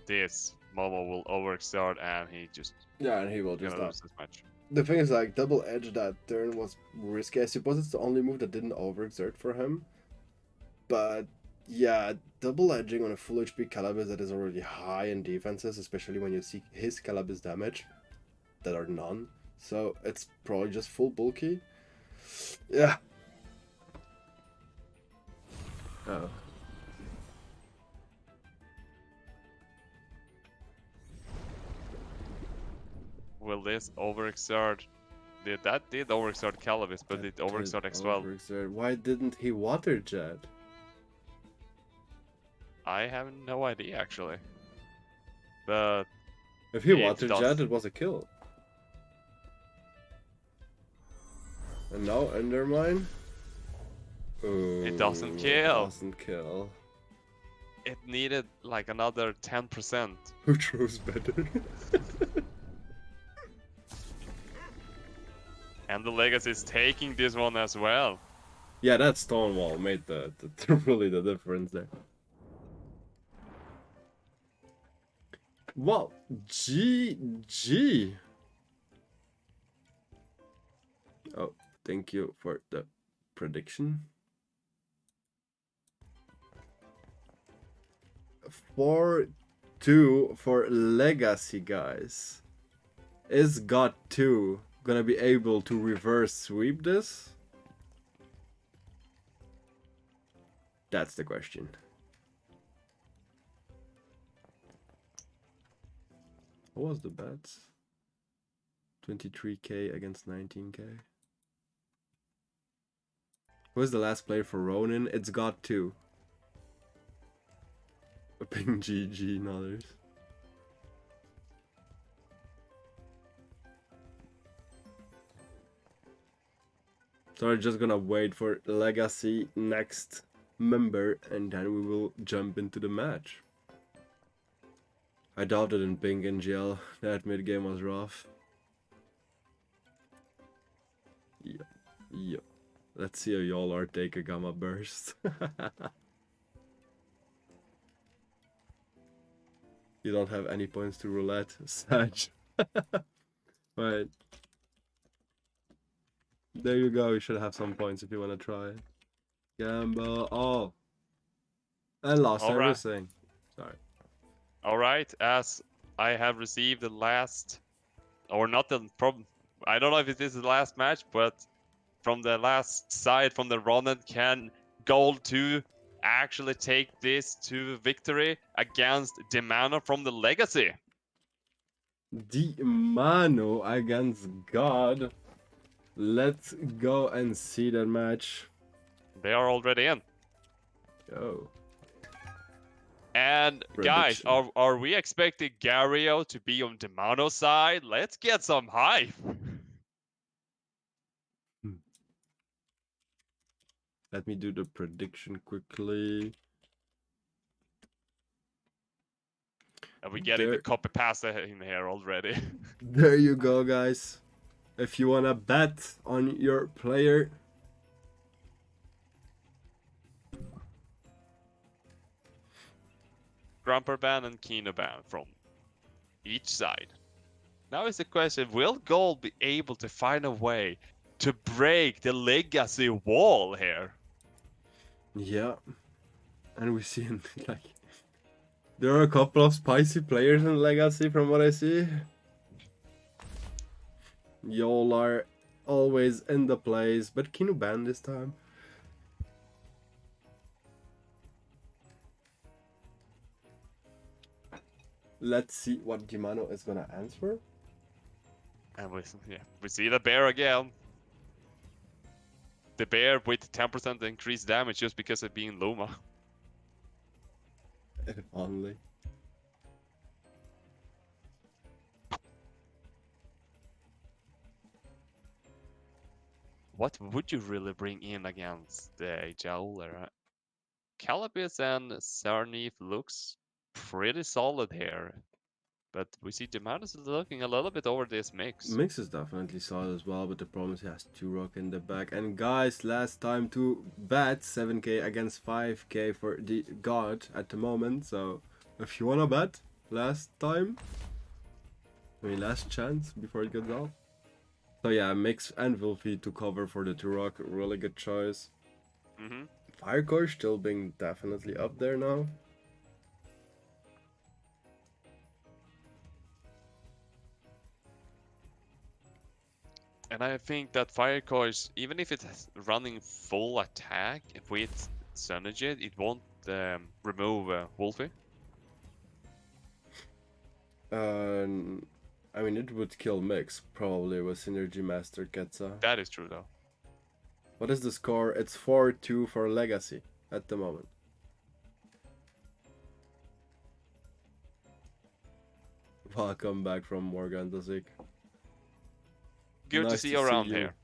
S2: this Momo will overexert and he just...
S1: Yeah, and he will just
S2: lose this match.
S1: The thing is, like, double edge that turn was risky. I suppose it's the only move that didn't overexert for him. But yeah, double edging on a full HP Calibus that is already high in defenses, especially when you see his Calibus damage that are none. So it's probably just full bulky. Yeah. Oh.
S2: Will this overexert? That did overexert Calibus, but it overexert as well.
S1: Why didn't he Water Jet?
S2: I have no idea actually. But
S1: if he Water Jet, it was a kill. And now Undermine.
S2: It doesn't
S1: Ooh,
S2: kill.
S1: Doesn't kill.
S2: It needed like another 10%.
S1: Who throws better?
S2: And the Legacy is taking this one as well.
S1: Yeah, that Stonewall made the really the difference there. Well, GG. Oh, thank you for the prediction. 4-2 for Legacy, guys. Is God 2 gonna be able to reverse sweep this? That's the question. What was the bets? 23k against 19k. Who is the last player for Ronin? It's God 2. Ping GG and others. So we're just gonna wait for Legacy next member and then we will jump into the match. I doubted in Ping and GL. That mid game was rough. Yep. Let's see how y'all are take a Gamma Burst. You don't have any points to roulette, Sag. Right. There you go, you should have some points if you want to try it. Gamble. Oh. And lost
S2: All right.
S1: everything. Sorry.
S2: Alright, as I have received the last, or not the problem, I don't know if it is the last match, but from the last side, from the Ronin, can Gold 2 actually take this to victory against Demano from the Legacy?
S1: The Mano against God. Let's go and see that match.
S2: They are already in.
S1: Go.
S2: And guys,
S1: Prediction.
S2: are we expecting Gario to be on Demano's side? Let's get some hype.
S1: Let me do the prediction quickly.
S2: And we're getting the copy pasta in here already.
S1: There you go, guys. If you wanna bet on your player,
S2: Grumper Ban and Kino Ban from each side. Now is the question, will Gold be able to find a way to break the Legacy wall here?
S1: yeah. And we see like there are a couple of spicy players in Legacy from what I see. Y'all are always in the plays, but Kinu ban this time. Let's see what Gimano is gonna answer.
S2: And we see the bear again. The bear with 10% increased damage just because of being Luma.
S1: If only.
S2: What would you really bring in against the Jowler? Calabis and Sarnif looks pretty solid here. But we see Demanus is looking a little bit over this mix.
S1: Mix is definitely solid as well, but the problem is he has 2 rock in the back. And guys, last time to bet 7k against 5k for the God at the moment. So if you wanna bet, last chance before it gets off. So yeah, Mix and Wilfie to cover for the 2 rock, really good choice. Firecore still being definitely up there now.
S2: And I think that Firecore, even if it's running full attack with Synergy, it won't remove Wolfie.
S1: I mean, it would kill Mix probably with Synergy Master Ketsa.
S2: That is true though.
S1: What is the score? It's 4-2 for Legacy at the moment. Welcome back from Morgan Dazik.
S2: Good to see you around here.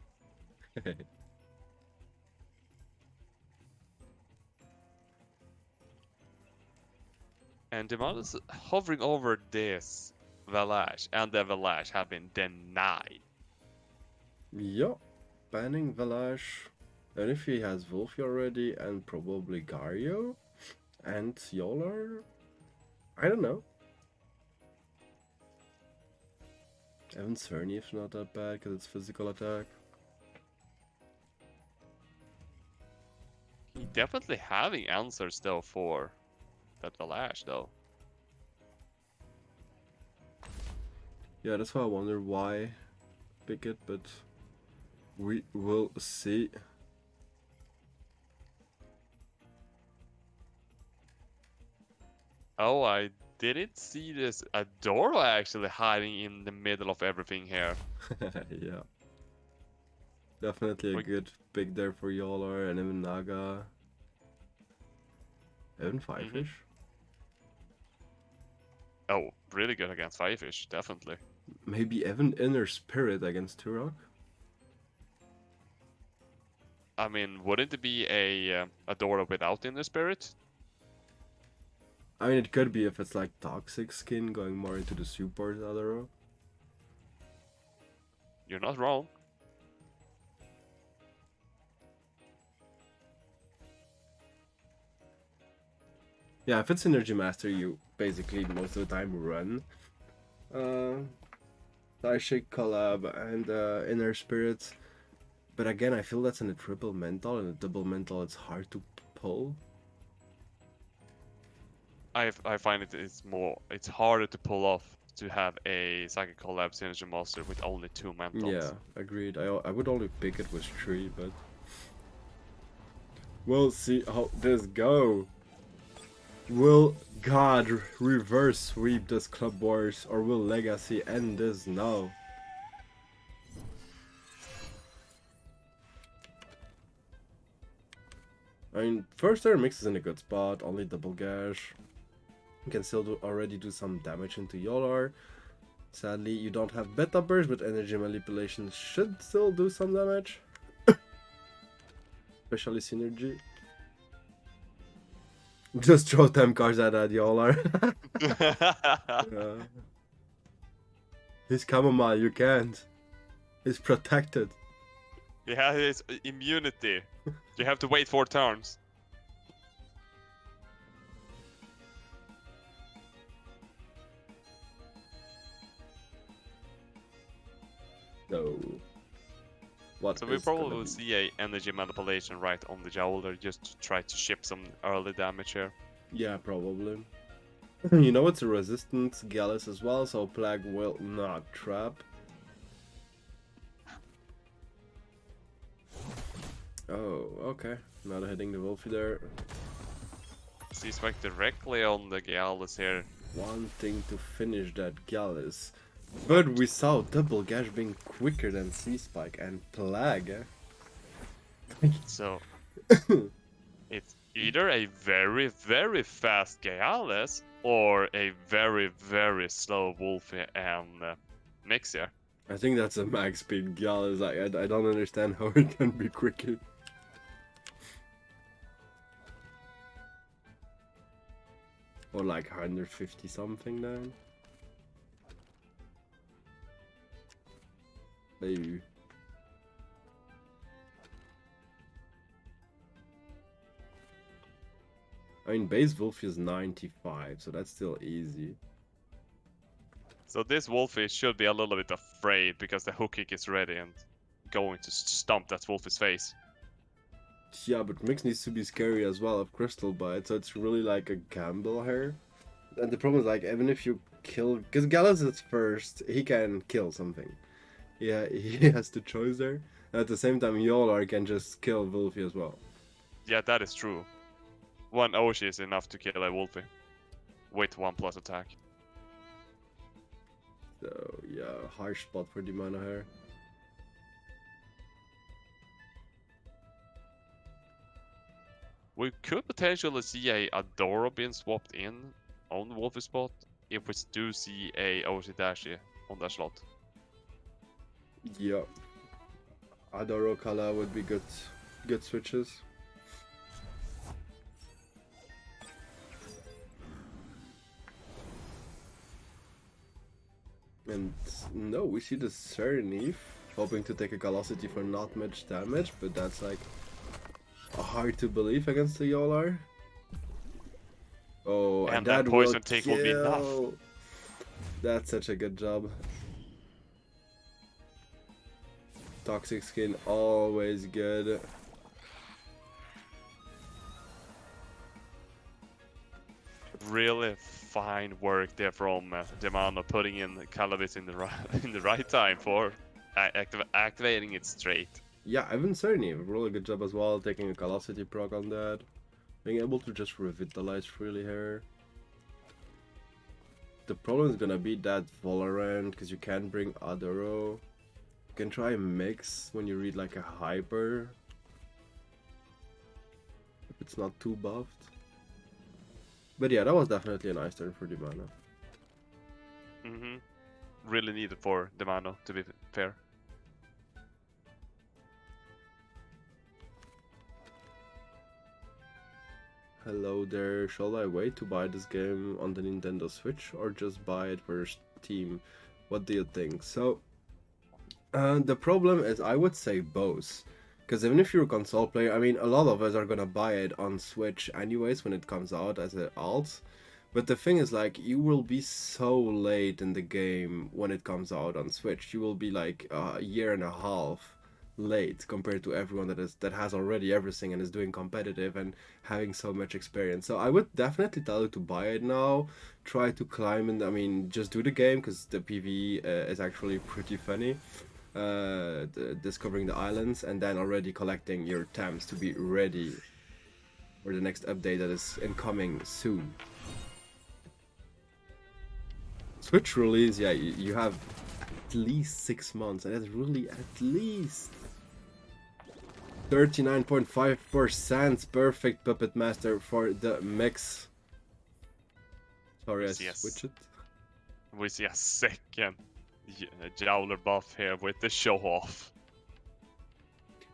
S2: And the model is hovering over this Valash, and the Valash have been denied.
S1: Yeah, banning Valash. And if he has Wolfie already, and probably Gario, and Yolar, I don't know. Even Cernif's not that bad because it's physical attack.
S2: He definitely having answers though for that Valash though.
S1: Yeah, that's why I wonder why pick it, but we will see.
S2: Oh, I didn't see this Adora actually hiding in the middle of everything here.
S1: Yeah. Definitely a good pick there for Yolar and even Naga. Even Firefish.
S2: Oh, really good against Firefish, definitely.
S1: Maybe even Inner Spirit against Turok.
S2: I mean, wouldn't it be a Adora without Inner Spirit?
S1: I mean, it could be if it's like Toxic Skin going more into the support Adora.
S2: You're not wrong.
S1: Yeah, if it's Energy Master, you basically most of the time run Psychic Collab and Inner Spirits. But again, I feel that's in a triple mental, and a double mental it's hard to pull.
S2: I find it's harder to pull off to have a Psychic Collab Synergy Master with only 2 mentals.
S1: Yeah, agreed. I would only pick it with 3, but we'll see how this go. Will God reverse sweep this Club Wars, or will Legacy end this now? I mean, first air mix is in a good spot, only double gash. You can still already do some damage into Yolar. Sadly, you don't have beta burst, but energy manipulation should still do some damage. Especially synergy. Just throw 10 cards at that Yolar. Yeah. He's chamomile, you can't. He's protected.
S2: Yeah, it's immunity. You have to wait 4 turns.
S1: No. What
S2: So we
S1: is
S2: probably
S1: gonna
S2: will
S1: be?
S2: see a energy manipulation right on the Jowler just to try to ship some early damage here.
S1: Yeah, probably. You know it's a resistance Gallus as well, so Plague will not trap. Oh, okay. Not hitting the Wolfie there.
S2: C-Spike directly on the Gallus here.
S1: Wanting to finish that Gallus. But we saw Double Gash being quicker than C-Spike and Plague.
S2: So it's either a very, very fast Gallus or a very, very slow Wolfie and Mixer.
S1: I think that's a max speed Gallus. I don't understand how it can be quicker. Or like 150 something then. Maybe. I mean, base Wolfie is 95, so that's still easy.
S2: So this Wolfie should be a little bit afraid because the hook kick is ready and going to stomp that Wolfie's face.
S1: Yeah, but Mix needs to be scary as well of Crystal Bite, so it's really like a gamble here. And the problem is, like, even if you kill... Because Gallus is first, he can kill something. Yeah, he has the choice there. And at the same time, Yolar can just kill Wolfie as well.
S2: Yeah, that is true. One Oshi is enough to kill a Wolfie with 1+ attack.
S1: So, yeah, harsh spot for the mana here.
S2: We could potentially see a Adora being swapped in on the Wolfie spot if we do see a Oshi Dashi on that slot.
S1: Yeah. Adoro Kala would be good switches. see the Serenif hoping to take a Velocity for not much damage, but that's like hard to believe against the Yolar. Oh, and
S2: that
S1: that
S2: poison
S1: will
S2: take will be enough.
S1: kill. That's such a good job. Toxic skin, always good.
S2: Really fine work there from Demano, putting in Calavis in the in the right time for activating it straight.
S1: Yeah, Evan Serenif, really good job as well, taking a Velocity proc on that. Being able to just revitalize freely here. The problem is gonna be that Valorant, because you can't bring Adoro. You can try mix when you read like a Hyper. If it's not too buffed. But yeah, that was definitely a nice turn for Dimano.
S2: Really needed for Demano, to be fair.
S1: Hello there, shall I wait to buy this game on the Nintendo Switch or just buy it for Steam? What do you think? So, the problem is I would say both. Because even if you're a console player, I mean, a lot of us are gonna buy it on Switch anyways when it comes out as an alt. But the thing is, like, you will be so late in the game when it comes out on Switch. You will be like a year and a half late compared to everyone that has already everything and is doing competitive and having so much experience. So I would definitely tell you to buy it now. Try to climb, and I mean, just do the game because the PvE is actually pretty funny. Discovering the islands and then already collecting your Tems to be ready for the next update that is incoming soon. Switch release, yeah, you have at least 6 months, and that's really at least 39.5% perfect Puppet Master for the mix. Sorry, I switched it.
S2: We see a second Jowler buff here with the show off.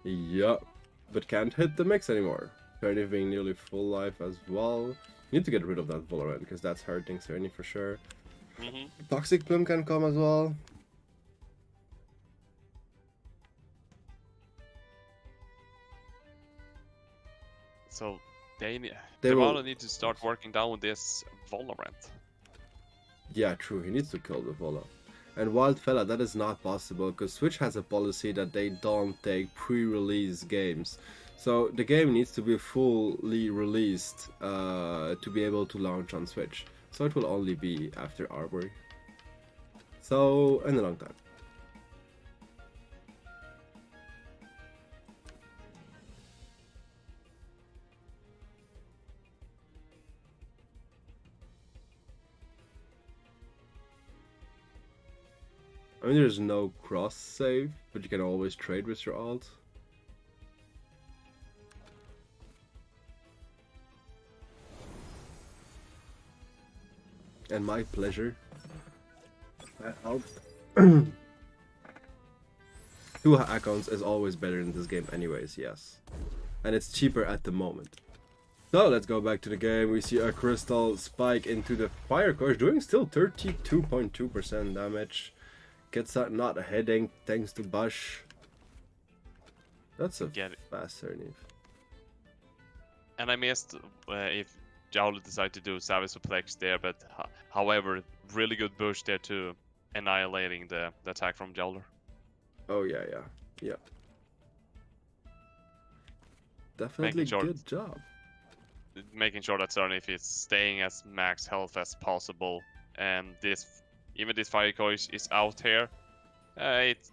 S1: Yeah, but can't hit the mix anymore. Sereny being nearly full life as well. Need to get rid of that Valorant because that's hurting Sereny for sure. Toxic Plum can come as well.
S2: So they
S1: will
S2: need to start working down with this Valorant.
S1: Yeah, true. He needs to kill the Vola. And Wildfella, that is not possible because Switch has a policy that they don't take pre-release games. So the game needs to be fully released to be able to launch on Switch. So it will only be after Arbory. So, in a long time. I mean, there's no cross save, but you can always trade with your alt. And my pleasure. Alt. 2 accounts is always better in this game anyways, yes. And it's cheaper at the moment. So let's go back to the game. We see a crystal spike into the fire course, doing still 32.2% damage. Gets that not hitting thanks to Bush. That's a fast Sereny.
S2: And I missed if Jowler decided to do Savage Suplex there, but however, really good Bush there too, annihilating the attack from Jowler.
S1: Oh yeah. Definitely good job.
S2: Making sure that Sereny is staying as max health as possible, and even this fire course is out here. It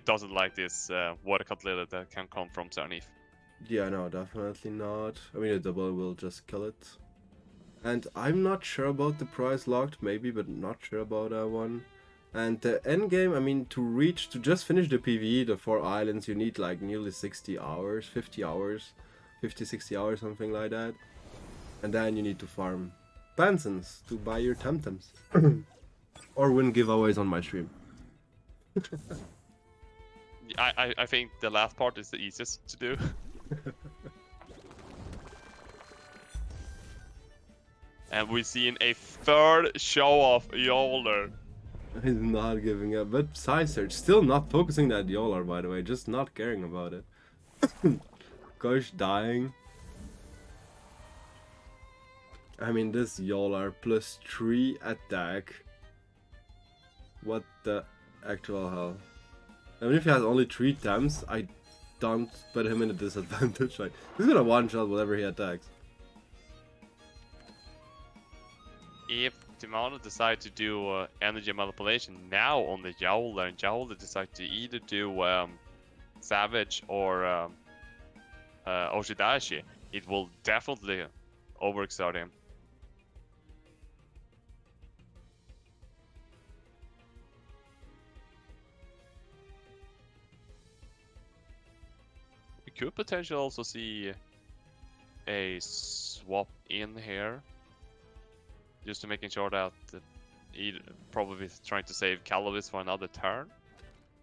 S2: doesn't like this water cutlet that can come from Sereny.
S1: Yeah, no, definitely not. I mean, a double will just kill it. And I'm not sure about the prize locked, maybe, but not sure about that one. And the end game, I mean, to just finish the PvE, the 4 islands, you need like nearly 60 hours, 50 hours, 50, 60 hours, something like that. And then you need to farm Pansons to buy your Temtems. Or win giveaways on my stream.
S2: I think the last part is the easiest to do. And we've seen a third show of Yoler.
S1: He's not giving up, but Psysearch still not focusing that Yolar, by the way, just not caring about it. Gosh, dying. I mean, this Yolar plus 3 attack. What the actual hell? I mean, if he has only 3 Tems, I don't put him in a disadvantage. Like, he's gonna one-shot whatever he attacks.
S2: If Timano decide to do energy manipulation now on the Jowler, and Jowler decide to either do Savage or Oshidashi, it will definitely overexert him. We could potentially also see a swap in here, just to making sure that he probably is trying to save Calavis for another turn.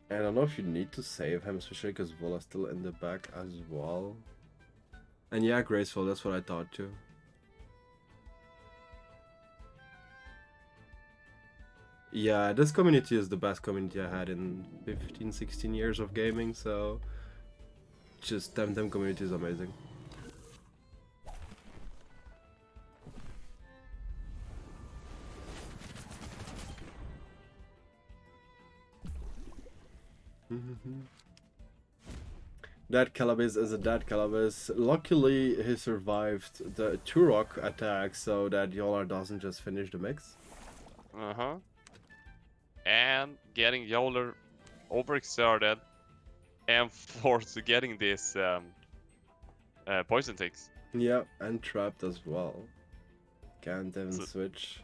S1: I don't know if you need to save him, especially because Vola's still in the back as well. And yeah, graceful, that's what I thought too. Yeah, this community is the best community I had in 15, 16 years of gaming, so just Temtem community is amazing. That Calavis is a dead Calavis. Luckily, he survived the Turok attack so that Yolar doesn't just finish the mix.
S2: And getting Yolar overexerted and forced to getting this poison ticks.
S1: Yeah, and trapped as well. Can't even switch.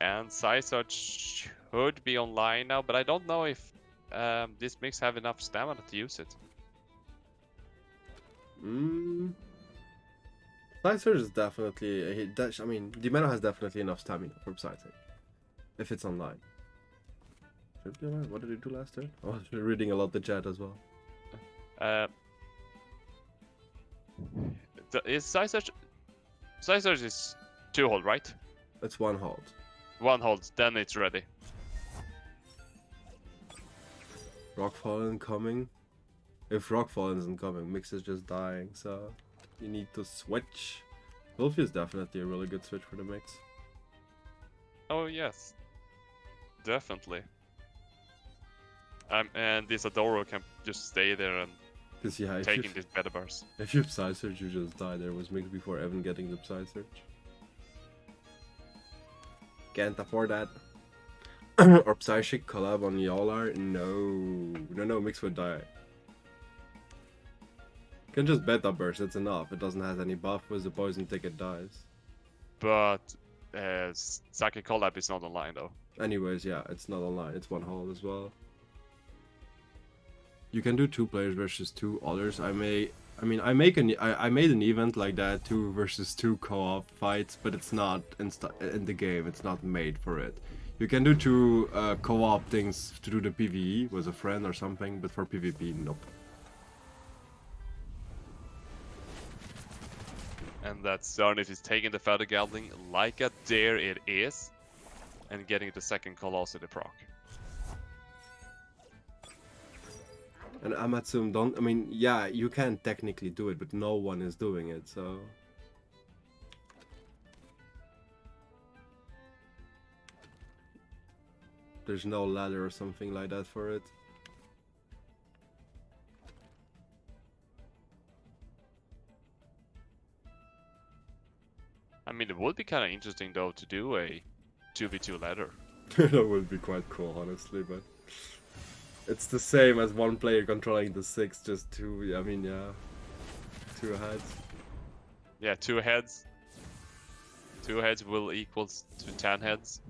S2: And Psysearch should be online now, but I don't know if this mix have enough stamina to use it.
S1: Psysearch is definitely I mean, Dimeno has definitely enough stamina for Psysearch. If it's online. Should it be online? What did he do last turn? I was reading a lot the chat as well.
S2: Is Psysearch is 2 hold, right?
S1: It's 1 hold.
S2: 1 hold, then it's ready.
S1: Rockfallen coming. If Rockfallen isn't coming, Mix is just dying, so you need to switch. Wolfie is definitely a really good switch for the Mix.
S2: Oh yes, definitely. And this Adoro can just stay there and
S1: yeah,
S2: taking these better bars.
S1: If you Psysearch, you just die. There was Mix before even getting the Psysearch. Can't afford that. Or Psychic collab on Yolar? No, Mix would die. You can just beta burst, it's enough. It doesn't have any buff, with the poison ticket dies.
S2: But Psychic collab is not online though.
S1: Anyways, yeah, it's not online, it's 1 hold as well. You can do 2 players versus 2 others. I made an event like that, 2 versus 2 co-op fights, but it's not in the game, it's not made for it. You can do 2 co-op things to do the PvE with a friend or something, but for PvP, nope.
S2: And that Zernith is taking the Feather Gatling like a dare it is, and getting the second Colossity proc.
S1: And Amatsum yeah, you can technically do it, but no one is doing it, so... There's no ladder or something like that for it.
S2: I mean, it would be kind of interesting though to do a 2v2 ladder.
S1: That would be quite cool, honestly, but... It's the same as 1 player controlling the 6, just 2, yeah, 2 heads.
S2: Yeah, 2 heads. 2 heads will equals to 10 heads.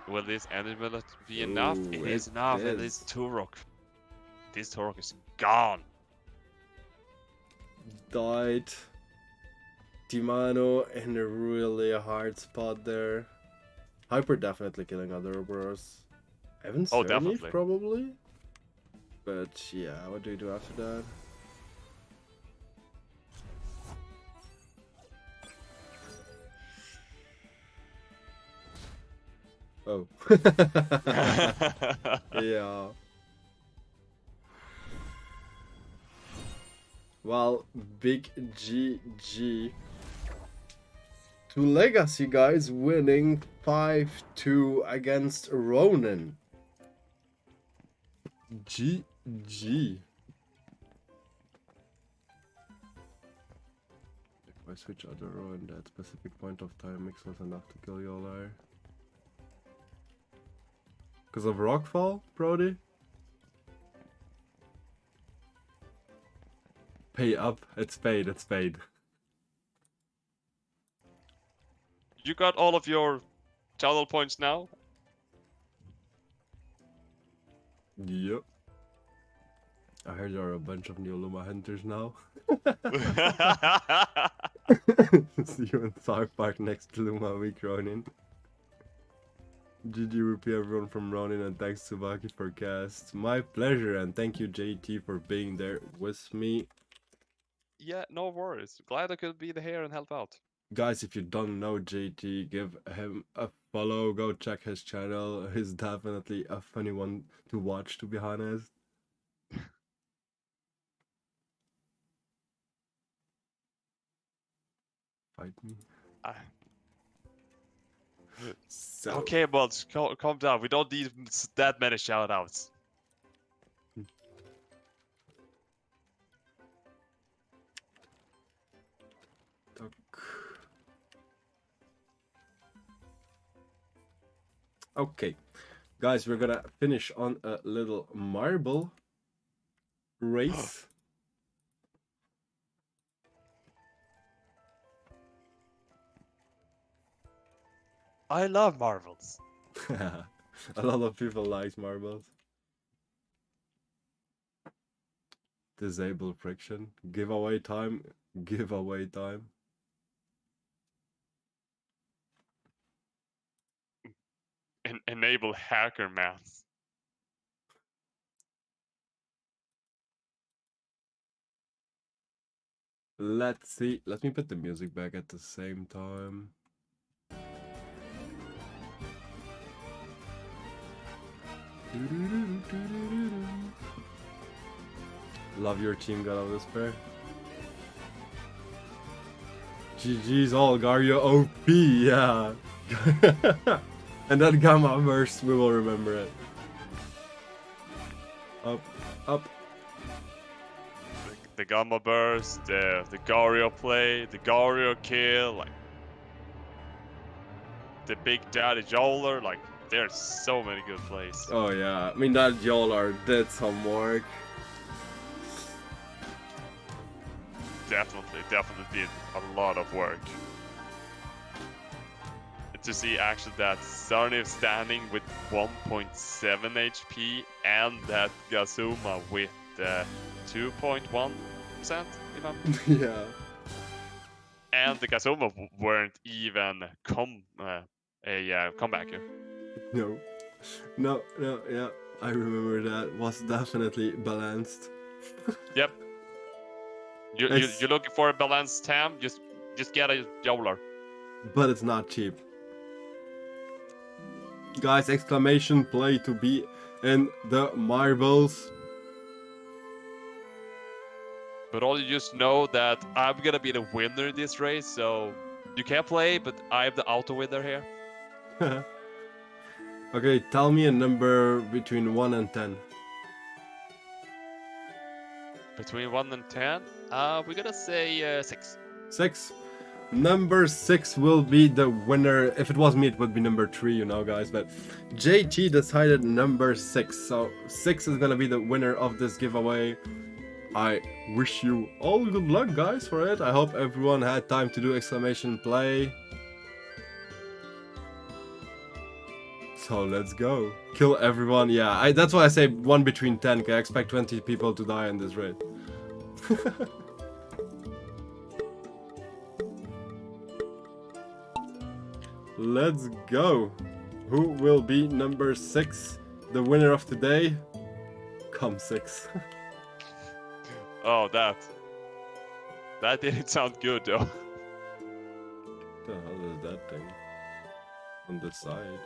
S2: Will this animal be enough?
S1: Ooh,
S2: It is enough, and it's Turok. This Turok is gone.
S1: Died. Timano in a really hard spot there. Hyper definitely killing other Ouroboros. Evan
S2: Oh,
S1: Sirleaf,
S2: definitely.
S1: probably? But yeah, what do you do after that? Oh. Yeah. Well, big GG to Legacy guys, winning 5-2 against Ronin. GG. If I switch out the row in that specific point of time, mix was enough to kill Yolar. Because of Rockfall, Brody? Pay up. It's paid, it's paid.
S2: You got all of your channel points now?
S1: Yep. I heard there are a bunch of new Luma hunters now. See you in South Park next Luma week, Ronin. GG rupee everyone from Ronin, and thanks to Baki for cast. My pleasure, and thank you JT for being there with me.
S2: Yeah, no worries. Glad I could be here and help out.
S1: Guys, if you don't know JT, give him a follow. Go check his channel. He's definitely a funny one to watch, to be honest. Fight me. So,
S2: Okay, but calm down. We don't need that many shoutouts.
S1: okay, guys, we're gonna finish on a little marble race.
S2: I love marbles.
S1: A lot of people like marbles. Disable friction. Giveaway time. Giveaway time.
S2: Enable hacker maths.
S1: Let's see. Let me put the music back at the same time. Love your team, gotta whisper. GG's all Gario OP, yeah. And that Gamma burst, we will remember it. Up, up.
S2: The Gamma Burst, the Gario play, the Gario kill, like the Big Daddy Joler, like there's so many good plays.
S1: Oh yeah, I mean that Yolar did some work.
S2: Definitely did a lot of work. And to see actually that Sarniv standing with 1.7 HP and that Gazuma with 2.1%, if I'm...
S1: Yeah.
S2: And the Gazuma weren't even a comebacker.
S1: No. No, yeah. I remember that was definitely balanced.
S2: Yep. You're looking for a balanced Tam, just get a Yolar.
S1: But it's not cheap. Guys, exclamation play to be in the marbles.
S2: But all you just know that I'm gonna be the winner in this race, so you can play, but I'm the auto winner here.
S1: Okay, tell me a number between 1 and 10.
S2: Between 1 and 10, we're gonna say 6.
S1: 6. Number 6 will be the winner. If it was me, it would be number 3, you know, guys. But JT decided number 6. So 6 is gonna be the winner of this giveaway. I wish you all good luck, guys, for it. I hope everyone had time to do exclamation play. So let's go. Kill everyone. Yeah, that's why I say 1 between 10. I expect 20 people to die in this raid. Let's go. Who will be number 6? The winner of today? Come 6.
S2: Oh, that didn't sound good though.
S1: What the hell is that thing? On the side.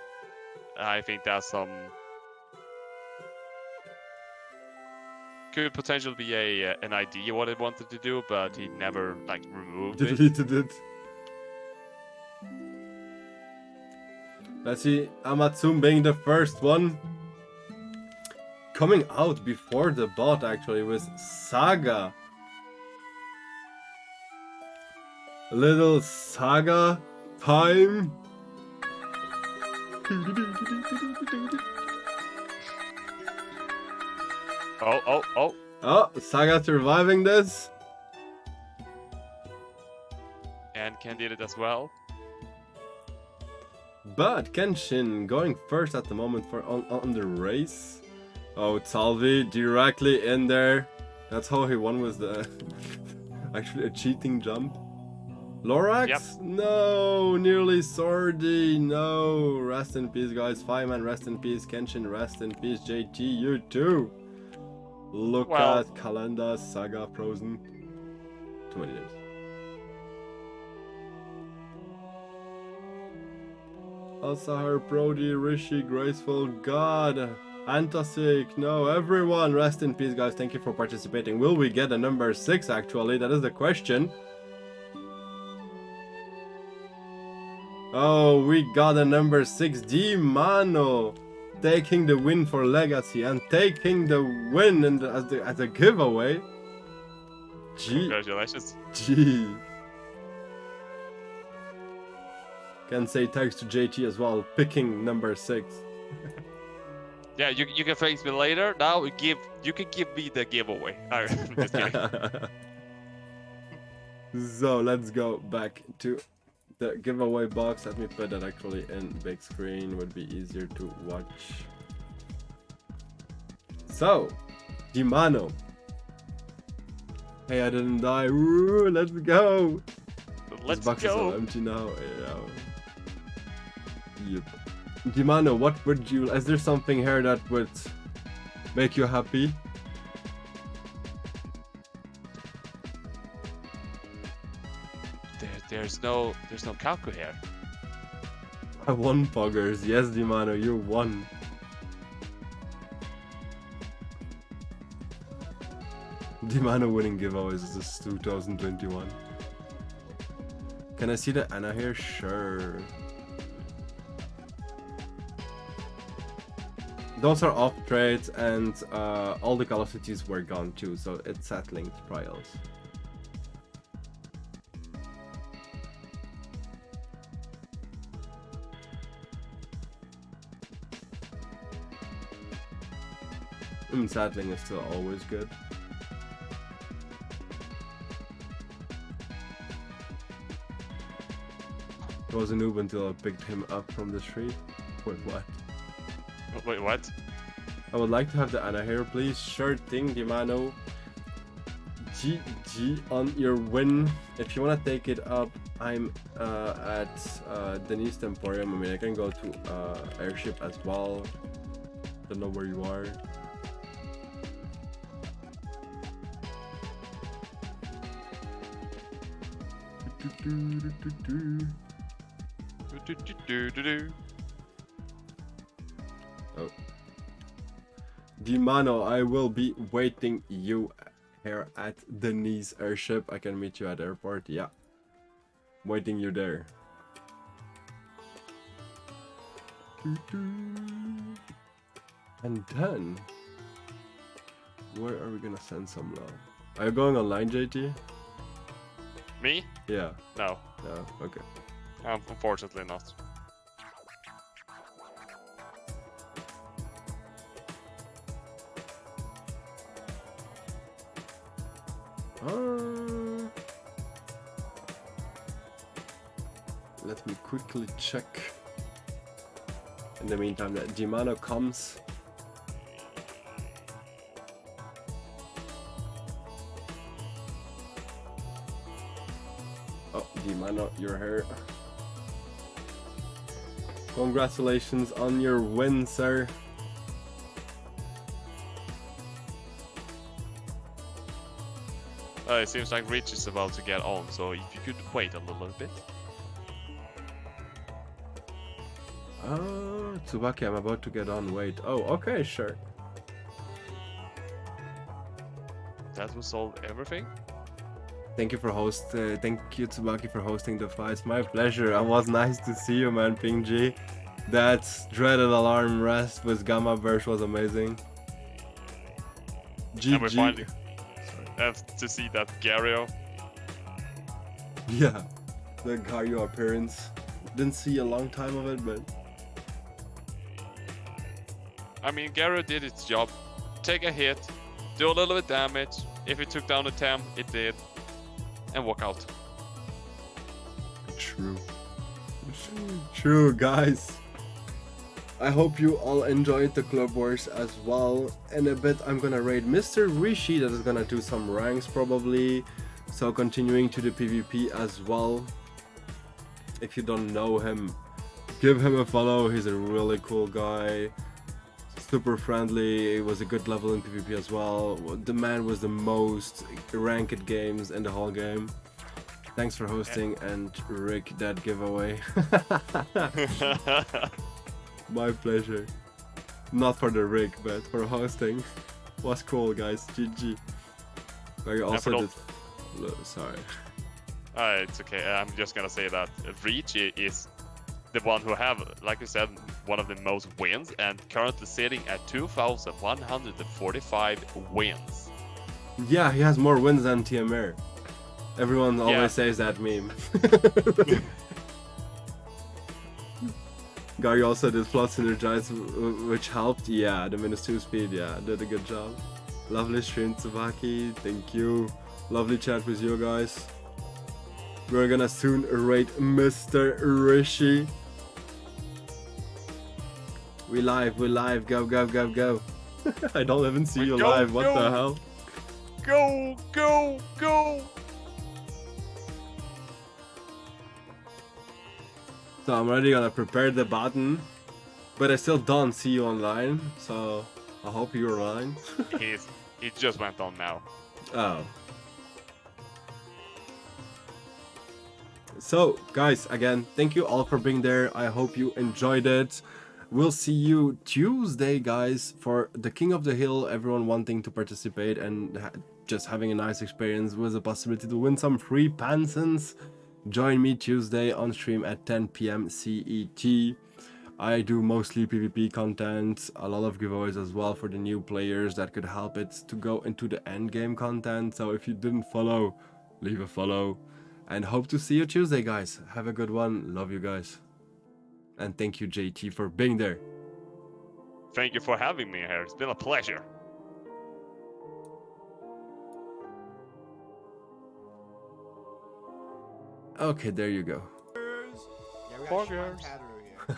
S2: I think that's some could potentially be a an idea what it wanted to do, but he never like removed it.
S1: Deleted it. Let's see, Amatsum being the first one. Coming out before the bot actually was Saga. A little Saga time.
S2: Oh.
S1: Oh, Saga surviving this.
S2: And Ken did it as well.
S1: But Kenshin going first at the moment for on the race. Oh, Talvi directly in there. That's how he won, was the actually a cheating jump. Lorax?
S2: Yep.
S1: No, nearly Sordy. No, rest in peace, guys. Fireman, rest in peace. Kenshin, rest in peace. JT, you too. Look
S2: Well-
S1: at Kalenda, Saga, Frozen. Too many names. Alsahar, Brody, Rishi, Graceful, God, Antasik, no, everyone, rest in peace, guys. Thank you for participating. Will we get a number 6 actually? That is the question. Oh, we got a number 6, Mano, taking the win for Legacy and taking the win in as a giveaway.
S2: Congratulations.
S1: Gee. Can say thanks to JT as well, picking number 6.
S2: Yeah, you can thank me later. Now you can give me the giveaway. I'm just kidding.
S1: So let's go back to the giveaway box. Let me put that actually in big screen, would be easier to watch. So, Dimano. Hey, I didn't die. Woo, let's go.
S2: Let's
S1: This box is all
S2: go.
S1: empty now. Yeah. Yep. Dimano, what would you? Is there something here that would make you happy?
S2: There's no Kaku here.
S1: I won, Poggers. Yes, Dimano, you won. Dimano winning giveaways is this 2021. Can I see the Anna here? Sure. Those are off trades, and all the Call of Duties were gone too, so it's settling trials. Settling is still always good. I was a noob until I picked him up from the tree. Wait, what?
S2: Wait, what?
S1: I would like to have the Anna here, please. Sure thing, Dimano. GG on your win. If you want to take it up, I'm at Denise Temporium. I mean, I can go to Airship as well. Don't know where you are. Oh. Dimano, I will be waiting you here at Denise Airship. I can meet you at airport, yeah. Waiting you there. And then, where are we gonna send some love? Are you going online, JT?
S2: Me?
S1: Yeah.
S2: No.
S1: No. Okay.
S2: Unfortunately not.
S1: Let me quickly check. In the meantime, that Dimano comes. Oh, Dimano, you're here. Congratulations on your win, sir.
S2: It seems like Rich is about to get on, so if you could wait a little bit.
S1: Tsubaki, I'm about to get on. Wait. Oh, okay, sure.
S2: That will solve everything.
S1: Thank you for thank you Tsubaki for hosting the fights. My pleasure. It was nice to see you, man, Ping G. That dreaded alarm rest with Gamma Burst was amazing.
S2: And we
S1: GG.
S2: finally have to see that Gario.
S1: Yeah, the Gario appearance. Didn't see a long time of it, but
S2: I mean, Gario did its job. Take a hit, do a little bit damage. If it took down the Tem, it did. And walk out.
S1: true. True, guys. I hope you all enjoyed the Club Wars as well. In a bit, I'm gonna raid Mr. Rishi that is gonna do some ranks probably. So continuing to the PvP as well. If you don't know him, give him a follow. He's a really cool guy. Super friendly. It was a good level in PvP as well. The man was the most ranked games in the whole game. Thanks for hosting and Rick that giveaway. My pleasure. Not for the rig, but for hosting. Was cool, guys. GG. But you also did. Sorry.
S2: It's okay. I'm just gonna say that Reach is the one who have, like you said, one of the most wins, and currently sitting at 2,145 wins.
S1: Yeah, he has more wins than TMR. Everyone always
S2: Yeah.
S1: says that meme. Gary also did plot synergize, which helped. Yeah, the -2 speed. Yeah, did a good job. Lovely stream, Tsubaki. Thank you. Lovely chat with you guys. We're gonna soon rate Mr. Rishi. We live. Go, go, go, go. I don't even see you
S2: Go,
S1: live. What
S2: go.
S1: the hell?
S2: Go, go, go!
S1: So I'm already gonna prepare the button, but I still don't see you online. So I hope you're online.
S2: He just went on now.
S1: Oh. So, guys, again, thank you all for being there. I hope you enjoyed it. We'll see you Tuesday, guys, for the King of the Hill. Everyone wanting to participate and just having a nice experience with the possibility to win some free pansons. Join me Tuesday on stream at 10 p.m. CET. I do mostly PvP content, a lot of giveaways as well for the new players that could help it to go into the end game content. So if you didn't follow, leave a follow. And hope to see you Tuesday, guys. Have a good one. Love you guys. And thank you, JT, for being there.
S2: Thank you for having me here. It's been a pleasure.
S1: Okay, there you go.
S4: Yeah, we got
S2: Poor
S4: Sean
S2: girls.
S4: Tatterer here.